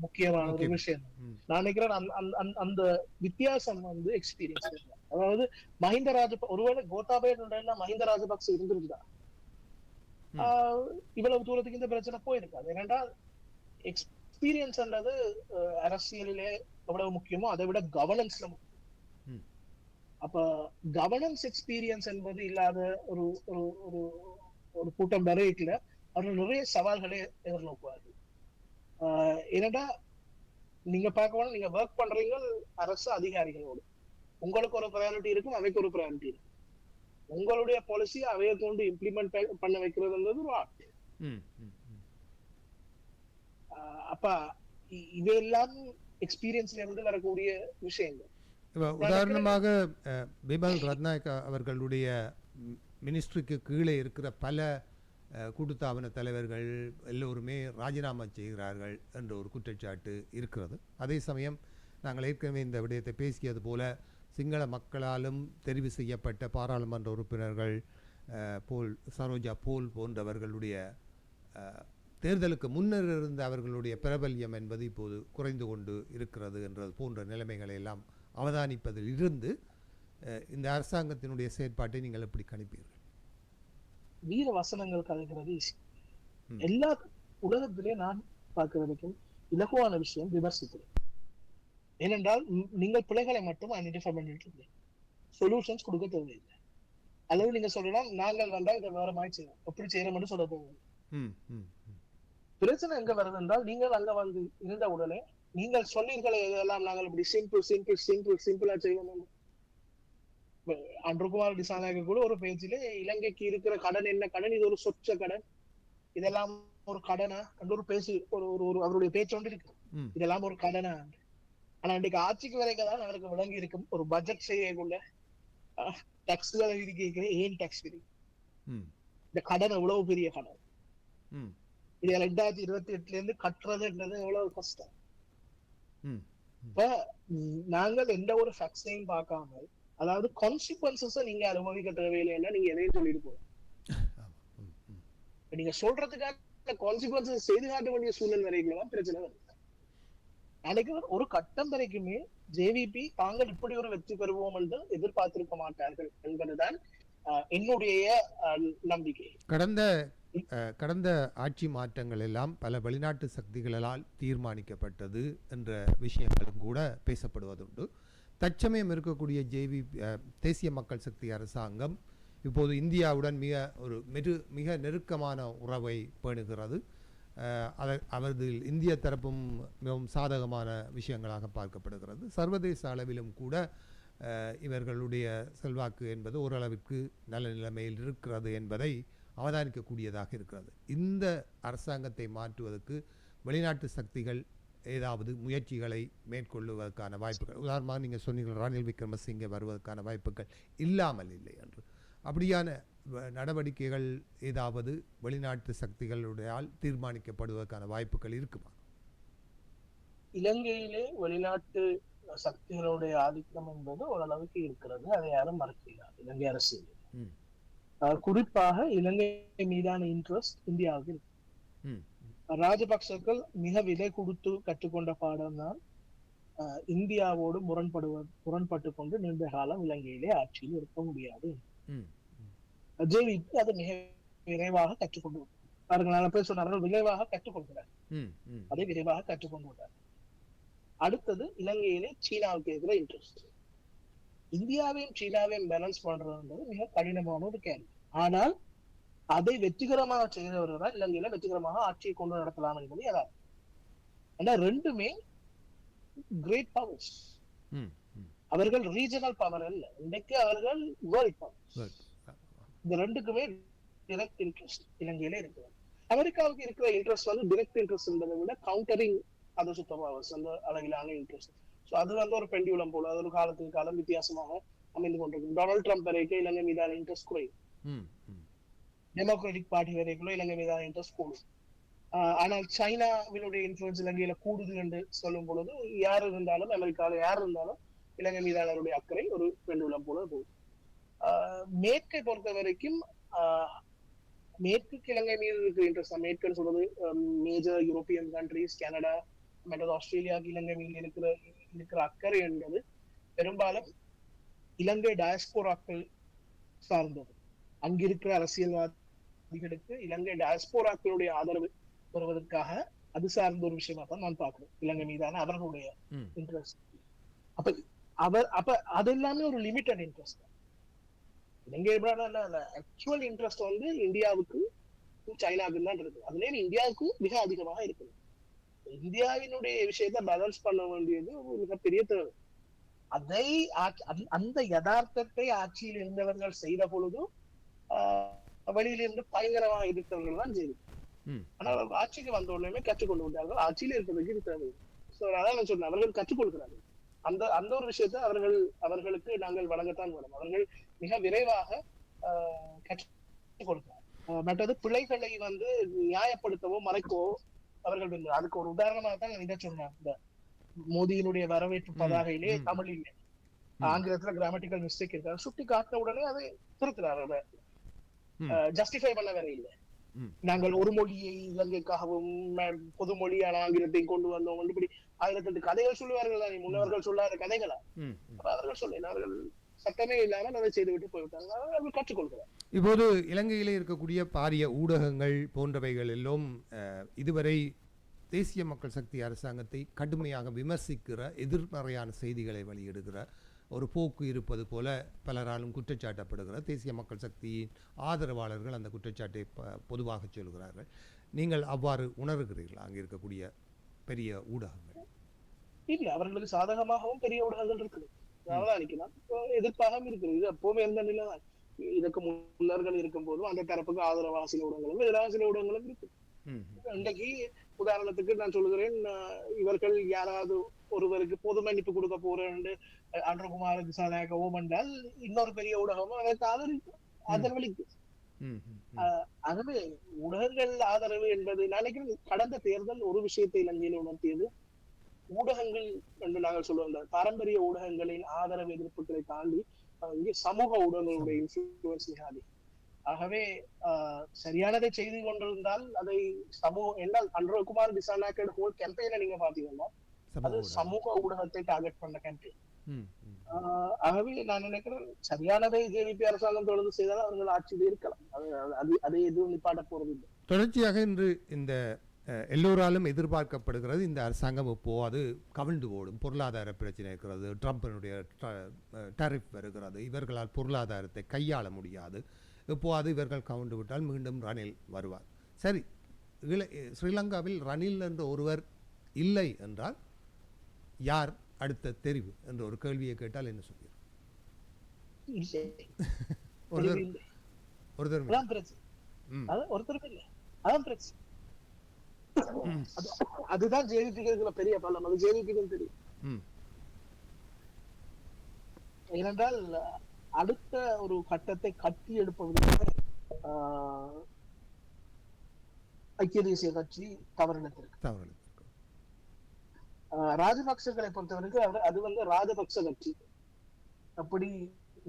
முக்கியமான ஒரு விஷயம். நான் நினைக்கிறேன் அந்த வித்தியாசம் எக்ஸ்பீரியன்ஸ். அதாவது ஒருவேளை கோட்டாபய மஹிந்த ராஜபக்ச இருந்திருந்தா இவ்வளவு தூரத்துக்கு இந்த பிரச்சனை போயிருக்காது. ஏனென்றால் எக்ஸ்பீரியன்ஸ் என்றது அரசியலிலே எவ்வளவு முக்கியமோ அதை விட கவர்னன்ஸ்ல முக்கியம். அப்ப கவர்னன்ஸ் எக்ஸ்பீரியன்ஸ் என்பது இல்லாத ஒரு ஒரு ஒரு கூட்டம் வரையில அவர்கள் நிறைய சவால்களை எதிர்நோக்குவார்கள். என்னடா நீங்க பார்க்க நீங்க ஒர்க் பண்றீங்க அரசு அதிகாரிகளோடு, உங்களுக்கு ஒரு ப்ரையாரிட்டி இருக்கும், அவைக்கு ஒரு ப்ரையாரிட்டி இருக்கும். உங்களுடைய பாலிசி அவையை கொண்டு இம்ப்ளிமெண்ட் பண்ண வைக்கிறதுன்றது ஒரு ஆர்ட். அப்ப இவையெல்லாம் எக்ஸ்பீரியன்ஸ்ல இருந்து வரக்கூடிய விஷயங்கள். உதாரணமாக பிமல் ரத்நாயக்க அவர்களுடைய மினிஸ்ட்ரிக்கு கீழே இருக்கிற பல கூட்டுத்தாபன தலைவர்கள் எல்லோருமே ராஜினாமா செய்கிறார்கள் என்ற ஒரு குற்றச்சாட்டு இருக்கிறது. அதே சமயம் நாங்கள் ஏற்கனவே இந்த விடயத்தை பேசியது போல சிங்கள மக்களாலும் தெரிவு செய்யப்பட்ட பாராளுமன்ற உறுப்பினர்கள் சரோஜா போல் போன்றவர்களுடைய தேர்தலுக்கு முன்னர் இருந்த அவர்களுடைய பிரபல்யம் என்பது இப்போது குறைந்து கொண்டு இருக்கிறது என்றது போன்ற நிலைமைகளை எல்லாம் அவதானிப்பதில் இருந்து இந்த அரசாங்கத்தினுடைய செயற்பாட்டை நீங்கள் எப்படி கணிப்பீர்கள்? வீர வசனங்கள் கலைக்கிறது எல்லா உலகத்திலே நான் பார்க்க வரைக்கும் இலகுவான விஷயம் விமர்சிப்பது. ஏனென்றால் நீங்கள் பிள்ளைகளை மட்டும் ஐடென்டிஃபை பண்ணிட்டு சொல்யூஷன்ஸ் கொடுக்க தேவையில்லை. அல்லது நீங்க சொல்லலாம் நாங்கள் வந்தா இதை வேற மாதிரி செய்யணும், எப்படி செய்யறோம்னு சொல்ல தேவையில்லை. பிரச்சனை எங்க வருது என்றால் நீங்கள் அங்க வந்து இருந்த உடனே நீங்கள் சொன்னீர்களே இதெல்லாம் நாங்கள் இப்படி சிம்பிளா செய்யணும். அன்றுகுமார் திசாநாயக்க கூட ஒரு பேஜிலே இலங்கைக்கு இருக்கிற கடன் என்ன கடன், இது ஒரு சொச்ச கடன், இதெல்லாம் ஒரு கடனா ஒரு பேசி ஒரு ஒரு அவருடைய பேச்சோண்டு இருக்கு. ம். இதெல்லாம் ஒரு கடனா. ஆனா இன்னைக்கு ஆட்சிக்கு வரைக்கும் அவருக்கு விளங்கி இருக்கும் ஒரு பட்ஜெட் செய்யக்குள்ள டாக்ஸ்களை விதிக்க ஏன் டாக்ஸ் விதி ம். இந்த கடன் எவ்வளவு பெரிய கடன். ம். இது 2028 இருந்து கட்டுறதுன்றது எவ்வளவு கஷ்டம். ம். இப்ப நாங்கள் எந்த ஒரு ஃபேக்ட்ஸையும் பார்க்காம அதாவது கான்சிக்வன்சஸ் நீங்க அனுபவிக்க தேவையில்லைன்னா நீங்க எதையும் சொல்லிட்டு போகலாம். ம். ம். நீங்க சொல்றதுக்காக கான்சிக்வன்சஸ் செய்து காட்ட வேண்டிய சூழ்நிலை வரைக்கும் பிரச்சனை வருது. அன்னைக்கு ஒரு கட்டம் வரைக்குமே ஜேவிபி தாங்கள் இப்படி ஒரு வெற்றி பெறுவோம் என்று எதிர்பார்த்திருக்க மாட்டார்கள் என்பதுதான் என்னுடைய நம்பிக்கை. கடந்த ஆட்சி மாற்றங்கள் எல்லாம் பல வெளிநாட்டு சக்திகளால் தீர்மானிக்கப்பட்டது என்ற விஷயங்களும் கூட பேசப்படுவதுண்டு. தற்சமயம் இருக்கக்கூடிய தேசிய மக்கள் சக்தி அரசாங்கம் இப்போது இந்தியாவுடன் மிக நெருக்கமான உறவை பேணுகிறது. அவரது இந்திய தரப்பும் மிகவும் சாதகமான விஷயங்களாக பார்க்கப்படுகிறது. சர்வதேச அளவிலும் கூட இவர்களுடைய செல்வாக்கு என்பது ஓரளவிற்கு நல்ல நிலைமையில் இருக்கிறது என்பதை அவதானிக்கக்கூடியதாக இருக்கிறது. இந்த அரசாங்கத்தை மாற்றுவதற்கு வெளிநாட்டு சக்திகள் ஏதாவது முயற்சிகளை மேற்கொள்வதற்கான வாய்ப்புகள், உதாரணமாக நீங்கள் சொன்னீர்கள் ரணில் விக்ரமசிங்கே வருவதற்கான வாய்ப்புகள் இல்லாமல் இல்லை என்று. அப்படியான நடவடிக்கைகள் ஏதாவது வெளிநாட்டு சக்திகளுடையால் தீர்மானிக்கப்படுவதற்கான வாய்ப்புகள் இருக்குமா? இலங்கையிலே வெளிநாட்டு சக்திகளுடைய ஆதிக்கம் என்பது ஓரளவுக்கு இருக்கிறது. அதை யாரும் மறுக்கிறார். இலங்கை அரசியல் குறிப்பாக இலங்கை மீதான இன்ட்ரெஸ்ட் இந்தியாவுக்கு இருக்கு. ராஜபக்சர்கள் மிக விலை கொடுத்து கற்றுக்கொண்ட பாடம் தான் இந்தியாவோடு முரண்பட்டு கொண்டு நீண்ட காலம் இலங்கையிலே ஆட்சியில் இருக்க முடியாது. ஜேவிபி அதை மிக விரைவாக கற்றுக்கொண்டு அவர்கள் நல்ல பேர் சொன்னார்கள், விரைவாக கற்றுக்கொள்கிறார். அதை விரைவாக கற்றுக்கொண்டு விட்டார். அடுத்தது இலங்கையிலே சீனாவுக்கு எதிராக இன்ட்ரெஸ்ட். இந்தியாவையும் சீனாவையும் பேலன்ஸ் பண்றதுன்றது மிக கடினமான ஒரு கேள்வி. ஆனால் அதை வெற்றிகரமாக செய்தவர்கள் இலங்கையில வெற்றிகரமாக ஆட்சியை கொண்டு நடத்தலாம் என்பது யதார்த்தம். ஆனா ரெண்டுமே கிரேட் பவர்ஸ். அவர்கள் ரீஜனல் பவர் அல்ல, இன்னைக்கு அவர்கள் வேர்ல்ட் பவர்ஸ். இந்த ரெண்டுக்குமே டிரெக்ட் இன்ட்ரெஸ்ட் இலங்கையில இருக்கு. அமெரிக்காவுக்கு இருக்கிற இன்ட்ரெஸ்ட் வந்து டிரெக்ட் இன்ட்ரெஸ்ட் என்பதை விட கவுண்டரிங் அது சுத்தமாக அந்த அளவிலான இன்ட்ரெஸ்ட். ஸோ அது வந்து ஒரு பெண்டியுலம் போல, அது ஒரு காலத்துக்கு காலம் வித்தியாசமாக அமைந்து கொண்டிருக்கும். டொனால்ட் ட்ரம்ப் வரைக்கும் இலங்கை மீதான இன்ட்ரெஸ்ட் குறையும், டெமோக்ராட்டிக் பார்ட்டி வரைக்கும் இலங்கை மீதான இன்ட்ரெஸ்ட் கூடும். ஆனால் சைனாவினுடைய இன்ஃபுளுன்ஸ் இலங்கையில கூடுது என்று சொல்லும் பொழுது யார் இருந்தாலும் அமெரிக்காவில் யார் இருந்தாலும் இலங்கை மீதானவருடைய அக்கறை ஒரு பெண்டுலம் போல போகுது. மேற்கை பொறுத்த வரைக்கும் மேற்கு இலங்கை மீது இருக்கிற இன்ட்ரெஸ்ட், மேற்குன்னு சொல்றது மேஜர் யூரோப்பியன் கண்ட்ரிஸ், கனடா மற்றது ஆஸ்திரேலியாவுக்கு இலங்கை மீது இருக்கிற அக்கறை என்பது பெரும்பாலும் இலங்கை டயஸ்போராக்கள் சார்ந்தது. அங்கிருக்கிற அரசியல்வாதிகளுக்கு இலங்கை டயஸ்போராக்களுடைய ஆதரவு பெறுவதற்காக அது சார்ந்த ஒரு விஷயமா தான் நான் பார்க்கிறேன் இலங்கை மீதான அவர்களுடைய இன்ட்ரெஸ்ட். அப்ப அது எல்லாமே ஒரு லிமிட்டட் இன்ட்ரெஸ்ட். இலங்கை ஆக்சுவல் இன்ட்ரெஸ்ட் வந்து இந்தியாவுக்கு சைனாவுக்கு தான் இருக்கு. அதுல இந்தியாவுக்கு மிக அதிகமாக இருக்குது. இந்தியாவினுடைய விஷயத்தை பேலன்ஸ் பண்ண வேண்டியது ஒரு மிகப்பெரிய தேவை. அதை அந்த யதார்த்தத்தை ஆட்சியில் இருந்தவர்கள் செய்த பொழுதும் வெளியிலிருந்து பயங்கரமாக எதிர்த்தவர்கள் தான் செய்து. ஆனால் ஆட்சிக்கு வந்த உடனே கற்றுக்கொண்டு விட்டார்கள். ஆட்சியில் இருப்பதற்கு இது தேவை. அதான் நான் சொன்னேன், அவர்கள் கற்றுக்கொள்கிறார்கள். அந்த ஒரு விஷயத்தை அவர்களுக்கு நாங்கள் வழங்கத்தான் வேணும். அவர்கள் மிக விரைவாக கற்றுக் கொடுக்கிறார். மற்றது பிள்ளைகளை வந்து நியாயப்படுத்தவோ மறைக்கவோ அவர்கள் அதுக்கு ஒரு உதாரணமாக தான் இதை சொன்னாங்க. இந்த மோடியினுடைய வரவேற்பு பதாகையிலே தமிழில் ஆங்கிலத்துல கிராமட்டிக்கல் மிஸ்டேக் இருக்காரு, சுட்டி காட்டின உடனே அதை திருத்துறாரு. ஜஸ்டிஃபை பண்ண வேற இல்லை. நாங்கள் ஒரு மொழியை இலங்கைக்காகவும் பொது மொழியான ஆங்கிலத்தை கொண்டு வந்தோம். இப்படி 1008 கதைகள் சொல்லுவார்கள் தான், முன்னவர்கள் சொல்லாத கதைகளா அவர்கள் சொல்லினார்கள். சட்டமே இல்லாமல் அதை செய்துவிட்டு போய்விட்டாங்க. அவர்கள் கற்றுக்கொள்கிறார். இப்போது இலங்கையிலே இருக்கக்கூடிய பாரிய ஊடகங்கள் போன்றவைகள் எல்லாம் இதுவரை தேசிய மக்கள் சக்தி அரசாங்கத்தை கடுமையாக விமர்சிக்கிற எதிர்மறையான செய்திகளை வெளியிடுகிற ஒரு போக்கு இருப்பது போல பலராலும் குற்றச்சாட்டப்படுகிற தேசிய மக்கள் சக்தியின் ஆதரவாளர்கள் அந்த குற்றச்சாட்டை பொதுவாக சொல்கிறார்கள். நீங்கள் அவ்வாறு உணர்கிறீர்களா? அங்கே இருக்கக்கூடிய பெரிய ஊடகங்கள் இல்ல, அவர்களுக்கு சாதகமாகவும் பெரிய ஊடகங்கள் இருக்குது, அவதானிக்கலாம். எதிர்ப்பாகவும் இருக்குது. இது எப்பவுமே எந்த நிலைதான். இதற்கு முன்னர்கள் இருக்கும் போதும் அந்த தரப்புக்கு ஆதரவாக சில ஊடகங்களும் எதிராக சில ஊடகங்களும் இருக்கு. இன்றைக்கு உதாரணத்துக்கு நான் சொல்லுகிறேன், இவர்கள் யாராவது ஒருவருக்கு பொது மன்னிப்பு கொடுக்க போறேன் அன்றகுமார் திசாநாயக்க ஓமண்டால் இன்னொரு பெரிய ஊடகமும் அதற்கு ஆதரவளிக்கும். ஆகவே ஊடகங்கள் ஆதரவு என்பது நினைக்கிறேன். கடந்த தேர்தல் ஒரு விஷயத்தை இலங்கையில் உணர்த்தியது. ஊடகங்கள் என்று நாங்கள் சொல்லுவோம், பாரம்பரிய ஊடகங்களின் ஆதரவு எதிர்ப்புகளை தாண்டி இங்கே சமூக ஊடகங்களுடைய இன்ஃபுளுன்ஸ் மிக அதிகம். ஆகவே சரியானதை செய்து கொண்டிருந்தால் அதை என்றால் அன்றகுமார் திசாநாயக்கோட ஹோல் கேம்பெயினை நீங்க பாத்தீங்கன்னா அது சமூக ஊடகத்தை டார்கெட் பண்ண கேம்பெயின். ஆகவே நான் நினைக்கிறேன் சரியானதை ஜேவிபி அரசாங்கம் தொடர்ந்து செய்தால் அவர்கள் ஆட்சியில் இருக்கலாம். அதை எதுவும் நிப்பாட்ட போறது இல்லை. தொடர்ச்சியாக இன்று இந்த எல்லோராலும் எதிர்பார்க்கப்படுகிறது இந்த அரசாங்கம் இப்போ அது கவிழ்ந்து ஓடும், பொருளாதார பிரச்சனை இருக்கிறது, ட்ரம்பினுடைய டாரிஃப் வருகிறது, இவர்களால் பொருளாதாரத்தை கையாள முடியாது, இப்போ அது இவர்கள் கவுண்டு விட்டால் மீண்டும் ரணில் வருவார். சரி, ஸ்ரீலங்காவில் ரணில் என்ற ஒருவர் இல்லை என்றால் யார் அடுத்த தெரிவு என்ற ஒரு கேள்வியை கேட்டால் என்ன சொல்வீர்? அதுதான் ஜேவிபிக்கு பெரிய பலம். அது ஜேவிபிக்கு தெரியும். ஏனென்றால் அடுத்த ஒரு கட்டத்தை கட்டி எடுப்பதற்கு ஐக்கிய தேசிய கட்சி தவறினத்திற்கு ராஜபக்சர்களை பொறுத்தவரைக்கும் அது ராஜபக்ச கட்சி. அப்படி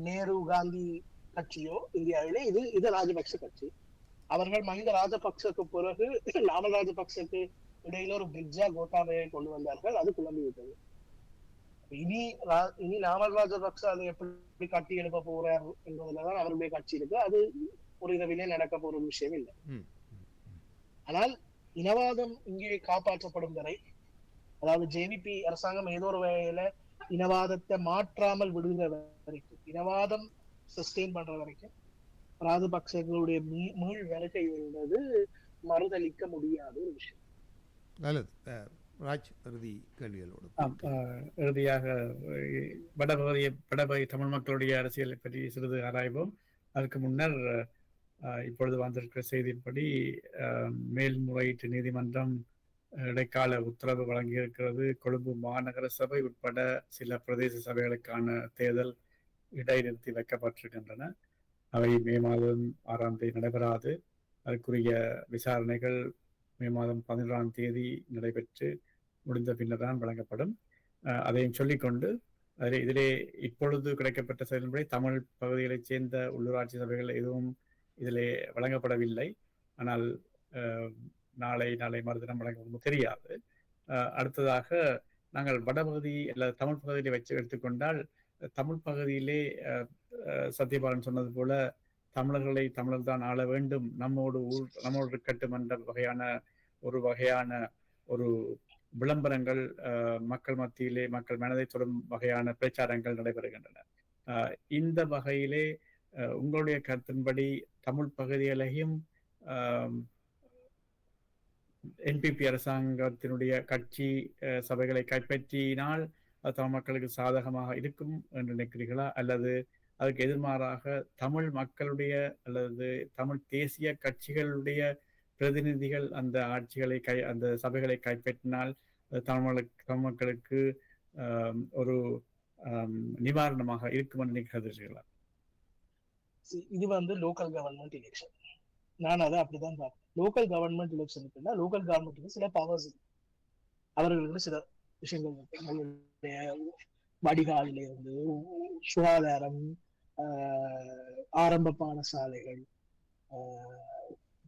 நேரு காந்தி கட்சியோ இந்தியாவிலே இது ராஜபக்ச கட்சி. அவர்கள் மஹிந்த ராஜபக்சக்கு பிறகு நாமல் ராஜபக்சக்கு இடையில ஒரு பிரிட்ஜா கோட்டாபயை கொண்டு வந்தார்கள். அது குழம்பி விட்டது. இனி நாமல் ராஜபக்ச அதை எப்படி கட்டி எழுப்ப போறார் என்பதுலதான் அவருடைய கட்சி இருக்கு. அது ஒரு இரவிலே நடக்க போற ஒரு விஷயம் இல்லை. ஆனால் இனவாதம் இங்கே காப்பாற்றப்படும் வரை, அதாவது ஜேவிபி அரசாங்கம் ஏதோ ஒரு வகையில இனவாதத்தை மாற்றாமல் விடுகிற வரைக்கும், இனவாதம் சஸ்டெயின் பண்ற வரைக்கும் ராஜபக்சர்களுடைய மீள் வருகை என்பது மறுதளிக்க முடியாத ஒரு விஷயம். நல்லது. ராஜ், இறுதி கேள்விகளோடு. இறுதியாக வடபகுதி தமிழ் மக்களுடைய அரசியலை பற்றி சிறிது ஆராய்வோம். அதற்கு முன்னர் இப்பொழுது வந்திருக்கிற செய்திப்படி மேல்முறையீட்டு நீதிமன்றம் இடைக்கால உத்தரவு வழங்கியிருக்கிறது. கொழும்பு மாநகர சபை உட்பட சில பிரதேச சபைகளுக்கான தேர்தல் இடைநிறுத்தி வைக்கப்பட்டிருக்கின்றன. அவை மே மாதம் 6ஆம் தேதி நடைபெறாது. அதற்குரிய விசாரணைகள் மே மாதம் 11ஆம் தேதி நடைபெற்று முடிந்த பின்னர் தான் வழங்கப்படும். அதையும் சொல்லிக்கொண்டு இதிலே இப்பொழுது கிடைக்கப்பட்ட செயல்முறை தமிழ் பகுதிகளைச் சேர்ந்த உள்ளூராட்சி சபைகள் எதுவும் இதிலே வழங்கப்படவில்லை. ஆனால் நாளை மறுதினம் வழங்க தெரியாது. அடுத்ததாக நாங்கள் வடபகுதி அல்லது தமிழ் பகுதியிலே வச்சு எடுத்துக்கொண்டால், தமிழ் பகுதியிலே சத்யபாலன் சொன்னது போல தமிழர் தான் ஆள வேண்டும், நம்மோடு இருக்கட்டும் என்ற வகையான ஒரு விளம்பரங்கள் மக்கள் மத்தியிலே மக்கள் மனதை தொடும் வகையான பிரச்சாரங்கள் நடைபெறுகின்றன. இந்த வகையிலே உங்களுடைய கருத்தின்படி தமிழ் பகுதிகளையும் என்பிபி அரசாங்கத்தினுடைய கட்சி சபைகளை கைப்பற்றினால் அது தமிழ் மக்களுக்கு சாதகமாக இருக்கும் என்று நினைக்கிறீர்களா? அல்லது அதுக்கு எதிர்மாறாக தமிழ் மக்களுடைய அல்லது தமிழ் தேசிய கட்சிகளுடைய பிரதிநிதிகள் அந்த அந்த சபைகளை கைப்பற்றினால் தமிழ் மக்களுக்கு ஒரு நிவாரணமாக இருக்கும் என்று நினைக்கிறீர்களா? இது லோக்கல் கவர்மெண்ட் எலெக்ஷன். நான் அதை அப்படிதான் பார்க்கிறேன். லோக்கல் கவர்மெண்ட் எலெக்ஷனுக்குன்னா லோக்கல் கவர்மெண்ட்டுக்கு சில பவர்ஸ், அவர்களுக்கு சில விஷயங்கள், வடிகாலில இருந்து சுகாதாரம், ஆரம்ப பாடசாலைகள்,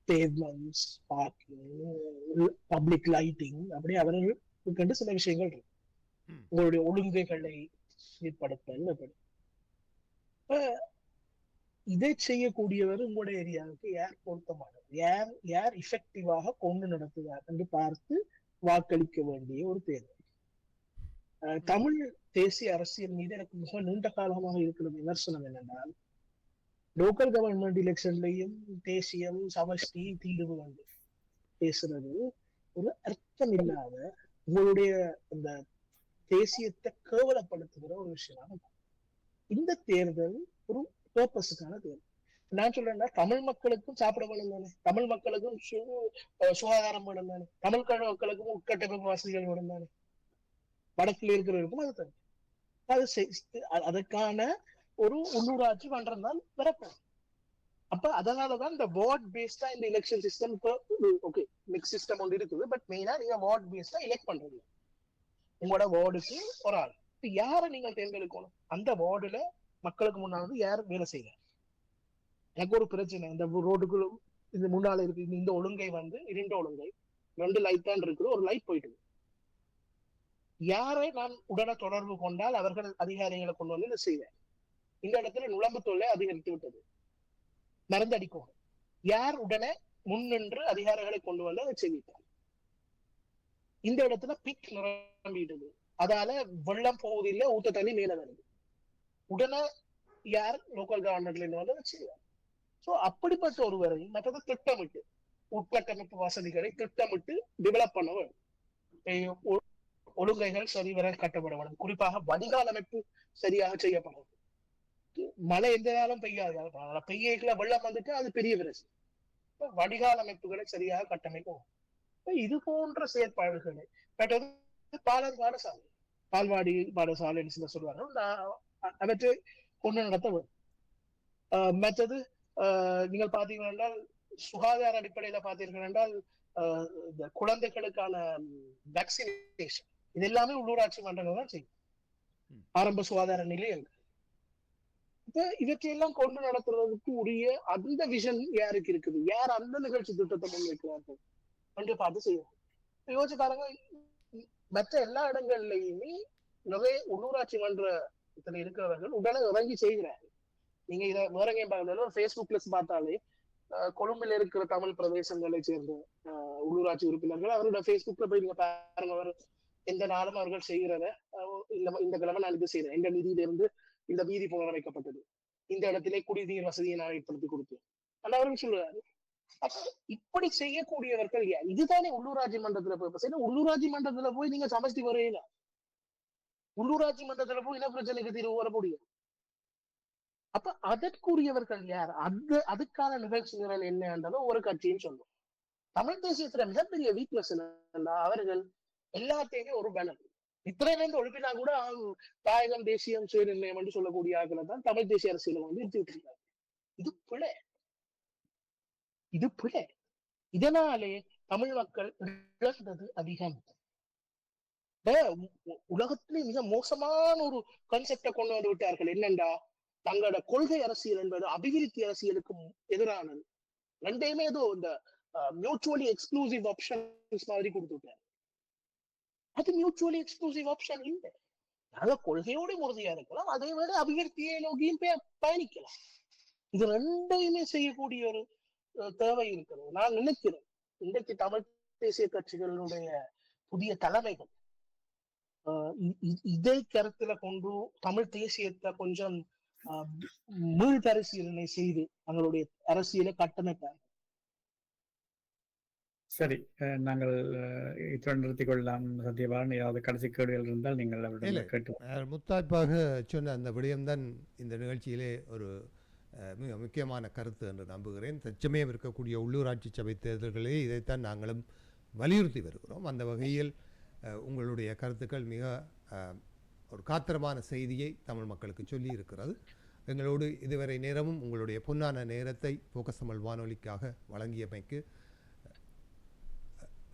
பேவ்மெண்ட்ஸ், பார்க்கிங், பப்ளிக் லைட்டிங், அப்படி அவர்களுக்கு சில விஷயங்கள் இருக்கு. உங்களுடைய ஒழுங்குகளை ஏற்படுத்தல். அப்படி இதை செய்யக்கூடியவர் உங்களுடைய ஏரியாவுக்கு யார் பொருத்தமானது, யார் இஃபெக்டிவாக கொண்டு நடத்துவார் என்று பார்த்து வாக்களிக்க வேண்டிய ஒரு தேர்தல். தமிழ் தேசிய அரசியல் மீது எனக்கு மிக நீண்ட காலமாக இருக்கிற விமர்சனம் என்னென்றால், லோக்கல் கவர்மெண்ட் எலெக்ஷன்லையும் தேசியம் சமஷ்டி தீர்வு வந்து பேசுறது ஒரு அர்த்தம் இல்லாத, உங்களுடைய அந்த தேசியத்தை கேவலப்படுத்துகிற ஒரு விஷயமாக. இந்த தேர்தல் ஒரு பர்பஸுக்கான தேர்தல். நான் சொல்றேன்னா தமிழ் மக்களுக்கும் சாப்பிட வேணும் தானே, தமிழ் மக்களுக்கும் சுகாதாரம் வேணும் தானே, தமிழ் மக்களுக்கும் உட்கட்டமைப்பு வசதிகள் வேணும் தானே, வடக்கில் இருக்கிறவருக்கும் அது தானே. அதுக்கான ஒரு உள்ளூராட்சி மன்றம் தான் வரப்போம். அப்ப அதனாலதான் இந்த வார்ட் பேஸ்டா இந்த எலெக்ஷன் சிஸ்டம் இப்போ ஓகே மிக்ஸ் சிஸ்டம் ஒன்று இருக்குது. பட் மெயினா நீங்க வார்ட் பேஸ்டா எலெக்ட் பண்றீங்க. உங்களோட வார்டுக்கு ஒரு ஆள், யாரை நீங்க தேர்ந்தெடுக்கணும், அந்த வார்டுல மக்களுக்கு முன்னாடி யார் வேலை செய்யற. எனக்கு ஒரு பிரச்சனை, இந்த ரோடுக்கு இது முன்னால இருக்கு இந்த ஒழுங்கை வந்து இருண்ட ஒழுங்கை, 2 லைட் தான் இருக்குது, ஒரு லைட் போயிட்டு, யாரை நான் உடனே தொடர்பு கொண்டால் அவர்கள் அதிகாரிகளை கொண்டு வந்து இதை செய்வேன். இந்த இடத்துல நுழம்பு தொல்லை அதிகரித்து விட்டது, மருந்தடிக்கும், யார் உடனே முன்னின்று அதிகாரிகளை கொண்டு வந்து அதை செய்வித்தார். இந்த இடத்துல பிக் நிரம்பிடுது, அதால வெள்ளம் போவதில்லை, ஊத்த தண்ணி மேல வருது, உடனே யார் லோக்கல் கவர்மெண்ட்ல இருந்து வந்து அதை செய்வார். சோ அப்படிப்பட்ட ஒருவரை மற்றது திட்டமிட்டு உட்கட்டமைப்பு வசதிகளை திட்டமிட்டு டெவலப் பண்ண வேண்டும். ஒழுங்கைகள் சரிவர கட்டப்பட வேண்டும். குறிப்பாக வடிகால் அமைப்பு சரியாக செய்யப்படும். மழை எந்த நேரம் பெய்யாது, பெய்யல வெள்ளம் வந்துட்டு அது பெரிய பிரச்சனை. வடிகால் அமைப்புகளை சரியாக கட்டமைக்கும். இது போன்ற செயற்பாடுகளை மற்றது பாலர் பாடசாலை, பால்வாடி பாடசாலை என்று சொல்வார்கள், அவற்றை கொண்டு நடத்த வேண்டும். மற்றது நீங்கள் பார்த்தீர்கள் என்றால் சுகாதார அடிப்படையில பார்த்தீர்கள் என்றால் இந்த குழந்தைகளுக்கான வேக்சினேஷன் இது எல்லாமே உள்ளூராட்சி மன்றங்கள் தான் செய்யும், ஆரம்ப சுகாதார நிலையங்கள். இப்ப இவற்றையெல்லாம் கொண்டு நடத்துறதுக்கு உரிய அந்த விஷன் யாருக்கு இருக்குது, யார் அந்த நிகழ்ச்சி திட்டத்தை முன்வைக்கிறார்கள் என்று பார்த்து செய்யும். யோசிச்சு பாருங்க, மற்ற எல்லா இடங்கள்லயுமே நிறைய உள்ளூராட்சி மன்றத்துல இருக்கிறவர்கள் உடனே இறங்கி செய்கிறார்கள். நீங்க இதை வேற எங்கேயும் பார்க்கல, ஃபேஸ்புக்ல பார்த்தாலே கொழும்பில் இருக்கிற தமிழ் பிரதேசங்களை சேர்ந்த உள்ளூராட்சி உறுப்பினர்கள் அவரோட ஃபேஸ்புக்ல போய் நீங்க பாருங்க, அவர் எந்த நாளும் அவர்கள் செய்கிறத இந்த கிழமை நான் இது செய்யறேன், எங்க நிதியிலிருந்து இந்த வீதி புனரமைக்கப்பட்டது, இந்த இடத்திலே குடிநீர் வசதியை நான் ஏற்படுத்தி கொடுத்தேன் ஆனா அவர்கள் சொல்றாரு. அப்ப இப்படி செய்யக்கூடியவர்கள் யார்? இதுதானே உள்ளூராட்சி மன்றத்துல போய் உள்ளூராட்சி மன்றத்துல போய் நீங்க சமஷ்டி வரையில உள்ளூராட்சி மன்றத்துல போய் இன பிரச்சனைக்கு தீர்வு வர முடியும். அப்ப அதற்குரியவர்கள் யார்? அதுக்கான நிகழ்ச்சி நிரல் என்னன்றதும் ஒரு கட்சின்னு சொல்லும். தமிழ் தேசியத்துல மிகப்பெரிய வீக்னஸ் என்னன்னா, அவர்கள் எல்லாத்தையுமே ஒரு பேனர் இத்திரையிலிருந்து ஒழுப்பினா கூட தாயகம் தேசியம் சுயநிர்ணயம் என்று சொல்லக்கூடிய ஆட்களை தான் தமிழ் தேசிய அரசியலை வந்து எடுத்து விட்டுருக்காங்க. இது பிழை, இது பிழை. இதனாலே தமிழ் மக்கள் இழந்தது அதிகம். உலகத்திலே மிக மோசமான ஒரு கான்செப்டை கொண்டு வந்து விட்டார்கள். என்னண்டா, தங்களோட கொள்கை அரசியல் என்பது அபிவிருத்தி அரசியலுக்கும் எதிரானது. ரெண்டையுமே ஏதோ இந்த மியூச்சுவலி எக்ஸ்க்ளூசிவ் ஆப்ஷன்ஸ் மாதிரி கொடுத்துட்டாரு. அது மியூச்சுவலி எக்ஸ்க்ளூசிவ் ஆப்ஷன் இல்லை. அதாவது கொள்கையோட உறுதியா இருக்கலாம், அதே விட அபிவிருத்தியை நோக்கியும் பயணிக்கலாம். இது ரெண்டையுமே செய்யக்கூடிய ஒரு தேவை இருக்கிறது. நான் நினைக்கிறேன் இன்றைக்கு தமிழ் தேசிய கட்சிகளுடைய புதிய தலைமைகள் இதை கருத்துல கொண்டு தமிழ் தேசியத்தை கொஞ்சம் மீள் பரிசீலனை செய்து அவங்களுடைய அரசியலை கட்டமைப்பாங்க. சரி, நாங்கள் இத்துடன் நிறுத்திக் கொள்ளலாம். சத்யபாலன், ஏதாவது கடைசி கேள்விகள் இருந்தால் நீங்கள் கேட்டு. முத்தாய்ப்பாக சொன்ன அந்த விடயம்தான் இந்த நிகழ்ச்சியிலே ஒரு மிக முக்கியமான கருத்து என்று நம்புகிறேன். தற்சமயம் இருக்கக்கூடிய உள்ளூராட்சி சபை தேர்தல்களே இதைத்தான் நாங்களும் வலியுறுத்தி வருகிறோம். அந்த வகையில் உங்களுடைய கருத்துக்கள் மிக ஒரு காத்திரமான செய்தியை தமிழ் மக்களுக்கு சொல்லி இருக்கிறது. எங்களோடு இதுவரை நேரமும் உங்களுடைய பொன்னான நேரத்தை ஃபோக்கஸ் தமிழ் வானொலிக்காக வழங்கியமைக்கு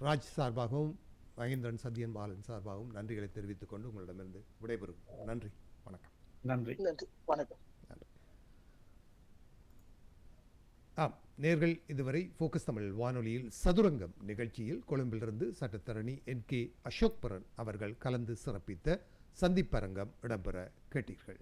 ராஜ் சார்பாகவும் மகேந்திரன் சத்யன் பாலன் சார்பாகவும் நன்றிகளை தெரிவித்துக் கொண்டு உங்களிடமிருந்து விடைபெறும். நன்றி, வணக்கம். நன்றி, வணக்கம். நேர்கள் இதுவரை ஃபோக்கஸ் தமிழ் வானொலியில் சதுரங்கம் நிகழ்ச்சியில் கொழும்பிலிருந்து சட்டத்தரணி NK அசோக் பரன் அவர்கள் கலந்து சிறப்பித்த சந்திப்பரங்கம் இடம்பெற கேட்டீர்கள்.